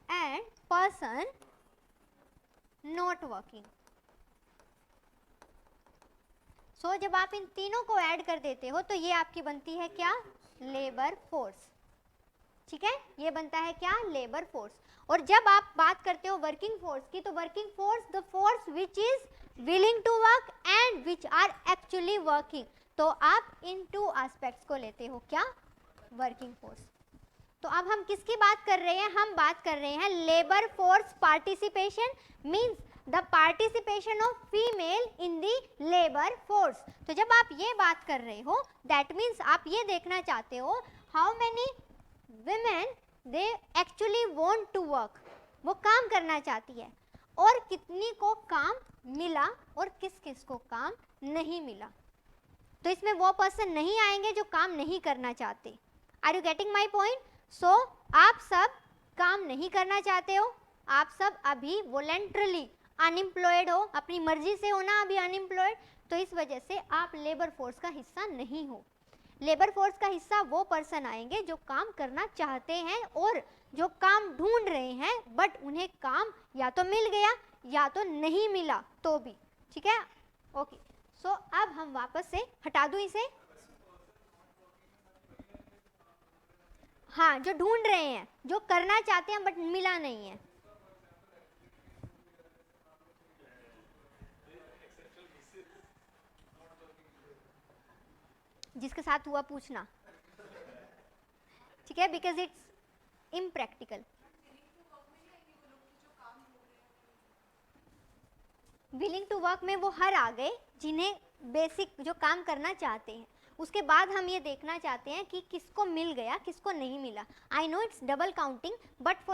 and person not working. So जब आप इन तीनों को ऐड कर देते हो तो ये आपकी बनती है क्या, लेबर फोर्स, ठीक है। ये बनता है क्या, लेबर फोर्स। और जब आप बात करते हो वर्किंग फोर्स की, तो working force the force which is willing to work and which are actually working. तो आप इन टू एस्पेक्ट्स को लेते हो क्या, वर्किंग फोर्स। तो अब हम किसकी बात कर रहे हैं, हम बात कर रहे हैं labour force participation, means the participation of female in the labour force. तो जब आप ये बात कर रहे हो दैट मीन्स आप ये देखना चाहते हो how many women they actually want to work, वो काम करना चाहती है, और कितनी को काम मिला और किस किस को काम नहीं मिला। तो इसमें वो पर्सन नहीं आएंगे जो काम नहीं करना चाहते। Are you getting my point. So आप सब काम नहीं करना चाहते हो, आप सब अभी वॉलेंटरली अनएम्प्लॉयड हो, अपनी मर्जी से हो ना अभी अनएम्प्लॉयड, तो इस वजह से आप लेबर फोर्स का हिस्सा नहीं हो। लेबर फोर्स का हिस्सा वो पर्सन आएंगे जो काम करना चाहते हैं और जो काम ढूंढ रहे हैं, बट उन्हें काम या तो मिल गया या तो नहीं मिला तो भी, ठीक है। ओके, सो अब हम वापस से हटा दूं इसे, हाँ, जो ढूंढ रहे हैं, जो करना चाहते हैं बट मिला नहीं है। जिसके साथ हुआ पूछना, ठीक है, because it's impractical. Willing to work में वो हर आ गए जिन्हें बेसिक जो काम करना चाहते हैं। उसके बाद हम ये देखना चाहते हैं कि किसको मिल गया किसको नहीं मिला। I know it's double counting, but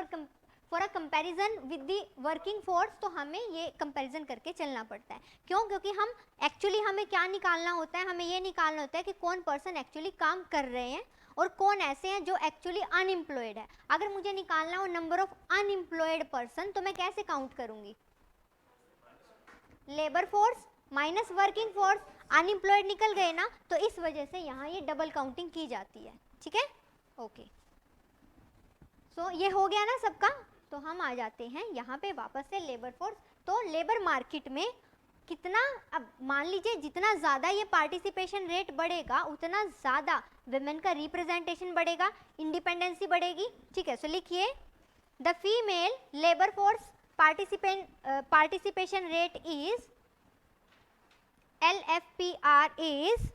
for a comparison with the working force तो हमें ये कंपैरिजन करके चलना पड़ता है। क्यों? क्योंकि हम एक्चुअली हमें क्या निकालना होता है, हमें ये निकालना होता है कि कौन पर्सन एक्चुअली काम कर रहे हैं और कौन ऐसे हैं जो एक्चुअली अनएम्प्लॉयड है। अगर मुझे निकालना हो नंबर ऑफ अनएम्प्लॉयड पर्सन, तो मैं कैसे काउंट करूंगी, labour force minus working force, unemployed निकल गए ना, तो इस वजह से यहाँ ये डबल काउंटिंग की जाती है, ठीक है। ओके, सो ये हो गया ना सबका। तो हम आ जाते हैं यहाँ पे वापस से लेबर फोर्स। तो लेबर मार्केट में कितना, अब मान लीजिए जितना ज़्यादा ये पार्टिसिपेशन रेट बढ़ेगा उतना ज़्यादा विमेन का रिप्रेजेंटेशन बढ़ेगा, इंडिपेंडेंसी बढ़ेगी, ठीक है। सो लिखिए the female labour force participation rate is LFPR is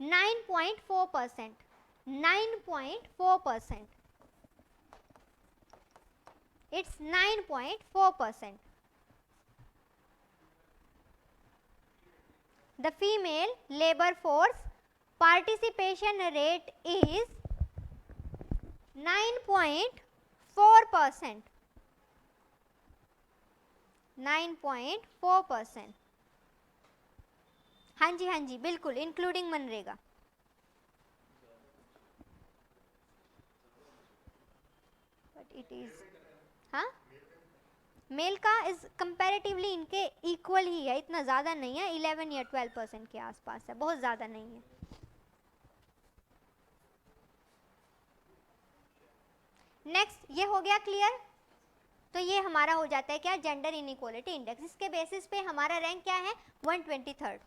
9.4%. 9.4%. It's 9.4%. The female labor force participation rate is 9.4%. 9.4%. हाँ जी बिल्कुल including MNREGA. But it is, हाँ मेल का इज कंपैरेटिवली इनके इक्वल ही है, इतना ज़्यादा नहीं है, 11 या 12% के आसपास है, बहुत ज़्यादा नहीं है। नेक्स्ट, ये हो गया क्लियर। तो ये हमारा हो जाता है क्या, जेंडर इनइक्वालिटी इंडेक्स। इसके बेसिस पे हमारा रैंक क्या है, 123rd।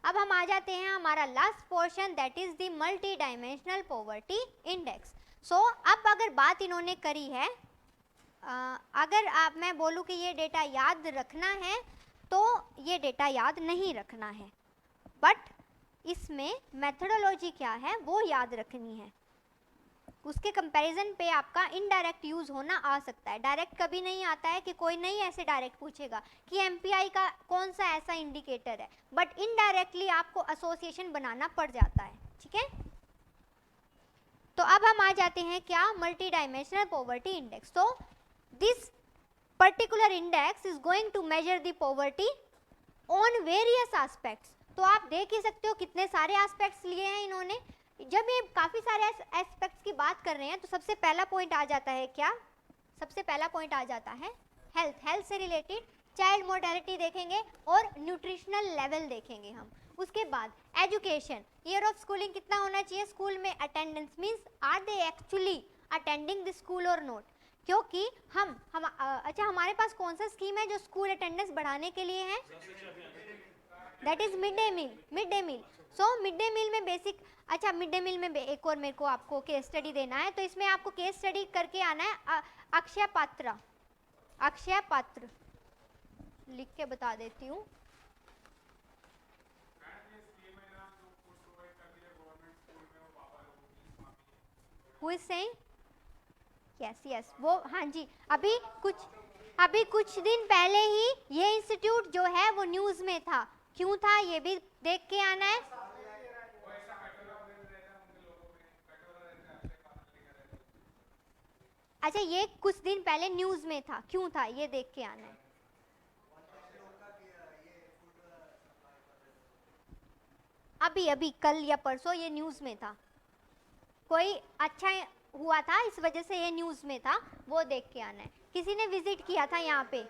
अब हम आ जाते हैं हमारा last portion, that is the multi dimensional poverty index. So अब अगर बात इन्होंने करी है, अगर मैं बोलूँ कि ये डेटा याद रखना है तो ये डेटा याद नहीं रखना है, बट इसमें मेथडोलॉजी क्या है वो याद रखनी है। उसके कंपैरिजन पे आपका इनडायरेक्ट यूज होना आ सकता है, डायरेक्ट कभी नहीं आता है कि कोई नहीं ऐसे डायरेक्ट पूछेगा कि एमपीआई का कौन सा ऐसा इंडिकेटर है, बट इनडायरेक्टली आपको एसोसिएशन बनाना पड़ जाता है, ठीक है। तो अब हम आ जाते हैं क्या, मल्टी डायमेंशनल पॉवर्टी इंडेक्स। तो this particular index is going to measure the poverty on various aspects. तो आप देख ही सकते हो कितने सारे एस्पेक्ट्स लिए हैं इन्होंने। जब ये काफ़ी सारे एस्पेक्ट्स की बात कर रहे हैं तो सबसे पहला पॉइंट आ जाता है क्या, सबसे पहला पॉइंट आ जाता है हेल्थ। हेल्थ से रिलेटेड चाइल्ड मोर्टेलिटी देखेंगे और न्यूट्रिशनल लेवल देखेंगे हम। उसके बाद एजुकेशन, ईयर ऑफ स्कूलिंग कितना होना चाहिए स्कूल में, attendance means are they actually attending the school और नॉट। क्योंकि अच्छा हमारे पास कौन सा स्कीम है जो स्कूल अटेंडेंस बढ़ाने के लिए है, that is mid day meal. Mid day meal, so mid day meal में बेसिक, अच्छा मिड डे मील में एक और मेरे को आपको केस स्टडी देना है, तो इसमें आपको केस स्टडी करके आना है अक्षय पात्र। अक्षय पात्र लिख के बता देती हूँ। Who is saying? यस वो, हाँ जी अभी कुछ दिन पहले ही ये इंस्टीट्यूट जो है वो न्यूज़ में था। क्यों था ये भी देख के आना है। अच्छा ये कुछ दिन पहले न्यूज़ में था, क्यों था ये देख के आना है। अभी कल या परसों ये न्यूज़ में था, कोई अच्छा हुआ था इस वजह से ये न्यूज़ में था, वो देख के आना है। किसी ने विजिट किया था यहाँ पे,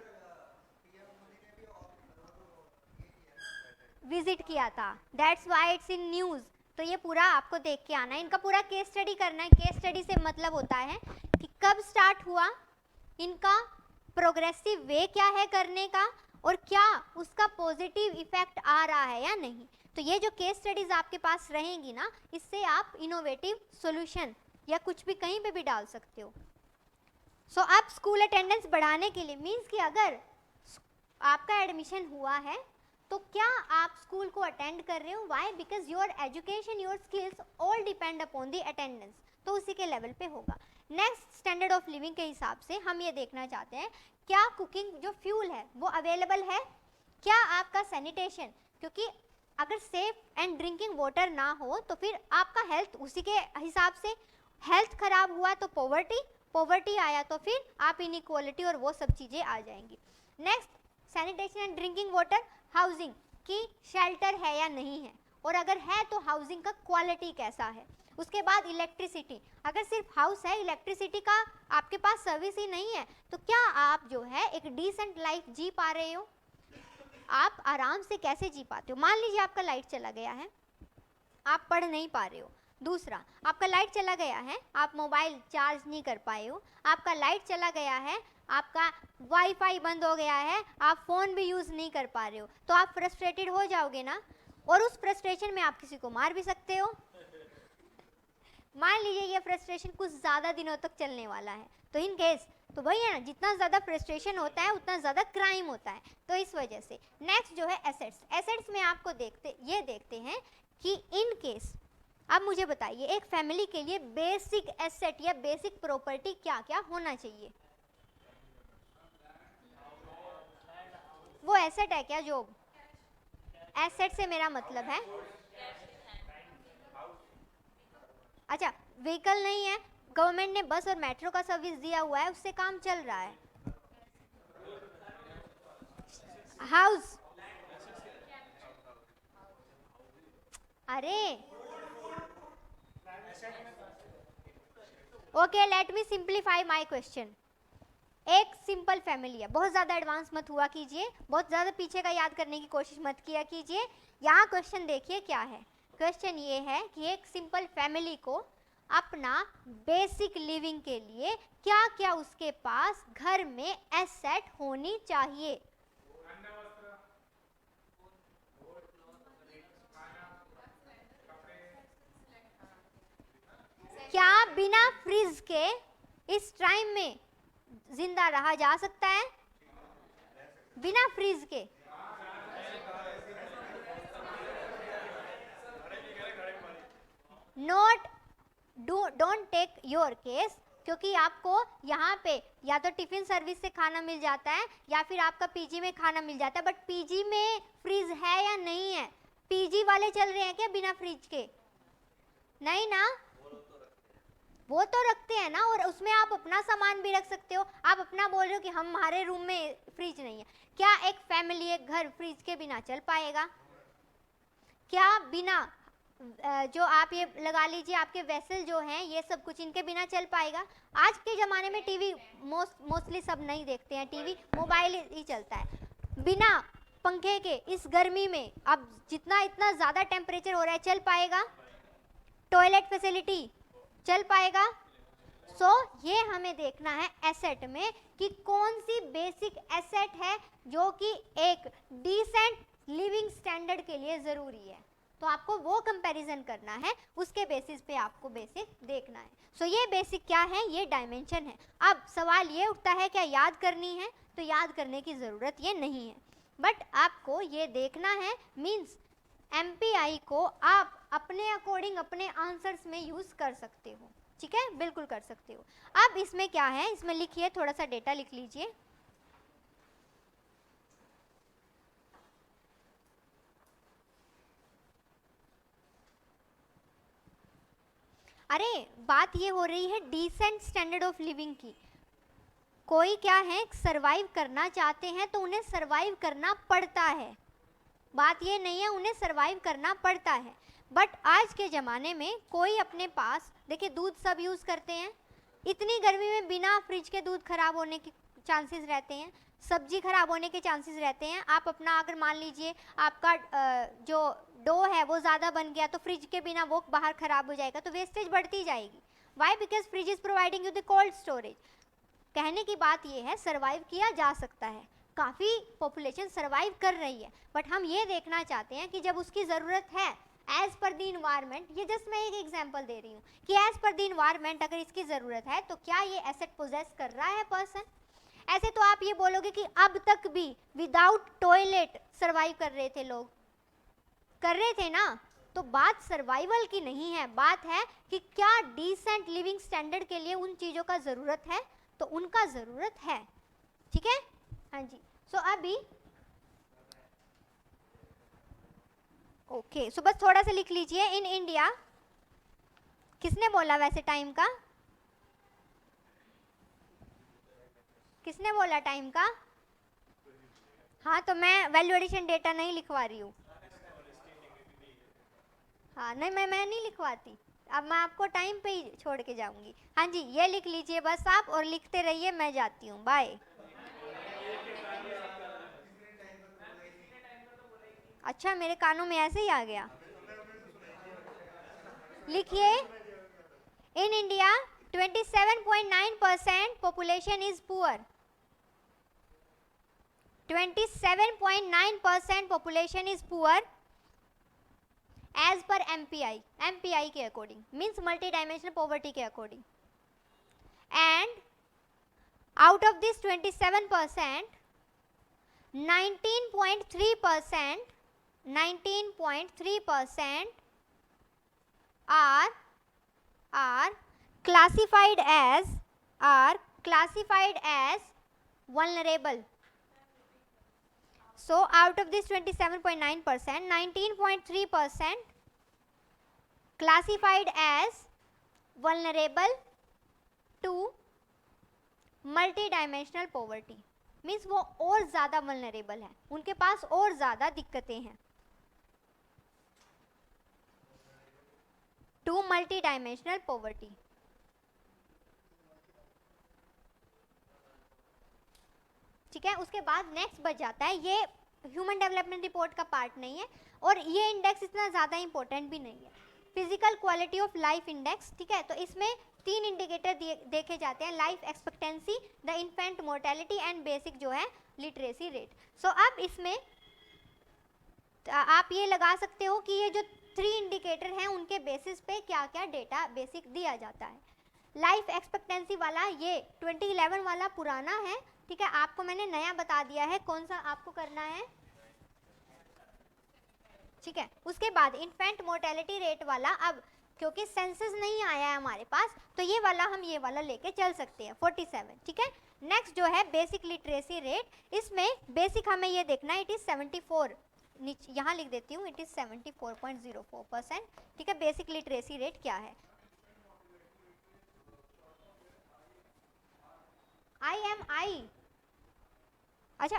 विजिट किया था, that's why it's in news. तो ये पूरा आपको देख के आना है, इनका पूरा केस स्टडी करना है। केस स्टडी से मतलब होता है कि कब स्टार्ट हुआ, इनका प्रोग्रेसिव वे क्या है करने का, और क्या उसका पॉजिटिव इफेक्ट आ रहा है या नहीं। तो ये जो केस स्टडीज आपके पास रहेंगी ना, इससे आप इनोवेटिव सॉल्यूशन या कुछ भी कहीं पे भी डाल सकते हो। सो आप स्कूल अटेंडेंस बढ़ाने के लिए मीन्स कि अगर आपका एडमिशन हुआ है तो क्या आप स्कूल को अटेंड कर रहे हो, why, because your education your skills all depend upon the attendance, तो उसी के लेवल पे होगा। नेक्स्ट, स्टैंडर्ड ऑफ लिविंग के हिसाब से हम ये देखना चाहते हैं क्या कुकिंग जो फ्यूल है वो अवेलेबल है, क्या आपका सैनिटेशन, क्योंकि अगर सेफ एंड ड्रिंकिंग वाटर ना हो तो फिर आपका हेल्थ उसी के हिसाब से, हेल्थ खराब हुआ तो पॉवर्टी आया तो फिर आप इनइक्वालिटी और वो सब चीज़ें आ जाएंगी। Next, sanitation and drinking water, housing की शेल्टर है या नहीं है, और अगर है तो हाउसिंग का क्वालिटी कैसा है। उसके बाद इलेक्ट्रिसिटी, अगर सिर्फ हाउस है, इलेक्ट्रिसिटी का आपके पास सर्विस ही नहीं है, तो क्या आप जो है एक डिसेंट लाइफ जी पा रहे हो, आप आराम से कैसे जी पाते हो। मान लीजिए आपका लाइट चला गया है, आप पढ़ नहीं पा रहे हो। दूसरा, आपका लाइट चला गया है, आप मोबाइल चार्ज नहीं कर पाए हो। आपका लाइट चला गया है, आपका वाईफाई बंद हो गया है, आप फ़ोन भी यूज़ नहीं कर पा रहे हो, तो आप फ्रस्ट्रेटेड हो जाओगे ना, और उस फ्रस्ट्रेशन में आप किसी को मार भी सकते हो। मान लीजिए ये फ्रस्ट्रेशन कुछ ज़्यादा दिनों तक चलने वाला है, तो इन केस तो वही है ना, जितना ज़्यादा फ्रस्ट्रेशन होता है उतना ज़्यादा क्राइम होता है। तो इस वजह से नेक्स्ट जो है एसेट्स, एसेट्स में आपको देखते हैं कि इन केस, अब मुझे बताइए एक फैमिली के लिए बेसिक एसेट या बेसिक प्रॉपर्टी क्या क्या होना चाहिए? वो एसेट है क्या? जो एसेट से मेरा मतलब है, अच्छा व्हीकल नहीं है, गवर्नमेंट ने बस और मेट्रो का सर्विस दिया हुआ है, उससे काम चल रहा है। हाउस, अरे okay, let me simplify my question. एक सिंपल फैमिली है, बहुत ज़्यादा एडवांस मत हुआ कीजिए, बहुत ज़्यादा पीछे का याद करने की कोशिश मत किया कीजिए। यहाँ क्वेश्चन देखिए क्या है। क्वेश्चन ये है कि एक सिंपल फैमिली को अपना बेसिक लिविंग के लिए क्या क्या उसके पास घर में एसेट होनी चाहिए? क्या बिना फ्रिज के इस टाइम में जिंदा रहा जा सकता है? बिना फ्रिज के? Not don't take your case, क्योंकि आपको यहाँ पे या तो टिफिन सर्विस से खाना मिल जाता है या फिर आपका पीजी में खाना मिल जाता है, बट पीजी में फ्रिज है या नहीं है? पीजी वाले चल रहे हैं क्या बिना फ्रिज के? नहीं ना, वो तो रखते हैं ना, और उसमें आप अपना सामान भी रख सकते हो। आप अपना बोल रहे हो कि हमारे रूम में फ्रिज नहीं है, क्या एक फैमिली एक घर फ्रिज के बिना चल पाएगा? क्या बिना जो आप ये लगा लीजिए आपके वेसल जो हैं ये सब कुछ इनके बिना चल पाएगा? आज के ज़माने में टीवी मोस्टली सब नहीं देखते हैं, टीवी मोबाइल ही चलता है। बिना पंखे के इस गर्मी में अब जितना इतना ज़्यादा टेम्परेचर हो रहा है, चल पाएगा? टॉयलेट फैसिलिटी चल पाएगा? सो ये हमें देखना है एसेट में कि कौन सी बेसिक एसेट है जो कि एक डिसेंट लिविंग स्टैंडर्ड के लिए ज़रूरी है। तो आपको वो कंपैरिजन करना है, उसके बेसिस पे आपको बेसिक देखना है। सो ये बेसिक क्या है? ये डायमेंशन है। अब सवाल ये उठता है क्या याद करनी है? तो याद करने की ज़रूरत ये नहीं है, बट आपको ये देखना है, मीन्स MPI को आप अपने अकॉर्डिंग अपने आंसर्स में यूज़ कर सकते हो। ठीक है, बिल्कुल कर सकते हो। अब इसमें क्या है, इसमें लिखिए, थोड़ा सा डेटा लिख लीजिए। अरे बात ये हो रही है डिसेंट स्टैंडर्ड ऑफ लिविंग की। कोई क्या है सरवाइव करना चाहते हैं तो उन्हें सरवाइव करना पड़ता है, बात ये नहीं है, उन्हें सरवाइव करना पड़ता है। बट आज के ज़माने में कोई अपने पास, देखिए दूध सब यूज़ करते हैं, इतनी गर्मी में बिना फ्रिज के दूध खराब होने के चांसेस रहते हैं, सब्जी खराब होने के चांसेस रहते हैं। आप अपना अगर मान लीजिए आपका जो डो है वो ज़्यादा बन गया तो फ्रिज के बिना वो बाहर ख़राब हो जाएगा, तो वेस्टेज बढ़ती जाएगी। Why? Because fridge is providing you the cold storage. कहने की बात ये है सर्वाइव किया जा सकता है, काफ़ी पॉपुलेशन सर्वाइव कर रही है, बट हम ये देखना चाहते हैं कि जब उसकी ज़रूरत है एज पर द इन्वायरमेंट, ये जस्ट मैं एक एग्जांपल दे रही हूँ कि एज पर द इन्वायरमेंट अगर इसकी ज़रूरत है तो क्या ये एसेट पोजेस कर रहा है पर्सन? ऐसे तो आप ये बोलोगे कि अब तक भी विदाउट टॉयलेट सर्वाइव कर रहे थे लोग, कर रहे थे ना। तो बात सर्वाइवल की नहीं है, बात है कि क्या डिसेंट लिविंग स्टैंडर्ड के लिए उन चीज़ों का ज़रूरत है, तो उनका ज़रूरत है। ठीक है, हाँ जी। सो अभी ओके, सो बस थोड़ा सा लिख लीजिए। इन इंडिया, किसने बोला वैसे टाइम का? किसने बोला टाइम का? हाँ, तो मैं वैल्यू एडिशन डेटा नहीं लिखवा रही हूँ। हाँ नहीं, मैं नहीं लिखवाती, अब मैं आपको टाइम पे ही छोड़ के जाऊंगी। हाँ जी, ये लिख लीजिए बस आप, और लिखते रहिए, मैं जाती हूँ, बाय। अच्छा, मेरे कानों में ऐसे ही आ गया। लिखिए, in India 27.9% population is poor. 27.9% population is poor as per MPI के according, means multi dimensional poverty के according. And out of this 27%, 19.3% are classified as vulnerable. So out of this 27.9%, 19.3% classified as vulnerable to multidimensional poverty. Means वो और ज़्यादा vulnerable है, उनके पास और ज़्यादा दिक्कतें हैं to multidimensional poverty. ठीक है, उसके बाद नेक्स्ट बच जाता है, ये ह्यूमन डेवलपमेंट रिपोर्ट का पार्ट नहीं है और ये इंडेक्स इतना ज़्यादा इंपॉर्टेंट भी नहीं है, physical quality of life index. ठीक है, तो इसमें 3 इंडिकेटर देखे जाते हैं, life expectancy, the infant mortality and basic जो है लिटरेसी रेट. सो अब इसमें आप ये लगा सकते हो कि ये जो 3 इंडिकेटर हैं उनके बेसिस पे क्या क्या डेटा बेसिक दिया जाता है. लाइफ एक्सपेक्टेंसी वाला ये 2011 वाला पुराना है. ठीक है, आपको मैंने नया बता दिया है कौन सा आपको करना है. ठीक है, उसके बाद इन्फेंट मोर्टेलिटी रेट वाला, अब क्योंकि सेंसस नहीं आया है हमारे पास तो ये वाला हम ये वाला लेके चल सकते हैं 47. ठीक है, नेक्स्ट जो है बेसिक लिटरेसी रेट, इसमें बेसिक हमें ये देखना है, इट इज 74, यहाँ लिख देती हूँ, इट इज 74.04%. ठीक है, बेसिक लिटरेसी रेट क्या है. IMI, अच्छा,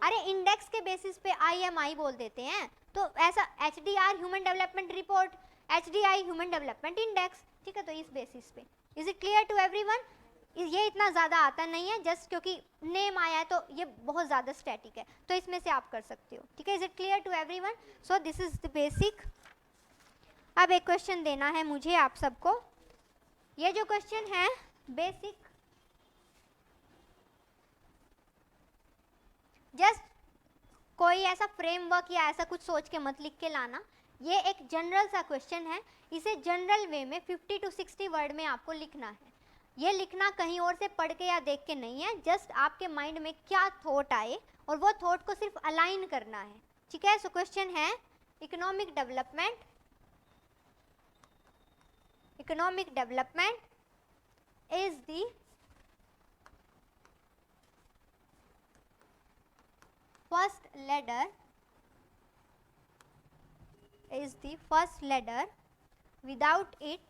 अरे इंडेक्स के बेसिस पे IMI बोल देते हैं, तो ऐसा HDR human development report, HDI human development index. ठीक है, तो इस बेसिस पे. Is it clear to everyone. ये इतना ज़्यादा आता नहीं है, जस्ट क्योंकि नेम आया है तो ये बहुत ज़्यादा स्टैटिक है, तो इसमें से आप कर सकते हो. ठीक है, is it clear to everyone. So this is the basic. अब एक क्वेश्चन देना है मुझे आप सबको. ये जो क्वेश्चन है बेसिक, जस्ट कोई ऐसा फ्रेमवर्क या ऐसा कुछ सोच के मत लिख के लाना, ये एक जनरल सा क्वेश्चन है, इसे जनरल वे में 50 to 60 वर्ड में आपको लिखना है. ये लिखना कहीं और से पढ़ के या देख के नहीं है, जस्ट आपके माइंड में क्या थॉट आए और वो थॉट को सिर्फ अलाइन करना है. ठीक है, सो क्वेश्चन है economic development is the first ladder without it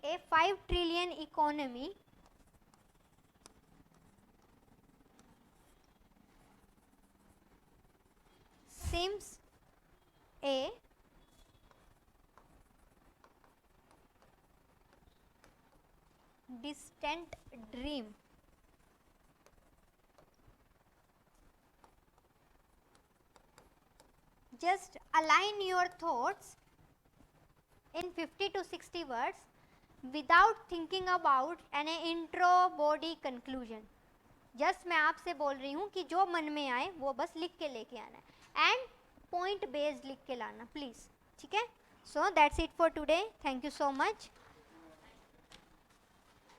a 5 trillion economy seems a distant dream. Just align your thoughts in 50 to 60 words without thinking about an intro body conclusion. Just मैं आपसे बोल रही हूँ कि जो मन में आए वो बस लिख के लेके आना है, एंड पॉइंट बेस्ड लिख के लाना प्लीज़. ठीक है, so that's it for today. Thank you so much.